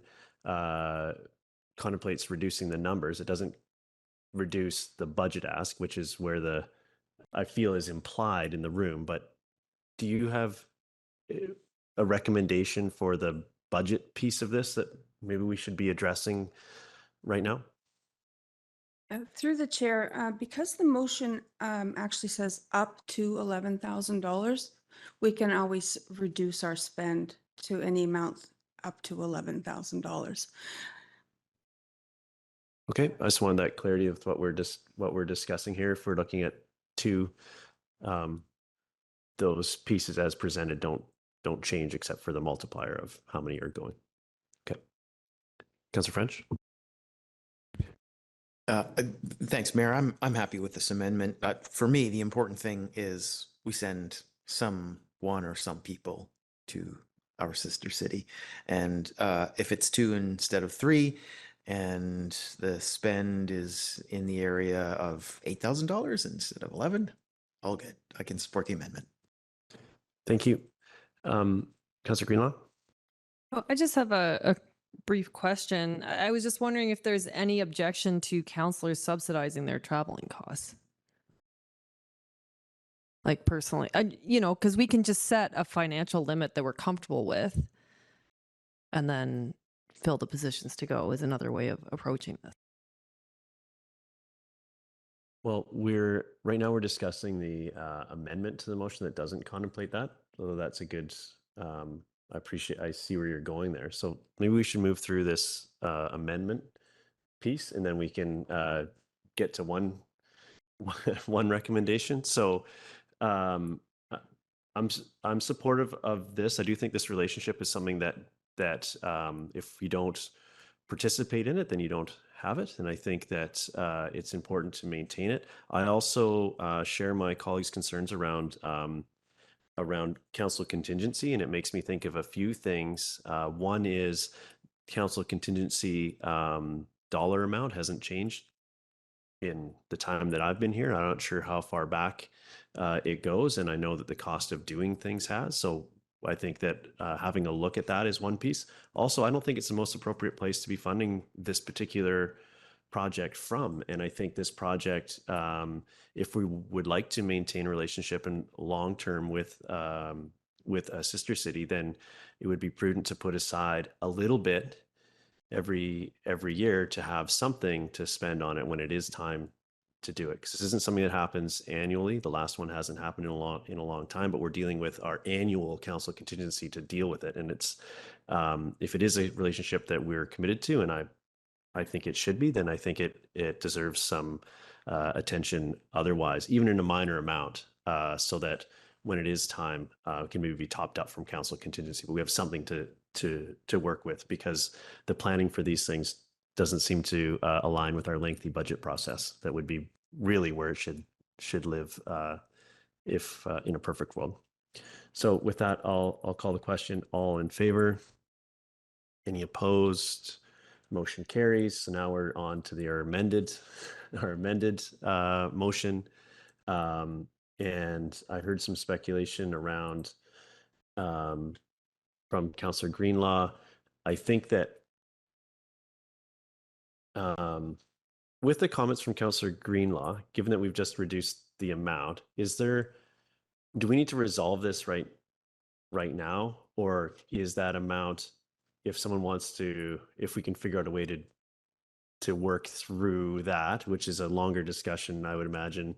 contemplates reducing the numbers, it doesn't reduce the budget ask, which is where I feel is implied in the room. But do you have a recommendation for the budget piece of this that maybe we should be addressing right now? Through the chair, because the motion actually says up to $11,000, we can always reduce our spend to any amount up to $11,000. Okay, I just wanted that clarity of what we're discussing here. If we're looking at 2, those pieces as presented don't change except for the multiplier of how many are going. Okay, Councillor French. Thanks, Mayor. I'm happy with this amendment. For me, the important thing is we send one or some people to our sister city. And if it's 2 instead of 3, and the spend is in the area of $8,000 instead of 11, all good. I can support the amendment. Thank you. Councillor Greenlaw? Oh, I just have a brief question. I was just wondering if there's any objection to councillors subsidizing their traveling costs. Like personally, because we can just set a financial limit that we're comfortable with and then fill the positions to go is another way of approaching this. Well, right now we're discussing the amendment to the motion that doesn't contemplate that. So that's a good, I see where you're going there. So maybe we should move through this amendment piece and then we can get to one recommendation. So I'm supportive of this. I do think this relationship is something that if you don't participate in it, then you don't have it, and I think that it's important to maintain it. I also share my colleagues' concerns around council contingency, and it makes me think of a few things. One is council contingency dollar amount hasn't changed in the time that I've been here. I'm not sure how far back it goes, and I know that the cost of doing things has. So I think that having a look at that is one piece. Also, I don't think it's the most appropriate place to be funding this particular project from. And I think this project, if we would like to maintain a relationship and long term with a sister city, then it would be prudent to put aside a little bit every year to have something to spend on it when it is time to do it, because this isn't something that happens annually. The last one hasn't happened in a long time, but we're dealing with our annual council contingency to deal with it. And it's if it is a relationship that we're committed to, and I think it should be, then I think it deserves some attention otherwise, even in a minor amount, so that when it is time, it can maybe be topped up from council contingency, but we have something to work with, because the planning for these things doesn't seem to align with our lengthy budget process. That would be really where it should live if in a perfect world. So with that, I'll call the question. All in favor? Any opposed? Motion carries. So now we're on to our amended motion. And I heard some speculation around from Councillor Greenlaw. I think that with the comments from Councillor Greenlaw, given that we've just reduced the amount, do we need to resolve this right now? Or is that amount, if someone wants to, if we can figure out a way to work through that, which is a longer discussion, I would imagine,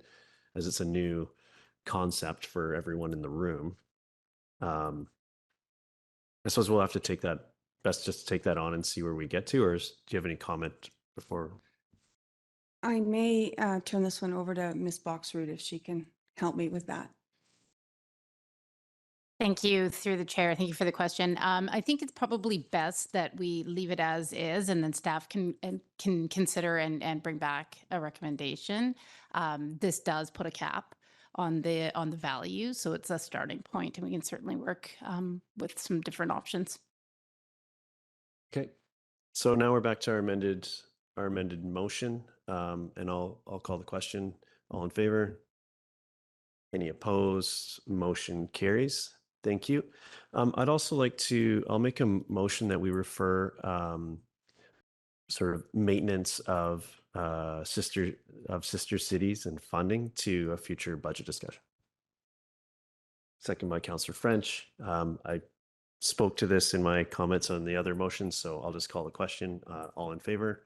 as it's a new concept for everyone in the room. I suppose we'll have to take that, best just to take that on and see where we get to, or do you have any comment before? I may turn this one over to Ms. Boxroot if she can help me with that. Thank you, through the chair. Thank you for the question. I think it's probably best that we leave it as is, and then staff can consider and bring back a recommendation. This does put a cap on the value, so it's a starting point, and we can certainly work with some different options. Okay, so now we're back to our amended motion, and I'll call the question. All in favor? Any opposed? Motion carries. Thank you. I'd also like I'll make a motion that we refer sort of maintenance of sister cities and funding to a future budget discussion. Second by Councillor French. I spoke to this in my comments on the other motions, so I'll just call the question. All in favor?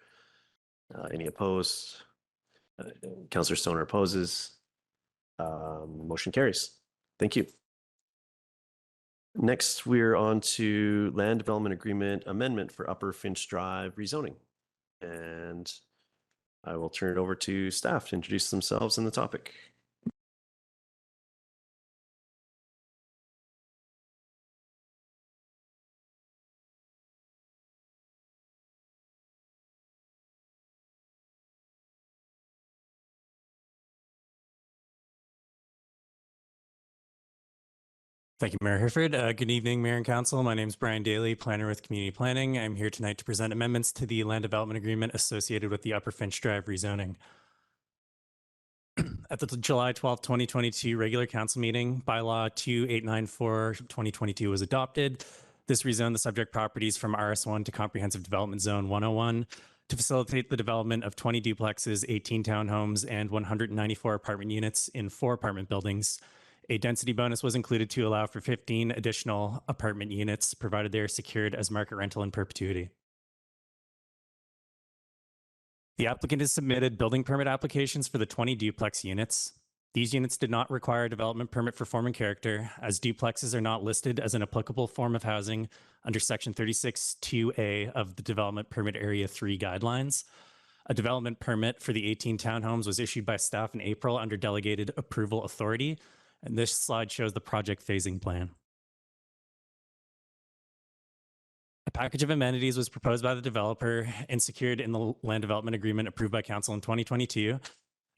Any opposed? Councillor Stoner opposes. Motion carries. Thank you. Next, we're on to Land Development Agreement Amendment for Upper Finch Drive rezoning. And I will turn it over to staff to introduce themselves and the topic. Thank you, Mayor Herford. Good evening, Mayor and Council. My name is Brian Daly, planner with Community Planning. I'm here tonight to present amendments to the land development agreement associated with the Upper Finch Drive rezoning. At the July 12, 2022 regular council meeting, bylaw 2894/2022 was adopted. This rezoned the subject properties from RS1 to Comprehensive Development Zone 101 to facilitate the development of 20 duplexes, 18 townhomes, and 194 apartment units in 4 apartment buildings. A density bonus was included to allow for 15 additional apartment units, provided they are secured as market rental in perpetuity. The applicant has submitted building permit applications for the 20 duplex units. These units did not require a development permit for form and character, as duplexes are not listed as an applicable form of housing under Section 36(2)A of the Development Permit Area 3 guidelines. A development permit for the 18 townhomes was issued by staff in April under Delegated Approval Authority. And this slide shows the project phasing plan. A package of amenities was proposed by the developer and secured in the land development agreement approved by council in 2022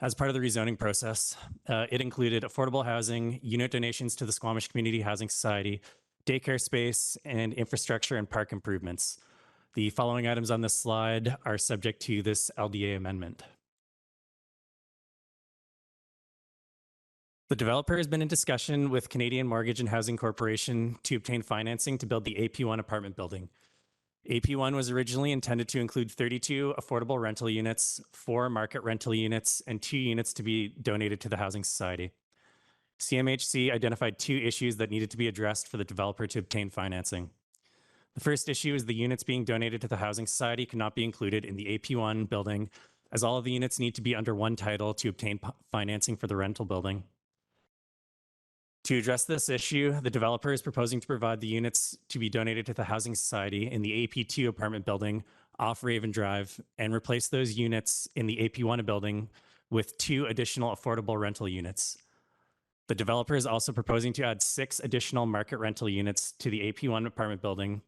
as part of the rezoning process. It included affordable housing, unit donations to the Squamish Community Housing Society, daycare space, and infrastructure and park improvements. The following items on this slide are subject to this LDA amendment. The developer has been in discussion with Canadian Mortgage and Housing Corporation to obtain financing to build the AP1 apartment building. AP1 was originally intended to include 32 affordable rental units, 4 market rental units, and 2 units to be donated to the Housing Society. CMHC identified 2 issues that needed to be addressed for the developer to obtain financing. The first issue is the units being donated to the Housing Society cannot be included in the AP1 building, as all of the units need to be under one title to obtain financing for the rental building. To address this issue, the developer is proposing to provide the units to be donated to the Housing Society in the AP2 apartment building off Raven Drive and replace those units in the AP1 building with 2 additional affordable rental units. The developer is also proposing to add 6 additional market rental units to the AP1 apartment building.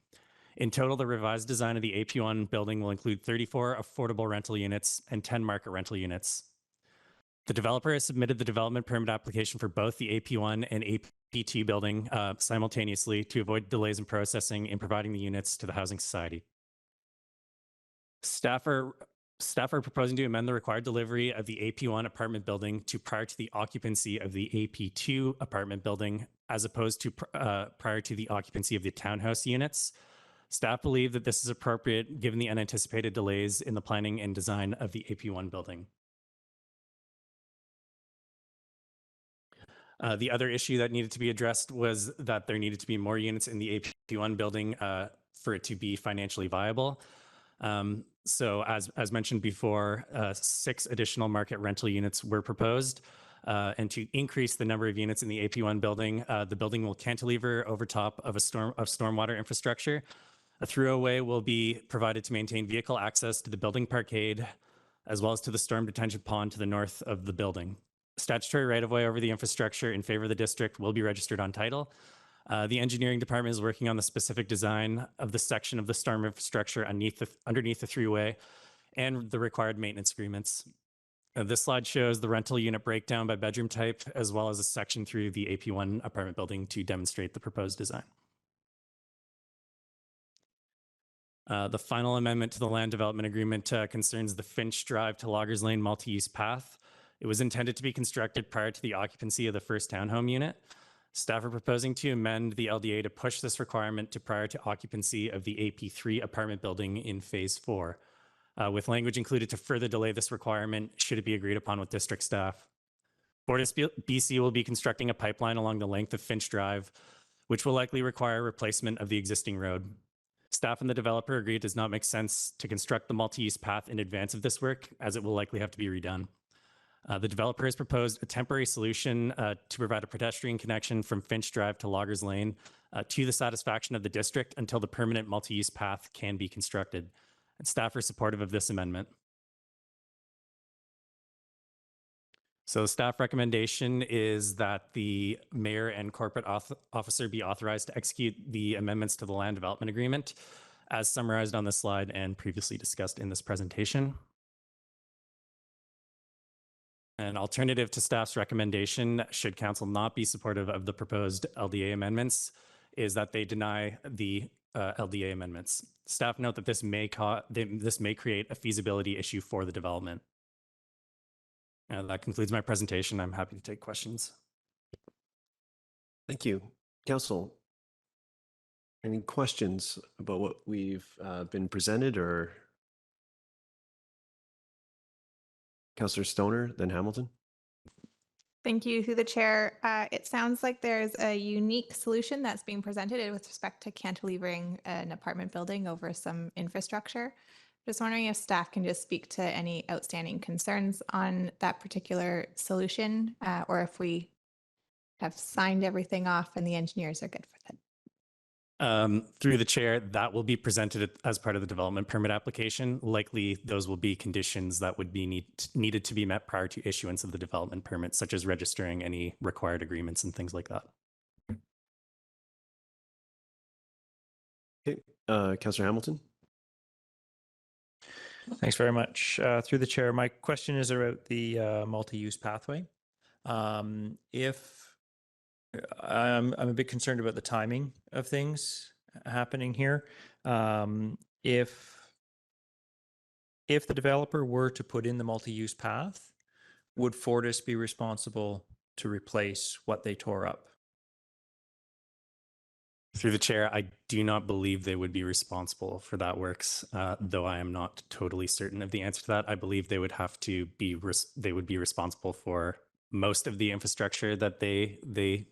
In total, the revised design of the AP1 building will include 34 affordable rental units and 10 market rental units. The developer has submitted the development permit application for both the AP1 and AP2 building simultaneously to avoid delays in processing and providing the units to the Housing Society. Staff are proposing to amend the required delivery of the AP1 apartment building to prior to the occupancy of the AP2 apartment building, as opposed to prior to the occupancy of the townhouse units. Staff believe that this is appropriate given the unanticipated delays in the planning and design of the AP1 building. The other issue that needed to be addressed was that there needed to be more units in the AP1 building for it to be financially viable. So as mentioned before, 6 additional market rental units were proposed. And to increase the number of units in the AP1 building, the building will cantilever over top of stormwater infrastructure. A throughway will be provided to maintain vehicle access to the building parkade, as well as to the storm detention pond to the north of the building. Statutory right-of-way over the infrastructure in favor of the district will be registered on title. The engineering department is working on the specific design of the section of the storm infrastructure underneath the throughway and the required maintenance agreements. This slide shows the rental unit breakdown by bedroom type, as well as a section through the AP1 apartment building to demonstrate the proposed design. The final amendment to the land development agreement concerns the Finch Drive to Loggers Lane multi-use path. It was intended to be constructed prior to the occupancy of the first townhome unit. Staff are proposing to amend the LDA to push this requirement to prior to occupancy of the AP3 apartment building in phase 4, with language included to further delay this requirement should it be agreed upon with district staff. Fortis BC will be constructing a pipeline along the length of Finch Drive, which will likely require replacement of the existing road. Staff and the developer agree it does not make sense to construct the multi-use path in advance of this work, as it will likely have to be redone. The developer has proposed a temporary solution to provide a pedestrian connection from Finch Drive to Loggers Lane to the satisfaction of the district until the permanent multi-use path can be constructed. And staff are supportive of this amendment. So the staff recommendation is that the mayor and corporate officer be authorized to execute the amendments to the land development agreement as summarized on this slide and previously discussed in this presentation. An alternative to staff's recommendation, should council not be supportive of the proposed LDA amendments, is that they deny the LDA amendments. Staff note that this may create a feasibility issue for the development. That concludes my presentation. I'm happy to take questions. Thank you. Council, any questions about what we've been presented, or Councillor Stoner, then Hamilton? Thank you through the chair. It sounds like there's a unique solution that's being presented with respect to cantilevering an apartment building over some infrastructure. Just wondering if staff can just speak to any outstanding concerns on that particular solution, or if we have signed everything off and the engineers are good with it. Through the chair, that will be presented as part of the development permit application. Likely, those will be conditions that would be needed to be met prior to issuance of the development permit, such as registering any required agreements and things like that. Okay, Councillor Hamilton. Thanks very much. Through the chair, my question is about the multi-use pathway. If I'm a bit concerned about the timing of things happening here. If the developer were to put in the multi-use path, would Fortis be responsible to replace what they tore up? Through the chair, I do not believe they would be responsible for that works, though I am not totally certain of the answer to that. I believe they would have to be they would be responsible for most of the infrastructure that they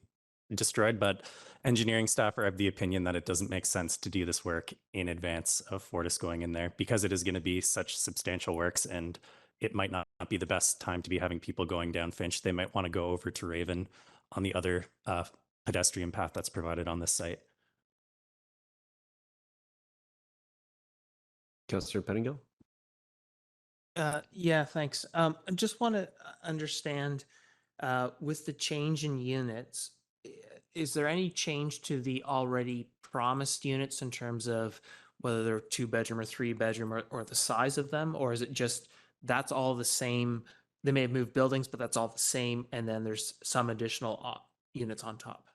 destroyed, but engineering staff are of the opinion that it doesn't make sense to do this work in advance of Fortis going in there because it is going to be such substantial works, and it might not be the best time to be having people going down Finch. They might want to go over to Raven on the other pedestrian path that's provided on this site. Councillor Pettingill. Yeah, thanks. I just want to understand with the change in units, is there any change to the already promised units in terms of whether they're 2-bedroom or 3-bedroom or the size of them? Or is it just that's all the same? They may have moved buildings, but that's all the same. And then there's some additional units on top.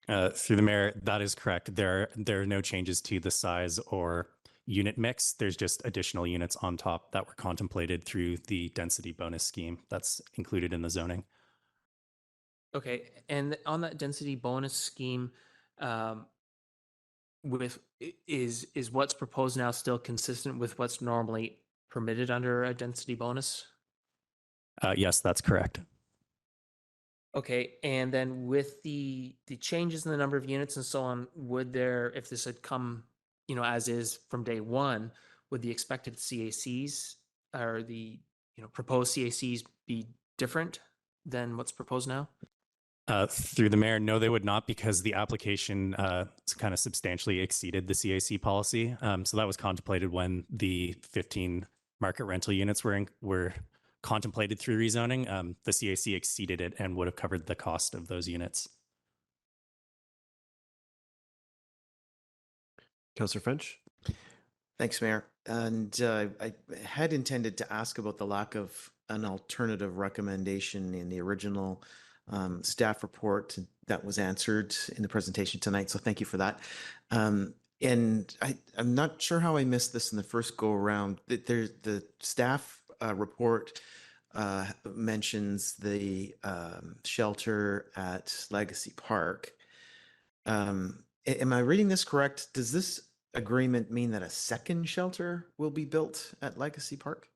Through the mayor, that is correct. There are no changes to the size or unit mix. There's just additional units on top that were contemplated through the density bonus scheme that's included in the zoning. Okay, and on that density bonus scheme, is what's proposed now still consistent with what's normally permitted under a density bonus? Yes, that's correct. Okay, and then with the changes in the number of units and so on, would there, if this had come, as is from day one, would the expected CACs or the proposed CACs be different than what's proposed now? Through the mayor, no, they would not, because the application kind of substantially exceeded the CAC policy. So that was contemplated when the 15 market rental units were contemplated through rezoning. The CAC exceeded it and would have covered the cost of those units. Councillor French. Thanks, Mayor. And I had intended to ask about the lack of an alternative recommendation in the original staff report that was answered in the presentation tonight. So thank you for that. And I'm not sure how I missed this in the first go around. The staff report mentions the shelter at Legacy Park. Am I reading this correct? Does this agreement mean that a second shelter will be built at Legacy Park?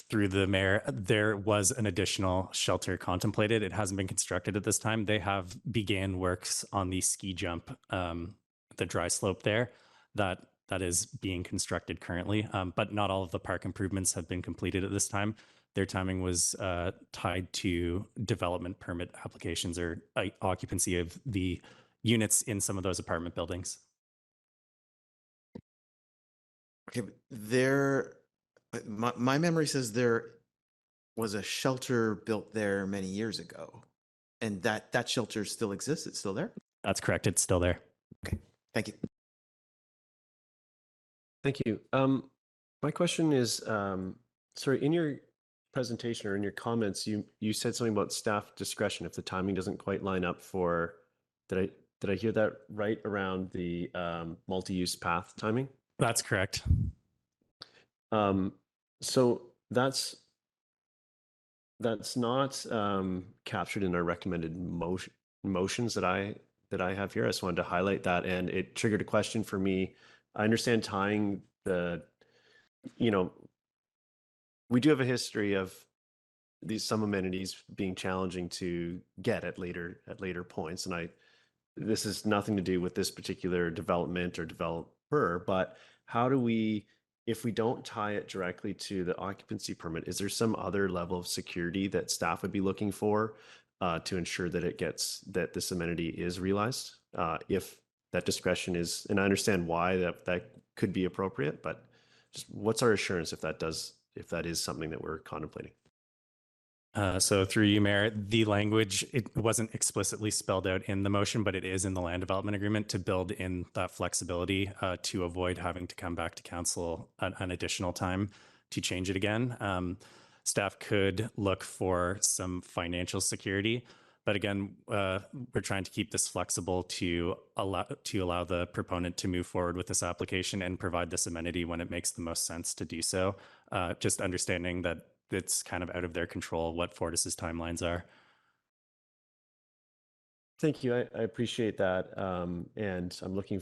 Through the mayor, there was an additional shelter contemplated. It hasn't been constructed at this time. They have began works on the ski jump, the dry slope there, that is being constructed currently, but not all of the park improvements have been completed at this time. Their timing was tied to development permit applications or occupancy of the units in some of those apartment buildings. Okay, my memory says there was a shelter built there many years ago, and that shelter still exists. It's still there? That's correct. It's still there. Okay, thank you. Thank you. My question is, sorry, in your presentation or in your comments, you said something about staff discretion if the timing doesn't quite line up for, did I hear that right, around the multi-use path timing? That's correct. So that's not captured in our recommended motions that I have here. I just wanted to highlight that, and it triggered a question for me. I understand tying the, we do have a history of some amenities being challenging to get at later points, and this has nothing to do with this particular development or developer, but how do we, if we don't tie it directly to the occupancy permit, is there some other level of security that staff would be looking for to ensure that this amenity is realized? If that discretion is, and I understand why that could be appropriate, but just what's our assurance if that is something that we're contemplating? So through you, Mayor, the language, it wasn't explicitly spelled out in the motion, but it is in the land development agreement to build in that flexibility to avoid having to come back to council an additional time to change it again. Staff could look for some financial security, but again, we're trying to keep this flexible to allow the proponent to move forward with this application and provide this amenity when it makes the most sense to do so. Just understanding that it's kind of out of their control what Fortis's timelines are. Thank you. I appreciate that. And I'm looking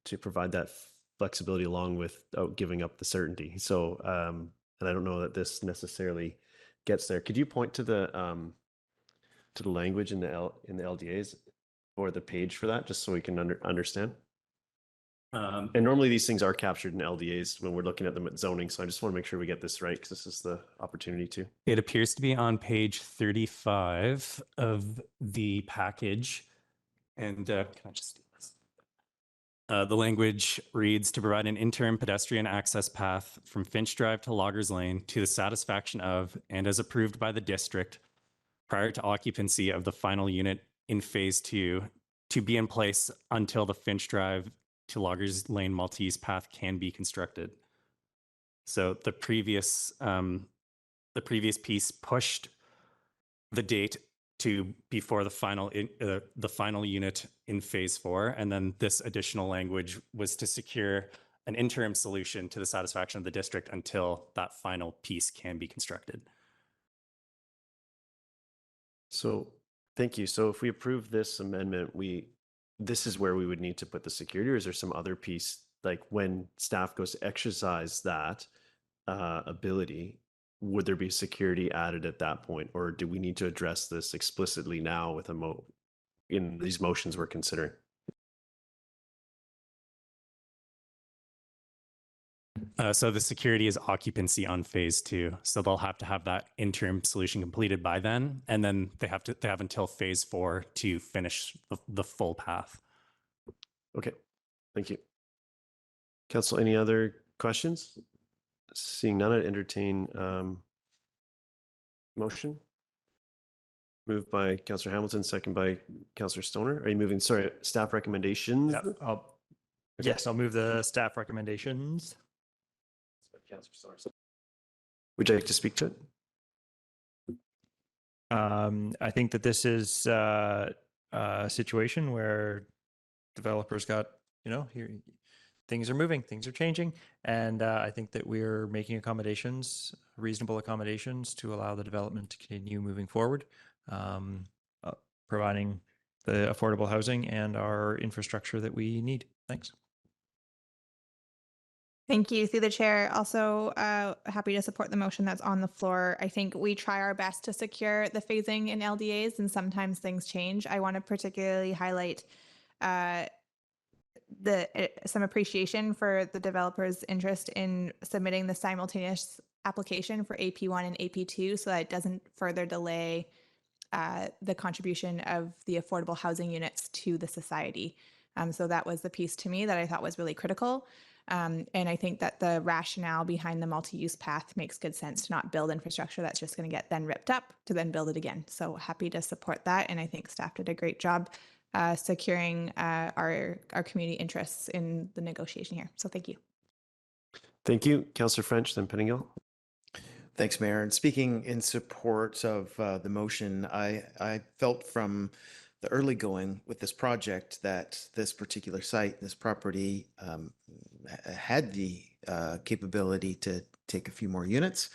to provide that flexibility along with giving up the certainty. So, and I don't know that this necessarily gets there. Could you point to the language in the LDAs or the page for that, just so we can understand? And normally these things are captured in LDAs when we're looking at them at zoning. So I just want to make sure we get this right because this is the opportunity to. It appears to be on page 35 of the package. And can I just do this? The language reads, to provide an interim pedestrian access path from Finch Drive to Loggers Lane to the satisfaction of and as approved by the district prior to occupancy of the final unit in phase 2 to be in place until the Finch Drive to Loggers Lane multi-use path can be constructed. So the previous piece pushed the date to before the final unit in phase 4, and then this additional language was to secure an interim solution to the satisfaction of the district until that final piece can be constructed. So thank you. So if we approve this amendment, this is where we would need to put the security, or is there some other piece, like when staff goes to exercise that ability, would there be security added at that point, or do we need to address this explicitly now with in these motions we're considering? So the security is occupancy on phase 2. So they'll have to have that interim solution completed by then. And then they have until phase 4 to finish the full path. Okay, thank you. Council, any other questions? Seeing none, I'd entertain motion. Moved by Councillor Hamilton, second by Councillor Stoner. Are you moving, sorry, staff recommendations? Yeah, yes, I'll move the staff recommendations. Would you like to speak to it? I think that this is a situation where developers got, here things are moving, things are changing, and I think that we're making accommodations, reasonable accommodations, to allow the development to continue moving forward, providing the affordable housing and our infrastructure that we need. Thanks. Thank you. Through the chair, also happy to support the motion that's on the floor. I think we try our best to secure the phasing in LDAs, and sometimes things change. I want to particularly highlight some appreciation for the developer's interest in submitting the simultaneous application for AP1 and AP2 so that it doesn't further delay the contribution of the affordable housing units to the society. So that was the piece to me that I thought was really critical. And I think that the rationale behind the multi-use path makes good sense to not build infrastructure that's just going to get then ripped up to then build it again. So happy to support that. And I think staff did a great job securing our community interests in the negotiation here. So thank you. Thank you. Councillor French, then Pettingill. Thanks, Mayor. And speaking in support of the motion, I felt from the early going with this project that this particular site, this property, had the capability to take a few more units,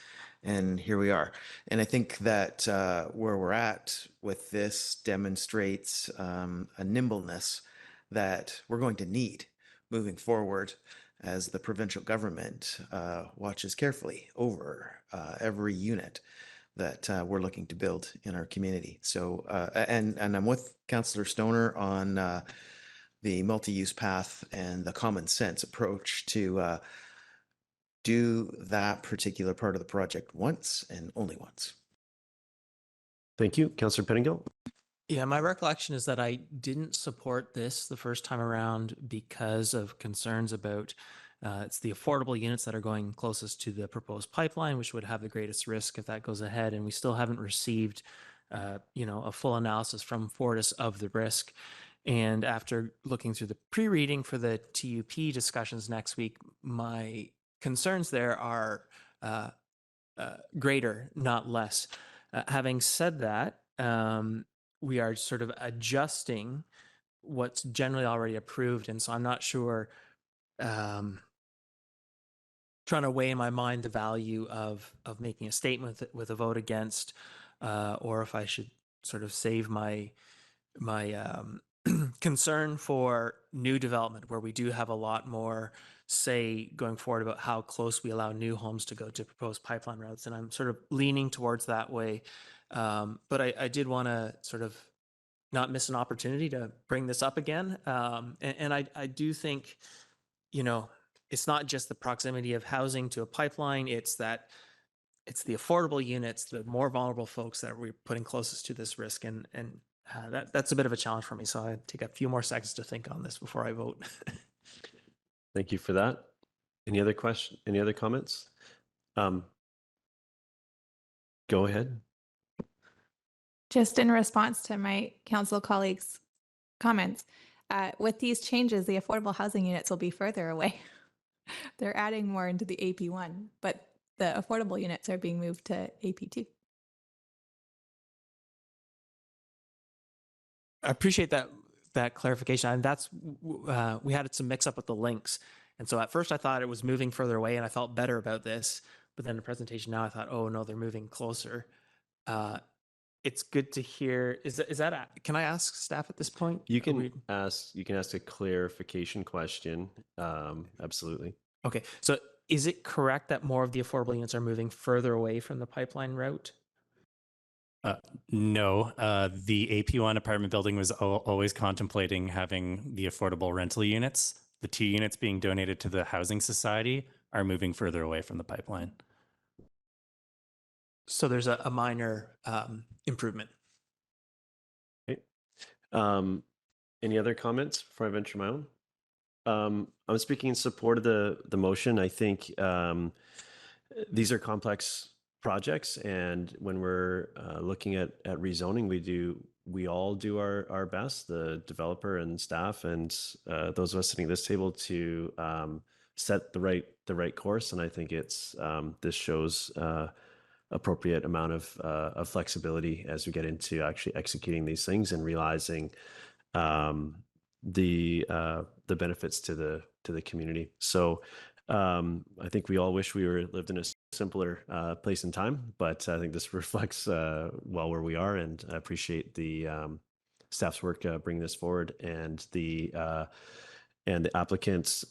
and here we are. And I think that where we're at with this demonstrates a nimbleness that we're going to need moving forward as the provincial government watches carefully over every unit that we're looking to build in our community. So, and I'm with Councillor Stoner on the multi-use path and the common sense approach to do that particular part of the project once and only once. Thank you. Councillor Pettingill. Yeah, my recollection is that I didn't support this the first time around because of concerns about It's the affordable units that are going closest to the proposed pipeline, which would have the greatest risk if that goes ahead. And we still haven't received, a full analysis from Fortis of the risk. And after looking through the pre-reading for the TUP discussions next week, my concerns there are greater, not less. Having said that, we are sort of adjusting what's generally already approved. And so I'm not sure, trying to weigh in my mind the value of making a statement with a vote against, or if I should sort of save my concern for new development, where we do have a lot more say going forward about how close we allow new homes to go to proposed pipeline routes. And I'm sort of leaning towards that way. But I did want to sort of not miss an opportunity to bring this up again. And I do think, it's not just the proximity of housing to a pipeline, it's the affordable units, the more vulnerable folks that we're putting closest to this risk. And that's a bit of a challenge for me. So I take a few more seconds to think on this before I vote. Thank you for that. Any other comments? Go ahead. Just in response to my council colleagues' comments, with these changes, the affordable housing units will be further away. They're adding more into the AP1, but the affordable units are being moved to AP2. I appreciate that clarification. And that's, we had some mix up with the links. And so at first I thought it was moving further away and I felt better about this, but then the presentation now I thought, oh no, they're moving closer. It's good to hear. Can I ask staff at this point? You can ask a clarification question. Absolutely. Okay. So is it correct that more of the affordable units are moving further away from the pipeline route? No, the AP1 apartment building was always contemplating having the affordable rental units. The 2 units being donated to the Housing Society are moving further away from the pipeline. So there's a minor improvement. Okay. Any other comments before I venture my own? I'm speaking in support of the motion. I think these are complex projects, and when we're looking at rezoning, we all do our best, the developer and staff and those of us sitting at this table, to set the right course. And I think this shows appropriate amount of flexibility as we get into actually executing these things and realizing the benefits to the community. So I think we all wish we lived in a simpler place and time, but I think this reflects well where we are, and I appreciate the staff's work bringing this forward, and the applicant's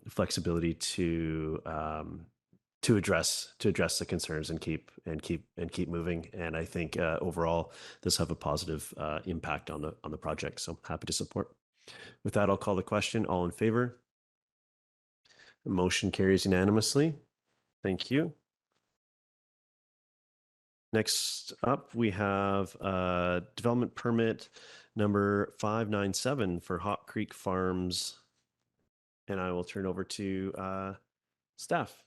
flexibility to address the concerns and keep moving. And I think overall this have a positive impact on the project. So happy to support. With that, I'll call the question. All in favor? The motion carries unanimously. Thank you. Next up, we have development permit number 597 for Hop Creek Farms. And I will turn over to staff.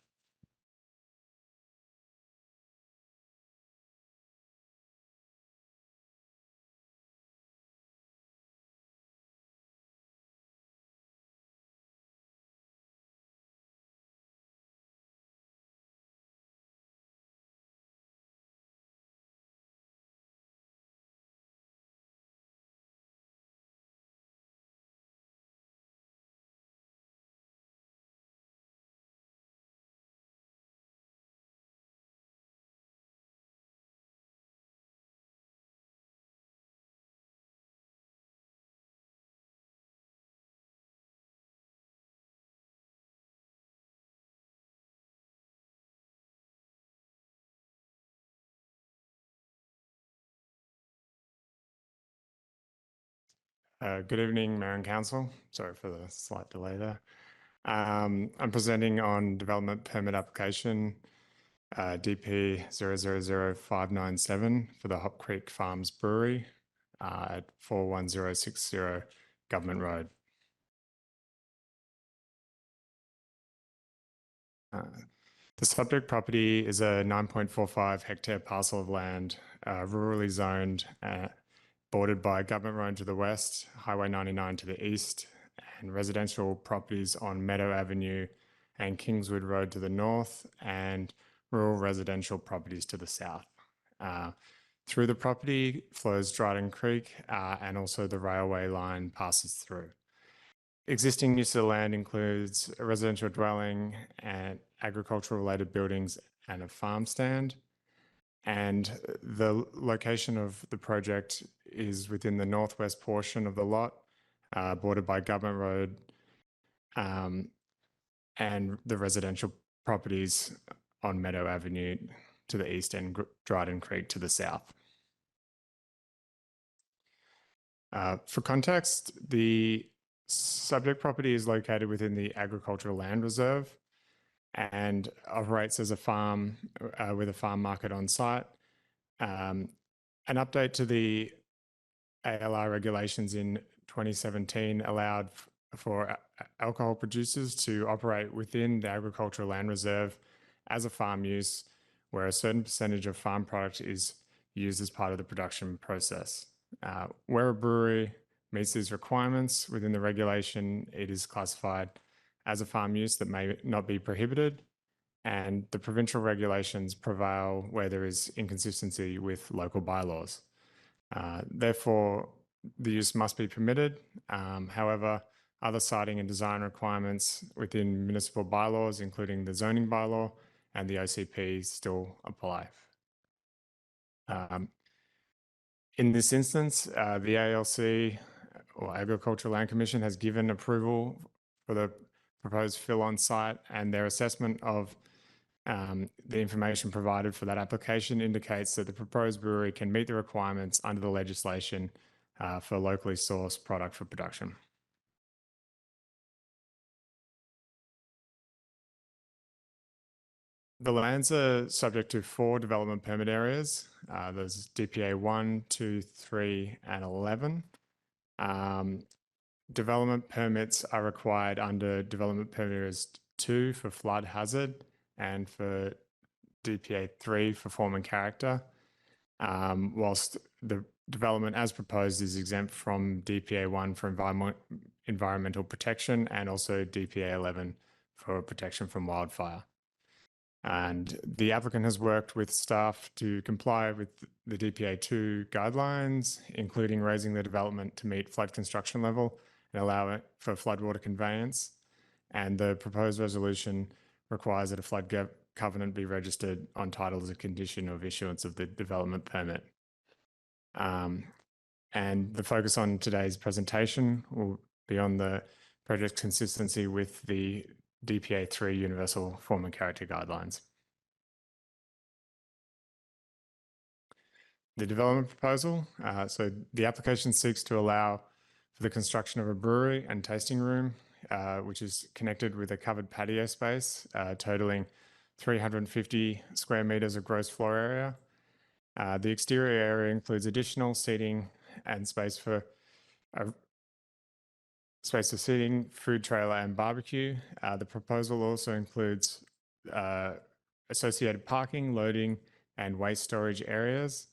Good evening, Mayor and Council. Sorry for the slight delay there. I'm presenting on development permit application DP 000597 for the Hop Creek Farms Brewery at 41060 Government Road. The subject property is a 9.45 hectare parcel of land, rurally zoned, bordered by Government Road to the west, Highway 99 to the east, and residential properties on Meadow Avenue and Kingswood Road to the north, and rural residential properties to the south. Through the property flows Dryden Creek, and also the railway line passes through. Existing use of the land includes a residential dwelling and agricultural related buildings and a farm stand. And the location of the project is within the northwest portion of the lot, bordered by Government Road, and the residential properties on Meadow Avenue to the east and Dryden Creek to the south. For context, the subject property is located within the Agricultural Land Reserve and operates as a farm with a farm market on site. An update to the ALR regulations in 2017 allowed for alcohol producers to operate within the Agricultural Land Reserve as a farm use, where a certain percentage of farm product is used as part of the production process. Where a brewery meets these requirements within the regulation, it is classified as a farm use that may not be prohibited, and the provincial regulations prevail where there is inconsistency with local bylaws. Therefore, the use must be permitted. However, other siting and design requirements within municipal bylaws, including the zoning bylaw and the OCP, still apply. In this instance, the ALC, or Agricultural Land Commission, has given approval for the proposed fill on site, and their assessment of the information provided for that application indicates that the proposed brewery can meet the requirements under the legislation for locally sourced product for production. The lands are subject to 4 development permit areas. There's DPA 1, 2, 3, and 11. Development permits are required under Development Permit Areas 2 for flood hazard and for DPA 3 for form and character, whilst the development as proposed is exempt from DPA 1 for environmental protection and also DPA 11 for protection from wildfire. And the applicant has worked with staff to comply with the DPA 2 guidelines, including raising the development to meet flood construction level and allow it for floodwater conveyance. And the proposed resolution requires that a flood covenant be registered on title as a condition of issuance of the development permit. And the focus on today's presentation will be on the project's consistency with the DPA 3 Universal Form and Character Guidelines. The development proposal. So the application seeks to allow for the construction of a brewery and tasting room, which is connected with a covered patio space, totaling 350 square meters of gross floor area. The exterior area includes additional seating and space for seating, food trailer, and barbecue. The proposal also includes associated parking, loading, and waste storage areas.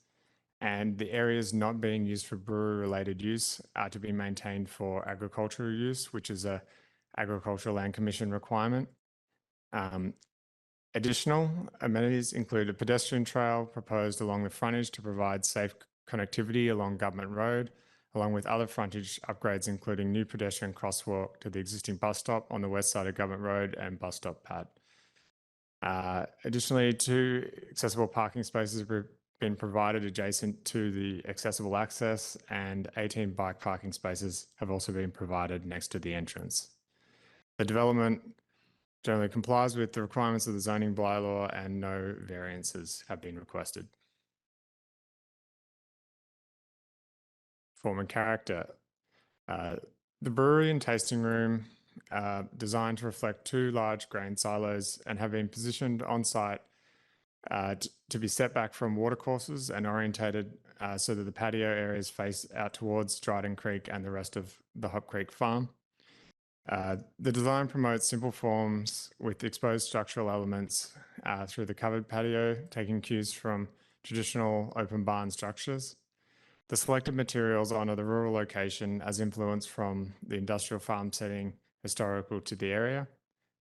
And the areas not being used for brewery-related use are to be maintained for agricultural use, which is a Agricultural Land Commission requirement. Additional amenities include a pedestrian trail proposed along the frontage to provide safe connectivity along Government Road, along with other frontage upgrades, including new pedestrian crosswalk to the existing bus stop on the west side of Government Road and bus stop pad. Additionally, 2 accessible parking spaces have been provided adjacent to the accessible access, and 18 bike parking spaces have also been provided next to the entrance. The development generally complies with the requirements of the zoning bylaw, and no variances have been requested. Form and character. The brewery and tasting room designed to reflect 2 large grain silos and have been positioned on site to be set back from watercourses and orientated so that the patio areas face out towards Dryden Creek and the rest of the Hop Creek farm. The design promotes simple forms with exposed structural elements through the covered patio, taking cues from traditional open barn structures. The selected materials honour the rural location as influence from the industrial farm setting historical to the area.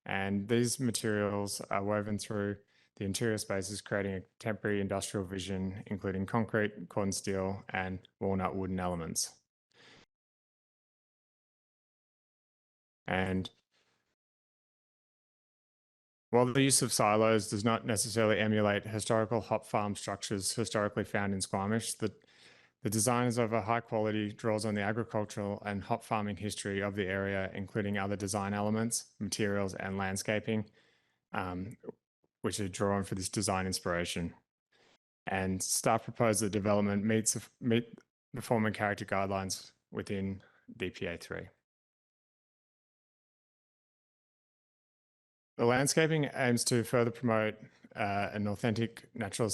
And these materials are woven through the interior spaces, creating a temporary industrial vision, including concrete, cordon steel, and walnut wooden elements. And while the use of silos does not necessarily emulate historical hop farm structures historically found in Squamish, the design is of a high quality, draws on the agricultural and hop farming history of the area, including other design elements, materials, and landscaping, which are drawn for this design inspiration. And staff propose that development meet the form and character guidelines within DPA 3. The landscaping aims to further promote an authentic natural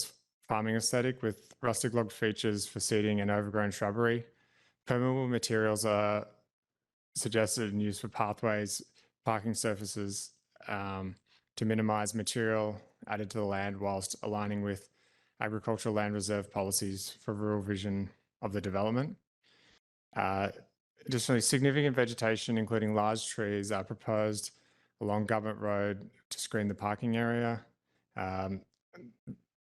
farming aesthetic with rustic log features for seating and overgrown shrubbery. Permeable materials are suggested and used for pathways, parking surfaces to minimise material added to the land whilst aligning with agricultural land reserve policies for rural vision of the development. Additionally, significant vegetation, including large trees, are proposed along Government Road to screen the parking area.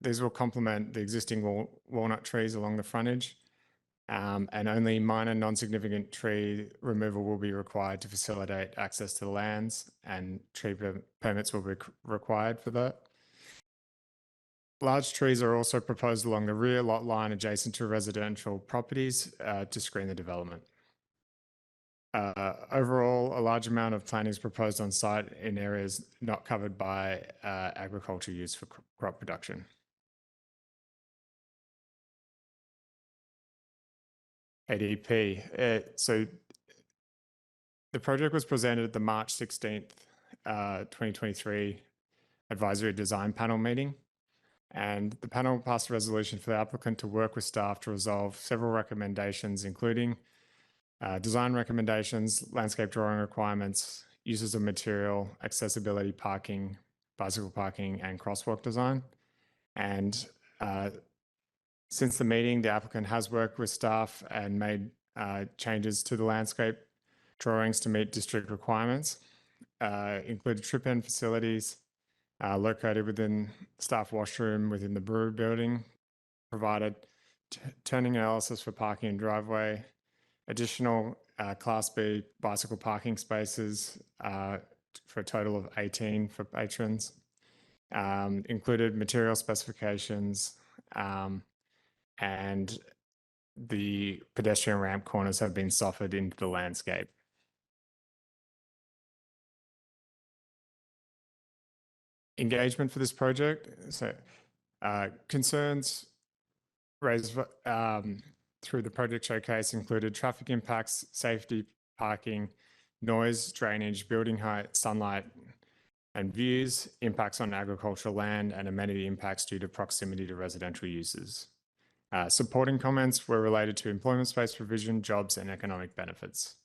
These will complement the existing walnut trees along the frontage, and only minor non-significant tree removal will be required to facilitate access to the lands, and tree permits will be required for that. Large trees are also proposed along the rear lot line adjacent to residential properties to screen the development. Overall, a large amount of planting is proposed on site in areas not covered by agriculture use for crop production. ADP. So the project was presented at the March 16th, 2023 Advisory Design Panel meeting, and the panel passed a resolution for the applicant to work with staff to resolve several recommendations, including design recommendations, landscape drawing requirements, uses of material, accessibility, parking, bicycle parking, and crosswalk design. And since the meeting, the applicant has worked with staff and made changes to the landscape drawings to meet district requirements, included trip end facilities located within staff washroom within the brewery building, provided turning analysis for parking and driveway, additional Class B bicycle parking spaces for a total of 18 for patrons, included material specifications, and the pedestrian ramp corners have been softened into the landscape. Engagement for this project. So concerns raised through the project showcase included traffic impacts, safety, parking, noise, drainage, building height, sunlight, and views, impacts on agricultural land, and amenity impacts due to proximity to residential uses. Supporting comments were related to employment space provision, jobs, and economic benefits.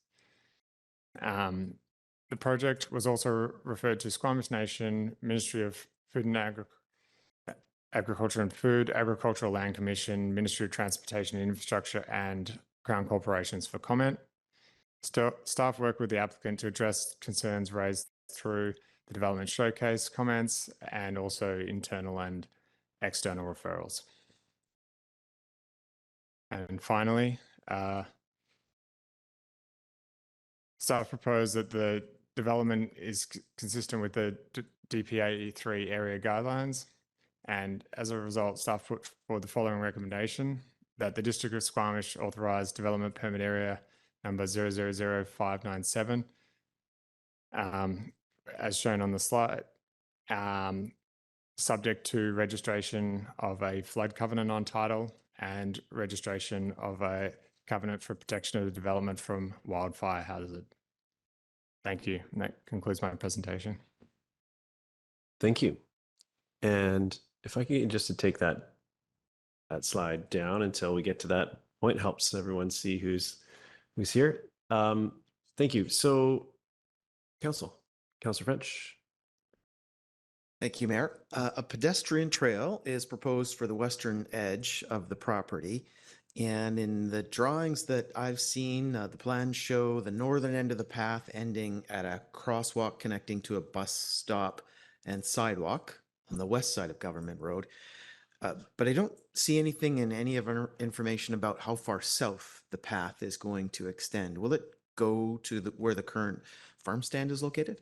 The project was also referred to Squamish Nation, Ministry of Food and Agriculture and Food, Agricultural Land Commission, Ministry of Transportation and Infrastructure, and Crown Corporations for comment. Staff worked with the applicant to address concerns raised through the development showcase comments and also internal and external referrals. And finally, staff proposed that the development is consistent with the DPA 3 area guidelines. And as a result, staff put forward the following recommendation: that the District of Squamish authorise development permit area number 000597, as shown on the slide, subject to registration of a flood covenant on title and registration of a covenant for protection of the development from wildfire hazard. Thank you. And that concludes my presentation. Thank you. And if I could just to take that slide down until we get to that point, helps everyone see who's here. Thank you. So Councillor French. Thank you, Mayor. A pedestrian trail is proposed for the western edge of the property. And in the drawings that I've seen, the plans show the northern end of the path ending at a crosswalk connecting to a bus stop and sidewalk on the west side of Government Road. But I don't see anything in any of our information about how far south the path is going to extend. Will it go to where the current farm stand is located?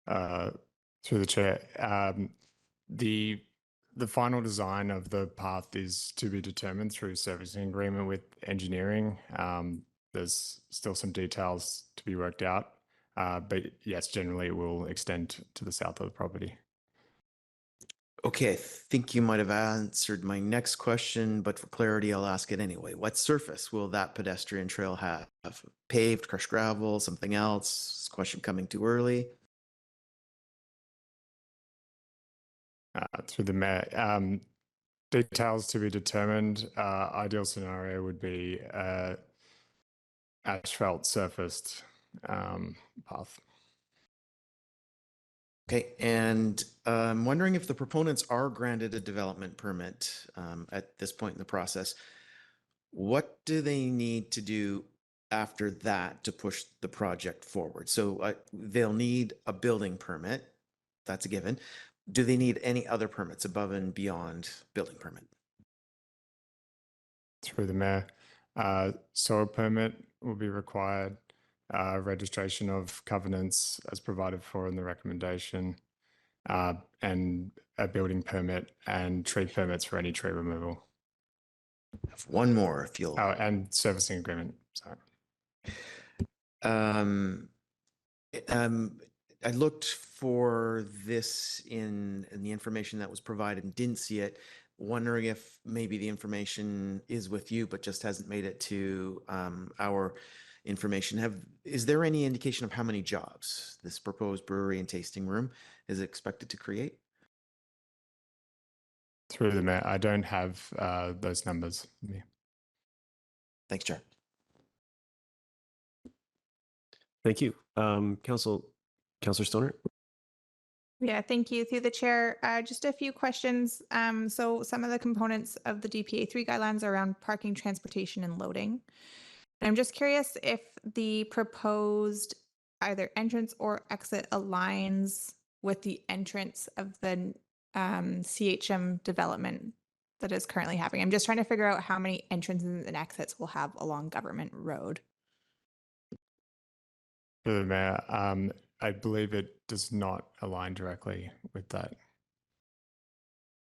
Through the chair, the final design of the path is to be determined through servicing agreement with engineering. There's still some details to be worked out, but yes, generally it will extend to the south of the property. Okay, I think you might have answered my next question, but for clarity, I'll ask it anyway. What surface will that pedestrian trail have? Paved, crushed gravel, something else? Is this question coming too early? Through the mayor, details to be determined. Ideal scenario would be asphalt surfaced path. Okay, and I'm wondering if the proponents are granted a development permit at this point in the process. What do they need to do after that to push the project forward? So they'll need a building permit. That's a given. Do they need any other permits above and beyond building permit? Through the mayor, soil permit will be required. Registration of covenants as provided for in the recommendation, and a building permit and tree permits for any tree removal. I have one more if you'll. Oh, and servicing agreement. Sorry. I looked for this in the information that was provided and didn't see it. Wondering if maybe the information is with you, but just hasn't made it to our information. Is there any indication of how many jobs this proposed brewery and tasting room is expected to create? Through the mayor, I don't have those numbers. Yeah. Thanks, Chair. Thank you. Councillor Stoner. Yeah, thank you. Through the chair, just a few questions. So some of the components of the DPA 3 guidelines are around parking, transportation, and loading. I'm just curious if the proposed either entrance or exit aligns with the entrance of the CHM development that is currently happening. I'm just trying to figure out how many entrances and exits we'll have along Government Road. Through the mayor, I believe it does not align directly with that.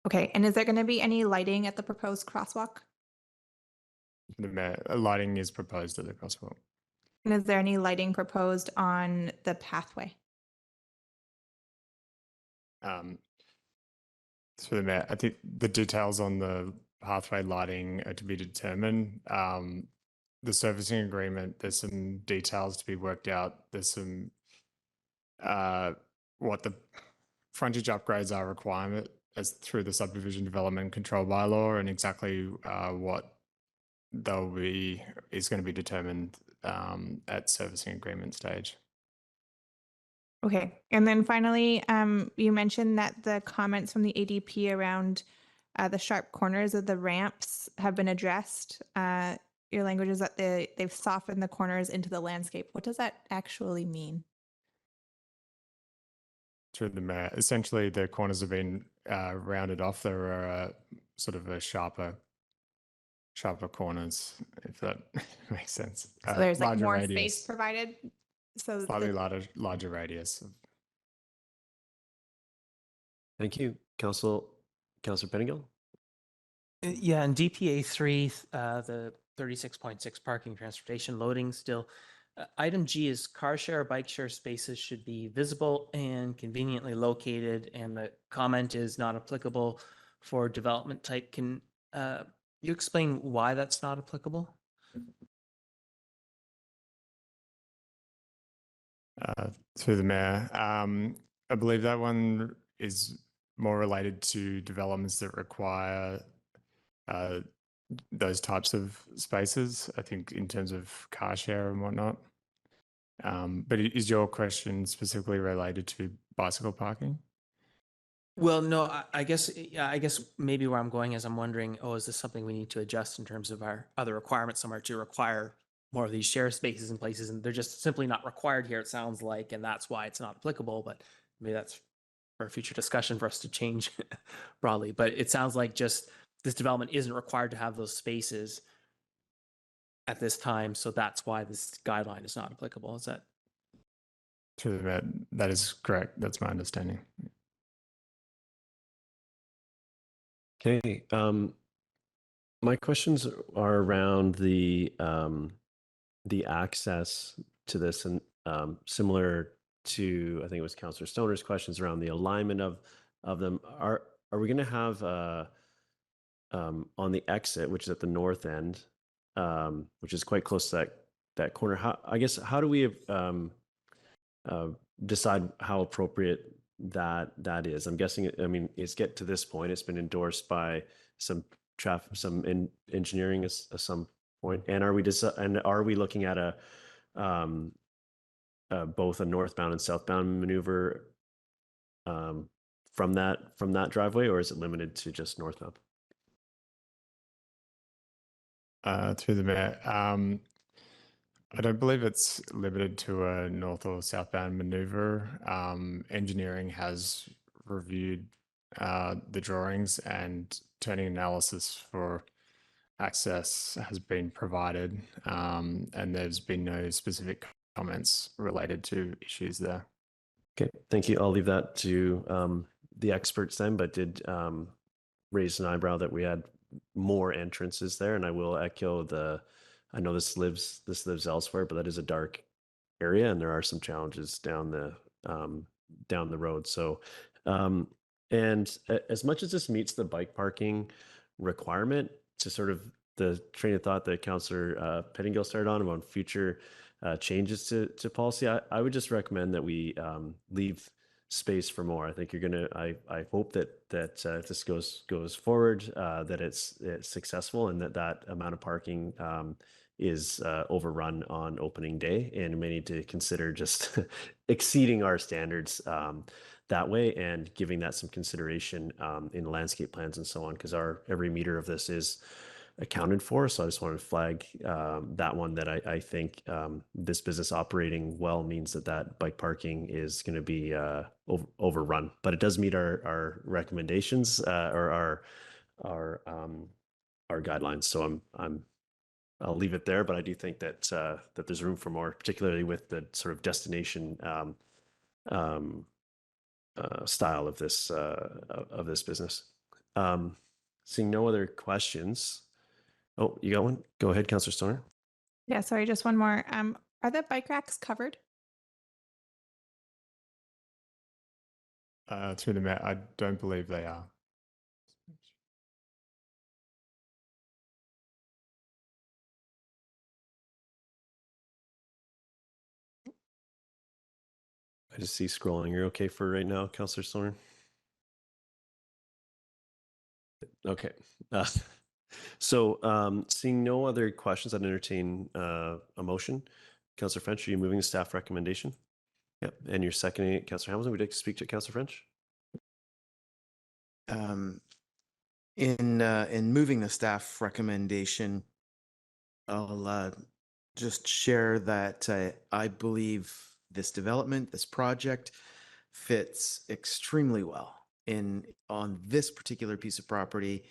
Okay, and is there going to be any lighting at the proposed crosswalk? The mayor, lighting is proposed at the crosswalk. And is there any lighting proposed on the pathway? Through the mayor, I think the details on the pathway lighting are to be determined. The servicing agreement, there's some details to be worked out. There's some what the frontage upgrades are requirement as through the subdivision development control bylaw, and exactly what they'll be is going to be determined at servicing agreement stage. Okay, and then finally, you mentioned that the comments from the ADP around the sharp corners of the ramps have been addressed. Your language is that they've softened the corners into the landscape. What does that actually mean? Through the mayor, essentially the corners have been rounded off. There are sort of a sharper corners, if that makes sense. So there's like more radius, space provided. So slightly larger radius. Thank you, Councillor Pettingill. Yeah, in DPA 3, the 36.6 parking, transportation, loading still. Item G is car share or bike share spaces should be visible and conveniently located, and the comment is not applicable for development type. Can you explain why that's not applicable? Through the mayor, I believe that one is more related to developments that require those types of spaces. I think in terms of car share and whatnot. But is your question specifically related to bicycle parking? Well, no, I guess, yeah, I guess maybe where I'm going is I'm wondering, oh, is this something we need to adjust in terms of our other requirements somewhere to require more of these share spaces in places, and they're just simply not required here, it sounds like, and that's why it's not applicable, but maybe that's for a future discussion for us to change broadly. But it sounds like just this development isn't required to have those spaces at this time, so that's why this guideline is not applicable. Is that? Through the Mayor, that is correct. That's my understanding. Okay. My questions are around the access to this, and similar to, I think it was Councillor Stoner's questions around the alignment of them. Are we going to have on the exit, which is at the north end, which is quite close to that corner? How do we decide how appropriate that is? I'm guessing, I mean, it's get to this point, it's been endorsed by some engineering at some point. And are we looking at a both a northbound and southbound maneuver from that driveway, or is it limited to just northbound? Through the Mayor, I don't believe it's limited to a north or southbound maneuver. Engineering has reviewed the drawings, and turning analysis for access has been provided, and there's been no specific comments related to issues there. Okay, thank you. I'll leave that to the experts then, but did raise an eyebrow that we had more entrances there, and I will echo I know this lives elsewhere, but that is a dark area, and there are some challenges down the road. So, and as much as this meets the bike parking requirement, to sort of the train of thought that Councillor Pettingill started on about future changes to policy, I would just recommend that we leave space for more. I think you're gonna. I hope that if this goes forward, that it's successful, and that amount of parking is overrun on opening day, and we need to consider just exceeding our standards that way, and giving that some consideration in landscape plans and so on, because every meter of this is accounted for. So I just wanted to flag that one, that I think this business operating well means that bike parking is going to be overrun, but it does meet our recommendations or our guidelines. So I'll leave it there, but I do think that that there's room for more, particularly with the sort of destination style of this business. Seeing no other questions. Oh, you got one? Go ahead, Councillor Stoner. Yeah, sorry, just one more. Are the bike racks covered? Through the Mayor, I don't believe they are. I just see scrolling. You're okay for right now, Councillor Stoner? Okay. So seeing no other questions, I'd entertain a motion. Councillor French, are you moving the staff recommendation? Yep. And you're seconding it, Councillor Hamilton. Would you like to speak to Councillor French? In moving the staff recommendation, I'll just share that I believe this development, this project, fits extremely well on this particular piece of property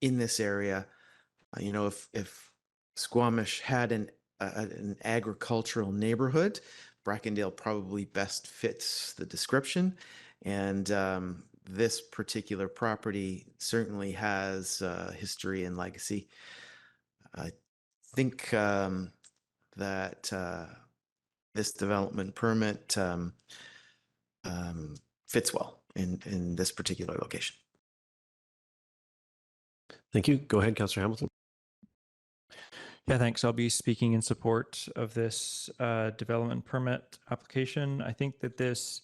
in this area. You know, if Squamish had an agricultural neighborhood, Brackendale probably best fits the description, and this particular property certainly has history and legacy. I think that this development permit fits well in this particular location. Thank you. Go ahead, Councillor Hamilton. Yeah, thanks. I'll be speaking in support of this development permit application. I think that this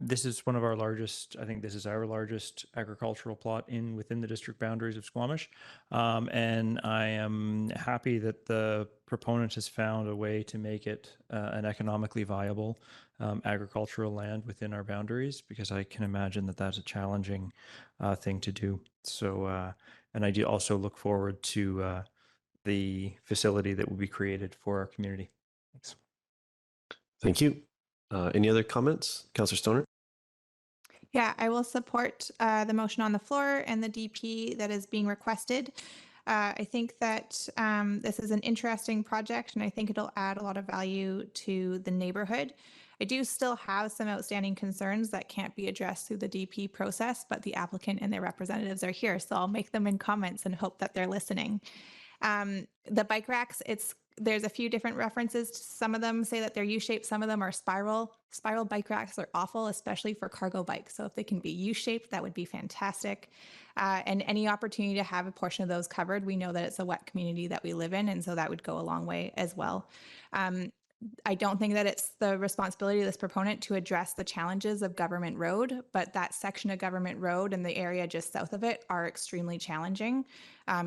this is one of our largest, I think this is our largest agricultural plot within the district boundaries of Squamish. And I am happy that the proponent has found a way to make it an economically viable agricultural land within our boundaries, because I can imagine that that's a challenging thing to do. So, and I do also look forward to the facility that will be created for our community. Thanks. Thank you. Any other comments? Councillor Stoner? Yeah, I will support the motion on the floor and the DP that is being requested. I think that this is an interesting project, and I think it'll add a lot of value to the neighborhood. I do still have some outstanding concerns that can't be addressed through the DP process, but the applicant and their representatives are here, so I'll make them in comments and hope that they're listening. The bike racks, there's a few different references. Some of them say that they're U-shaped, some of them are spiral. Spiral bike racks are awful, especially for cargo bikes. So if they can be U-shaped, that would be fantastic. And any opportunity to have a portion of those covered, we know that it's a wet community that we live in, and so that would go a long way as well. I don't think that it's the responsibility of this proponent to address the challenges of Government Road, but that section of Government Road and the area just south of it are extremely challenging.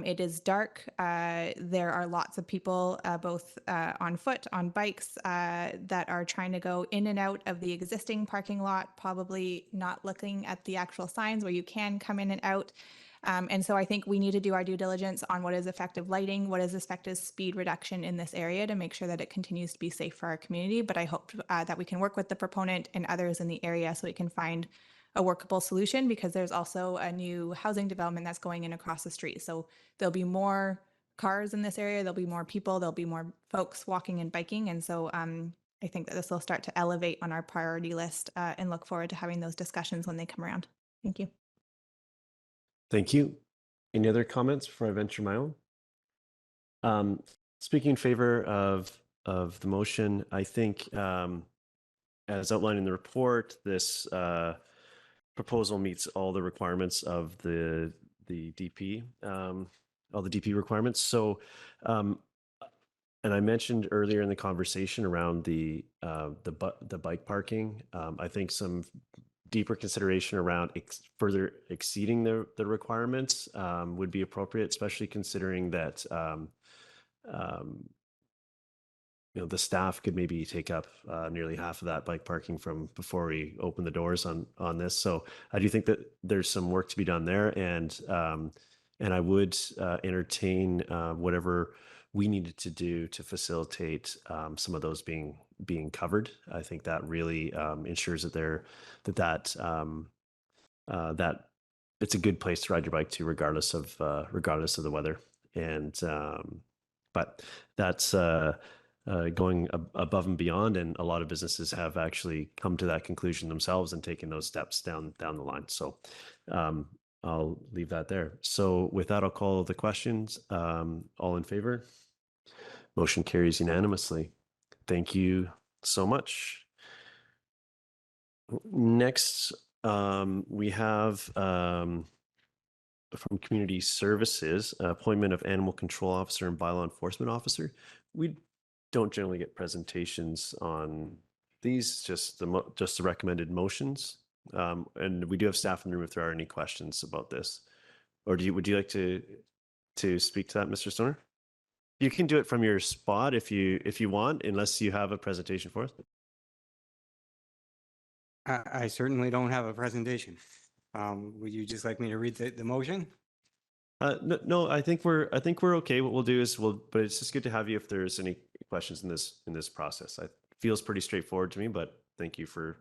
It is dark. There are lots of people, both on foot, on bikes, that are trying to go in and out of the existing parking lot, probably not looking at the actual signs where you can come in and out. And so I think we need to do our due diligence on what is effective lighting, what is effective speed reduction in this area to make sure that it continues to be safe for our community. But I hope that we can work with the proponent and others in the area so we can find a workable solution, because there's also a new housing development that's going in across the street. So there'll be more cars in this area, there'll be more people, there'll be more folks walking and biking. And so I think that this will start to elevate on our priority list, and look forward to having those discussions when they come around. Thank you. Thank you. Any other comments before I venture my own? Speaking in favor of the motion, I think as outlined in the report, this proposal meets all the requirements of the DP, all the DP requirements. So, and I mentioned earlier in the conversation around the bike parking. I think some deeper consideration around further exceeding the requirements would be appropriate, especially considering that the staff could maybe take up nearly half of that bike parking from before we open the doors on this. So I do think that there's some work to be done there, and I would entertain whatever we needed to do to facilitate some of those being covered. I think that really ensures that that it's a good place to ride your bike to, regardless of the weather. And but that's going above and beyond, and a lot of businesses have actually come to that conclusion themselves and taken those steps down the line. So I'll leave that there. So with that, I'll call the questions. All in favor? Motion carries unanimously. Thank you so much. Next, we have from Community Services, appointment of Animal Control Officer and Bylaw Enforcement Officer. We don't generally get presentations on these, just the recommended motions. And we do have staff in the room if there are any questions about this. Or would you like to speak to that, Mr. Stoner? You can do it from your spot if you want, unless you have a presentation for us. I certainly don't have a presentation. Would you just like me to read the motion? No, I think we're okay. What we'll do is but it's just good to have you if there's any questions in this process. It feels pretty straightforward to me, but thank you for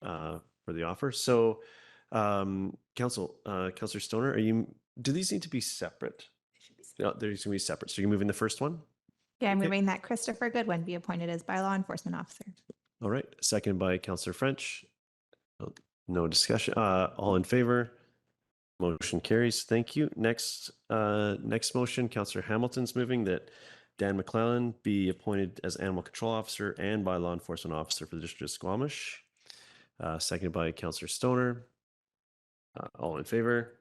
the offer. So, Councillor Stoner, do these need to be separate? No, they're going to be separate. So you're moving the first one? Yeah, I'm moving that Christopher Goodwin be appointed as Bylaw Enforcement Officer. All right. Second by Councillor French. No discussion. All in favor? Motion carries. Thank you. Next motion, Councillor Hamilton's moving that Dan McClellan be appointed as Animal Control Officer and Bylaw Enforcement Officer for the District of Squamish. Seconded by Councillor Stoner. All in favor?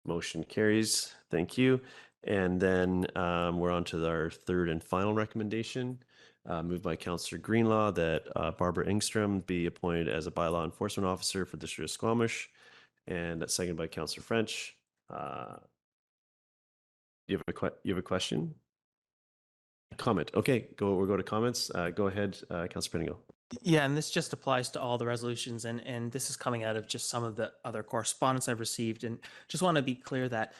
Motion carries. Thank you. And then we're on to our third and final recommendation, Moved by Councillor Greenlaw that Barbara Engstrom be appointed as a bylaw enforcement officer for District of Squamish, and that's seconded by Councillor French. You have a question? Comment. Okay, we'll go to comments. Go ahead, Councillor Pettingill. Yeah, and this just applies to all the resolutions, and this is coming out of just some of the other correspondence I've received. And just want to be clear that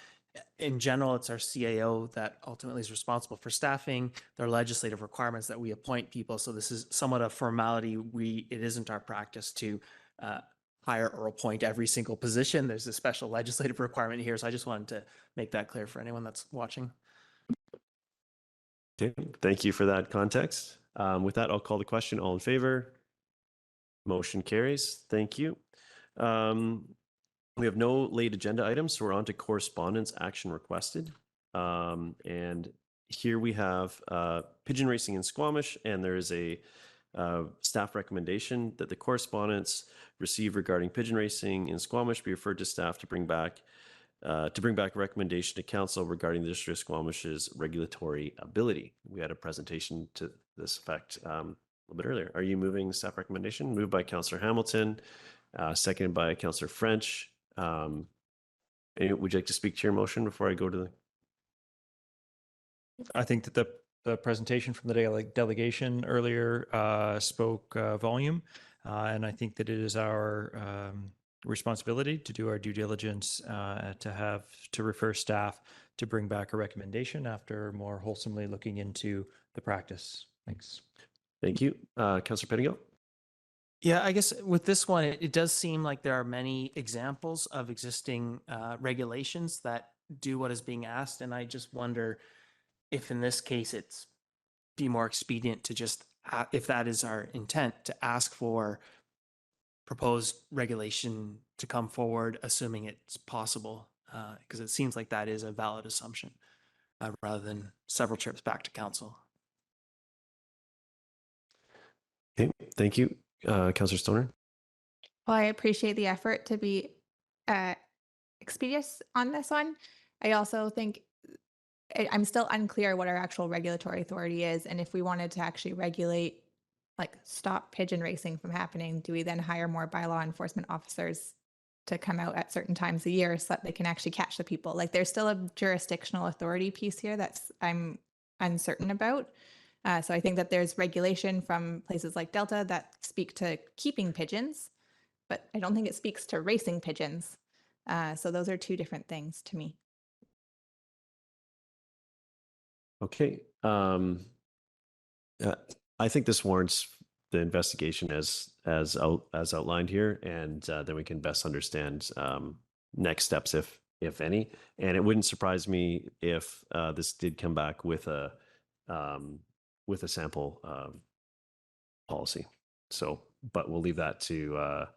in general, it's our CAO that ultimately is responsible for staffing. There are legislative requirements that we appoint people. So this is somewhat a formality. It isn't our practice to hire or appoint every single position. There's a special legislative requirement here. So I just wanted to make that clear for anyone that's watching. Okay, thank you for that context. With that, I'll call the question. All in favor? Motion carries. Thank you. We have no late agenda items, so we're on to correspondence action requested. And here we have pigeon racing in Squamish, and there is a staff recommendation that the correspondence received regarding pigeon racing in Squamish be referred to staff to bring back a recommendation to council regarding the District of Squamish's regulatory ability. We had a presentation to this effect a little bit earlier. Are you moving the staff recommendation? Moved by Councillor Hamilton, seconded by Councillor French. Would you like to speak to your motion before I go to the? I think that the presentation from the delegation earlier spoke volume, and I think that it is our responsibility to do our due diligence to refer staff to bring back a recommendation after more wholesomely looking into the practice. Thanks. Thank you. Councillor Pettingill. Yeah, I guess with this one, it does seem like there are many examples of existing regulations that do what is being asked. And I just wonder if in this case, it's be more expedient to just, if that is our intent, to ask for proposed regulation to come forward, assuming it's possible, because it seems like that is a valid assumption rather than several trips back to council. Okay, thank you. Councillor Stoner. Well, I appreciate the effort to be expeditious on this one. I also think I'm still unclear what our actual regulatory authority is, and if we wanted to actually regulate, like stop pigeon racing from happening, do we then hire more bylaw enforcement officers to come out at certain times of the year so that they can actually catch the people? Like there's still a jurisdictional authority piece here that's I'm uncertain about. So I think that there's regulation from places like Delta that speak to keeping pigeons, but I don't think it speaks to racing pigeons. So those are two different things to me. Okay. I think this warrants the investigation as outlined here, and then we can best understand next steps, if any. And it wouldn't surprise me if this did come back with a sample policy. So, but we'll leave that to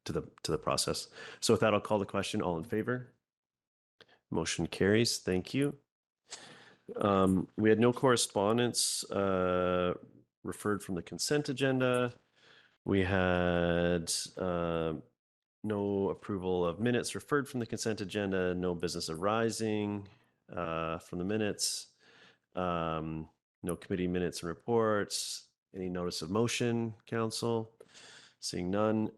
the process. So with that, I'll call the question. All in favor? Motion carries. Thank you. We had no correspondence referred from the consent agenda. We had no approval of minutes referred from the consent agenda, no business arising from the minutes, no committee minutes and reports, any notice of motion, council? Seeing none.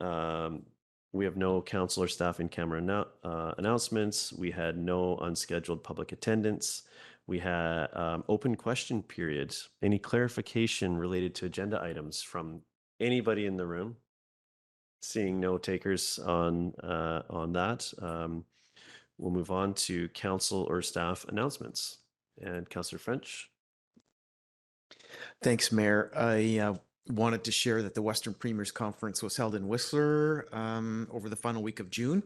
We have no council or staff in camera announcements. We had no unscheduled public attendance. We had open question periods. Any clarification related to agenda items from anybody in the room? Seeing no takers on that, we'll move on to council or staff announcements. And Councillor French. Thanks, Mayor. I wanted to share that the Western Premiers Conference was held in Whistler over the final week of June.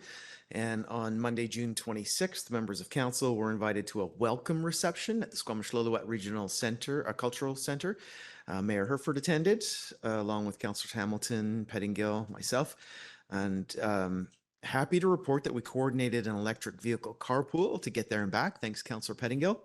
And on Monday, June 26th, members of council were invited to a welcome reception at the Squamish-Lillooet Regional Center, Cultural Center. Mayor Herford attended, along with Councillors Hamilton, Pettingill, myself. And happy to report that we coordinated an electric vehicle carpool to get there and back. Thanks, Councillor Pettingill.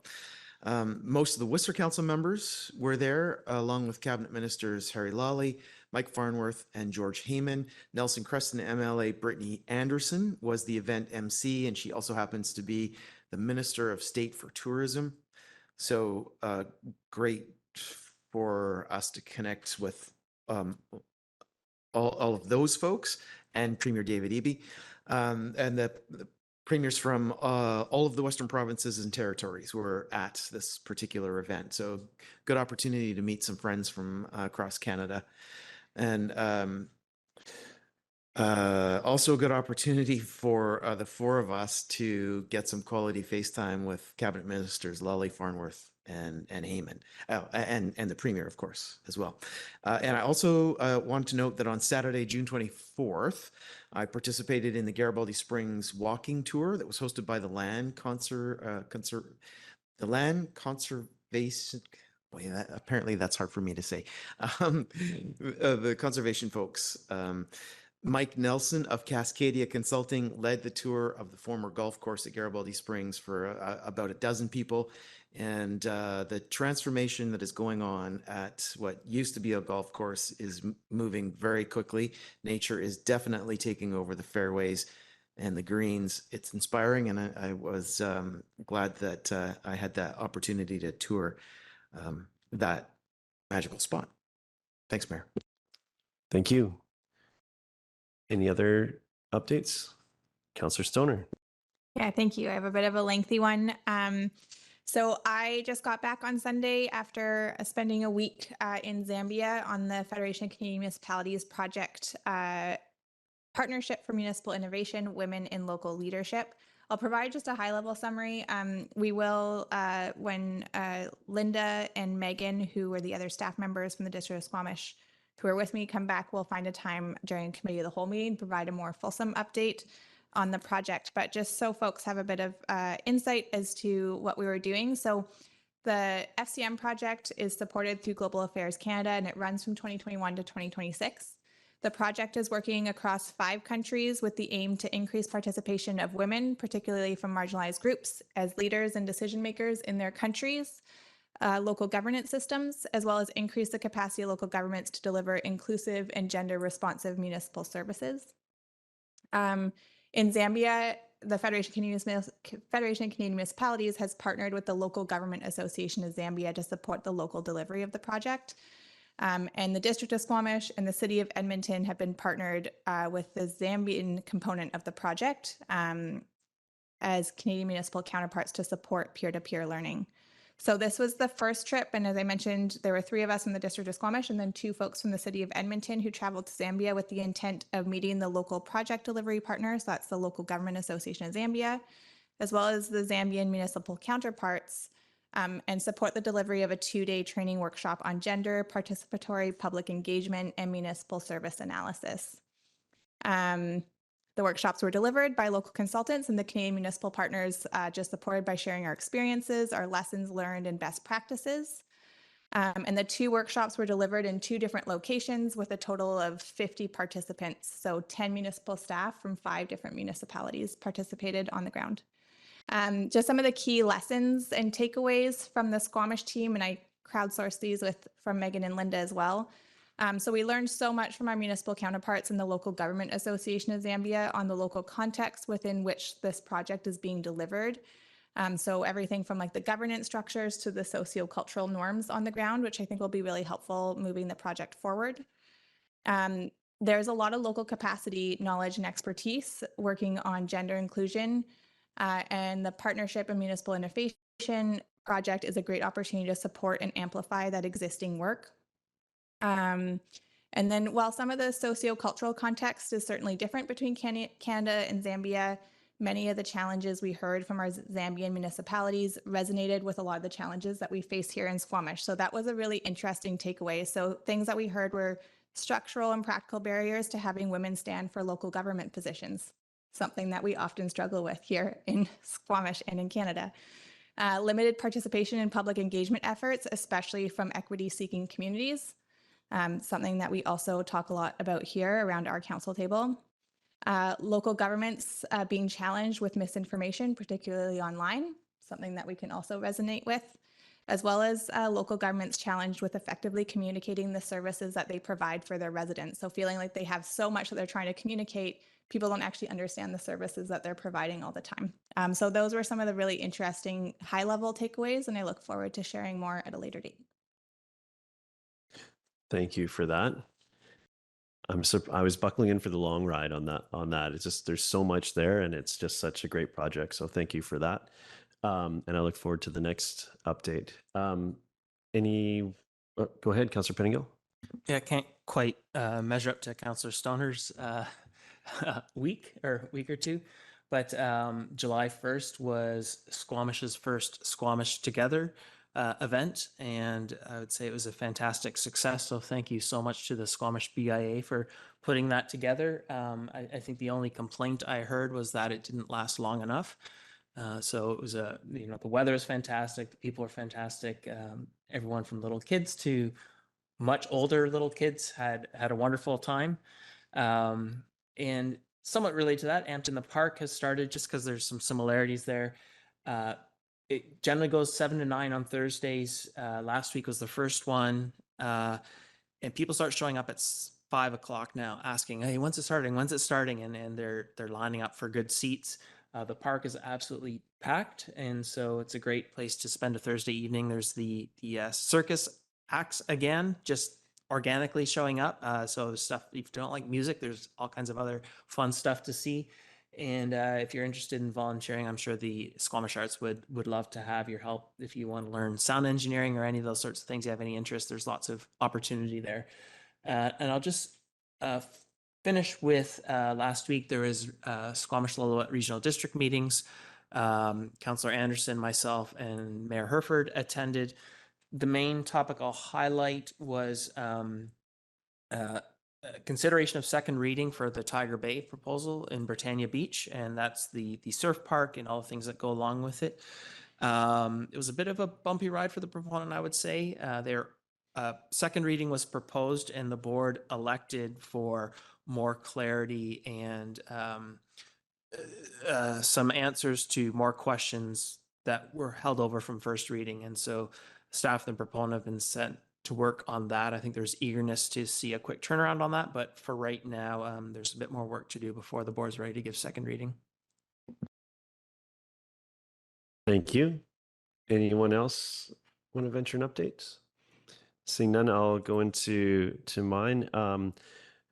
Most of the Whistler Council members were there, along with Cabinet Ministers Harry Lawley, Mike Farnworth, and George Heyman. Nelson Creston MLA Brittany Anderson was the event MC, and she also happens to be the Minister of State for Tourism. So great for us to connect with all of those folks and Premier David Eby, and the premiers from all of the Western provinces and territories were at this particular event. So good opportunity to meet some friends from across Canada. And also a good opportunity for the four of us to get some quality FaceTime with Cabinet Ministers Lally, Farnworth, and Heyman, and the Premier, of course, as well. And I also want to note that on Saturday, June 24th, I participated in the Garibaldi Springs walking tour that was hosted by the Land Conservation. Boy, apparently that's hard for me to say. The conservation folks. Mike Nelson of Cascadia Consulting led the tour of the former golf course at Garibaldi Springs for about a dozen people. And the transformation that is going on at what used to be a golf course is moving very quickly. Nature is definitely taking over the fairways and the greens. It's inspiring, and I was glad that I had that opportunity to tour that magical spot. Thanks, Mayor. Thank you. Any other updates? Councillor Stoner. Yeah, thank you. I have a bit of a lengthy one. So I just got back on Sunday after spending a week in Zambia on the Federation of Canadian Municipalities project Partnership for Municipal Innovation, Women in Local Leadership. I'll provide just a high-level summary. We will, when Linda and Megan, who were the other staff members from the District of Squamish, who are with me, come back, we'll find a time during Committee of the Whole meeting, provide a more fulsome update on the project. But just so folks have a bit of insight as to what we were doing. So the FCM project is supported through Global Affairs Canada, and it runs from 2021 to 2026. The project is working across 5 countries with the aim to increase participation of women, particularly from marginalized groups, as leaders and decision makers in their countries, local governance systems, as well as increase the capacity of local governments to deliver inclusive and gender responsive municipal services. In Zambia, the Federation of Canadian Municipalities has partnered with the Local Government Association of Zambia to support the local delivery of the project. And the District of Squamish and the City of Edmonton have been partnered with the Zambian component of the project as Canadian municipal counterparts to support peer-to-peer learning. So this was the first trip, and as I mentioned, there were 3 of us from the District of Squamish and then 2 folks from the City of Edmonton who traveled to Zambia with the intent of meeting the local project delivery partners, that's the Local Government Association of Zambia, as well as the Zambian municipal counterparts, and support the delivery of a 2-day training workshop on gender, participatory public engagement, and municipal service analysis. The workshops were delivered by local consultants and the Canadian municipal partners, just supported by sharing our experiences, our lessons learned, and best practices. And the 2 workshops were delivered in 2 different locations with a total of 50 participants. So 10 municipal staff from 5 different municipalities participated on the ground. Just some of the key lessons and takeaways from the Squamish team, and I crowdsourced these from Megan and Linda as well. So we learned so much from our municipal counterparts in the Local Government Association of Zambia on the local context within which this project is being delivered. So everything from like the governance structures to the sociocultural norms on the ground, which I think will be really helpful moving the project forward. There's a lot of local capacity, knowledge, and expertise working on gender inclusion, and the Partnership and Municipal Innovation project is a great opportunity to support and amplify that existing work. And then while some of the sociocultural context is certainly different between Canada and Zambia, many of the challenges we heard from our Zambian municipalities resonated with a lot of the challenges that we face here in Squamish. So that was a really interesting takeaway. So things that we heard were structural and practical barriers to having women stand for local government positions, something that we often struggle with here in Squamish and in Canada. Limited participation in public engagement efforts, especially from equity-seeking communities, something that we also talk a lot about here around our council table. Local governments being challenged with misinformation, particularly online, something that we can also resonate with, as well as local governments challenged with effectively communicating the services that they provide for their residents. So feeling like they have so much that they're trying to communicate, people don't actually understand the services that they're providing all the time. So those were some of the really interesting high-level takeaways, and I look forward to sharing more at a later date. Thank you for that. I was buckling in for the long ride on that. It's just, there's so much there, and it's just such a great project. So thank you for that. And I look forward to the next update. Go ahead, Councillor Pettingill. Yeah, I can't quite measure up to Councillor Stoner's week or two, but July 1st was Squamish's first Squamish Together event, and I would say it was a fantastic success. So thank you so much to the Squamish BIA for putting that together. I think the only complaint I heard was that it didn't last long enough. So it was the weather is fantastic, the people are fantastic. Everyone from little kids to much older little kids had a wonderful time. And somewhat related to that, Ampton the Park has started, just because there's some similarities there. It generally goes 7 to 9 on Thursdays. Last week was the first one. And people start showing up at 5 o'clock now asking, hey, when's it starting? When's it starting? And they're lining up for good seats. The park is absolutely packed. And so it's a great place to spend a Thursday evening. There's the circus acts again, just organically showing up. So stuff, if you don't like music, there's all kinds of other fun stuff to see. And if you're interested in volunteering, I'm sure the Squamish Arts would love to have your help. If you want to learn sound engineering or any of those sorts of things, you have any interest, there's lots of opportunity there. And I'll just finish with last week, there was Squamish Lillooet Regional District meetings. Councillor Anderson, myself, and Mayor Herford attended. The main topic I'll highlight was consideration of second reading for the Tiger Bay proposal in Britannia Beach, and that's the surf park and all the things that go along with it. It was a bit of a bumpy ride for the proponent, I would say. Their second reading was proposed, and the board elected for more clarity and some answers to more questions that were held over from first reading. And so staff and the proponent have been sent to work on that. I think there's eagerness to see a quick turnaround on that, but for right now, there's a bit more work to do before the board's ready to give second reading. Thank you. Anyone else want to venture an update? Seeing none, I'll go into mine.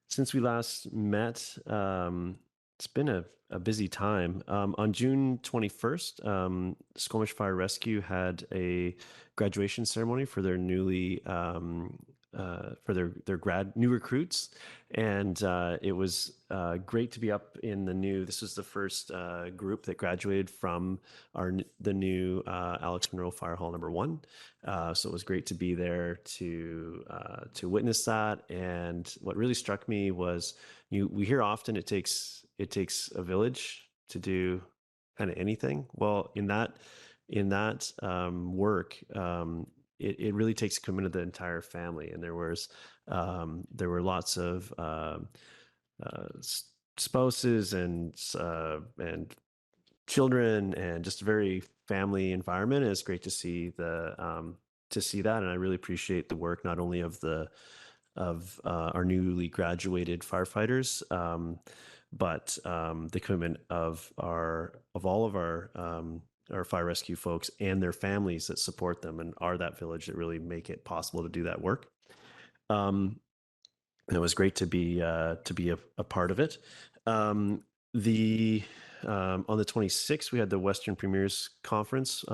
Since we last met, it's been a busy time. On June 21st, Squamish Fire Rescue had a graduation ceremony for their newly for their new recruits, and it was great to be up in the new. This was the first group that graduated from the new Alex Monroe Fire Hall #1. So it was great to be there to witness that. And what really struck me was we hear often it takes a village to do kind of anything. Well, in that work, it really takes commitment of the entire family. And there were lots of spouses and children, and just a very family environment. And it's great to see that, and I really appreciate the work not only of our newly graduated firefighters, but the commitment of all of our fire rescue folks and their families that support them and are that village that really make it possible to do that work. It was great to be a part of it. On the 26th, we had the Western Premiers Conference,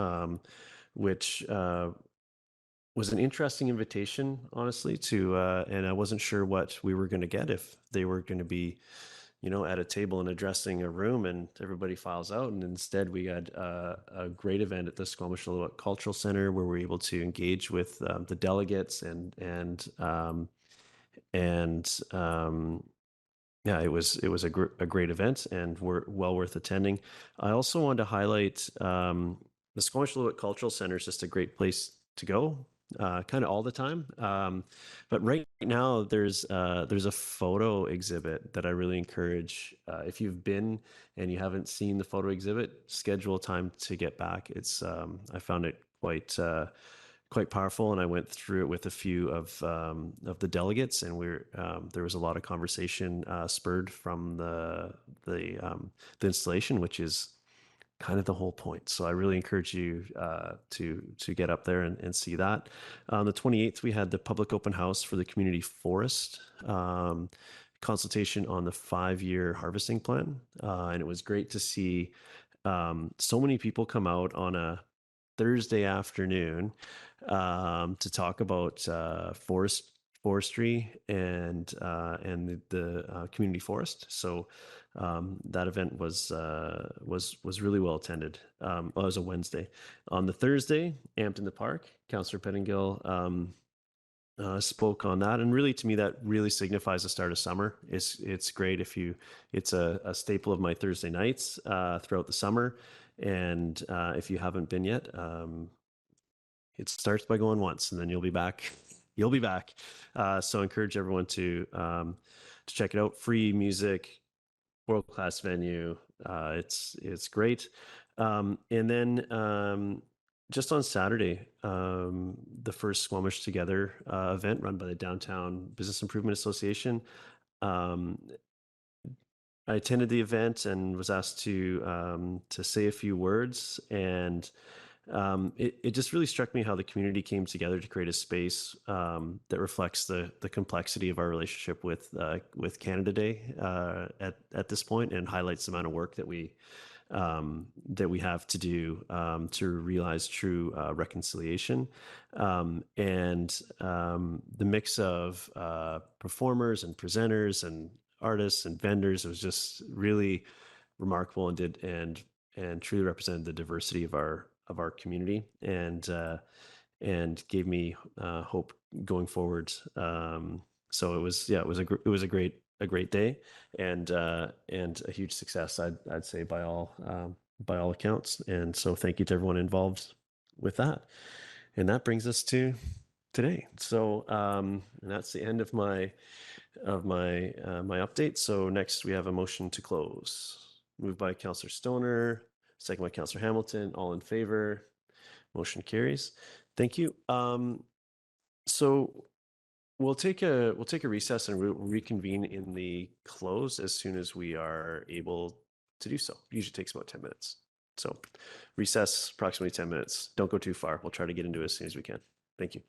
which was an interesting invitation, honestly, and I wasn't sure what we were going to get, if they were going to be, at a table and addressing a room and everybody files out. And instead we had a great event at the Squamish Lillooet Cultural Center, where we were able to engage with the delegates yeah, it was a great event, and well worth attending. I also wanted to highlight the Squamish Lillooet Cultural Center is just a great place to go, kind of all the time. But right now there's a photo exhibit that I really encourage. If you've been and you haven't seen the photo exhibit, schedule time to get back. It's I found it quite powerful, and I went through it with a few of the delegates, and there was a lot of conversation spurred from the installation, which is kind of the whole point. So I really encourage you to get up there and see that. On the 28th, we had the public open house for the community forest consultation on the 5-year harvesting plan. And it was great to see so many people come out on a Thursday afternoon to talk about forestry and the community forest. So that event was really well attended. Well, it was a Wednesday. On the Thursday, Amped in the Park, Councillor Pettingill spoke on that, and really, to me, that really signifies the start of summer. It's great if you. It's a staple of my Thursday nights throughout the summer, and if you haven't been yet, it starts by going once, and then you'll be back. You'll be back. So I encourage everyone to check it out. Free music, world-class venue. It's great. And then just on Saturday, the first Squamish Together event run by the Downtown Business Improvement Association. I attended the event and was asked to say a few words, and it just really struck me how the community came together to create a space that reflects the complexity of our relationship with Canada Day at this point, and highlights the amount of work that we have to do to realize true reconciliation. And the mix of performers and presenters and artists and vendors, it was just really remarkable, and truly represented the diversity of our community, and gave me hope going forward. So it was a great day, and a huge success, I'd say, by all accounts. And so thank you to everyone involved with that. And that brings us to today. So and that's the end of my update. So next we have a motion to close. Moved by Councillor Stoner, second by Councillor Hamilton. All in favor? Motion carries. Thank you. So we'll take a recess, and we'll reconvene in the close as soon as we are able to do so. Usually takes about 10 minutes. So recess approximately 10 minutes. Don't go too far. We'll try to get into it as soon as we can. Thank you.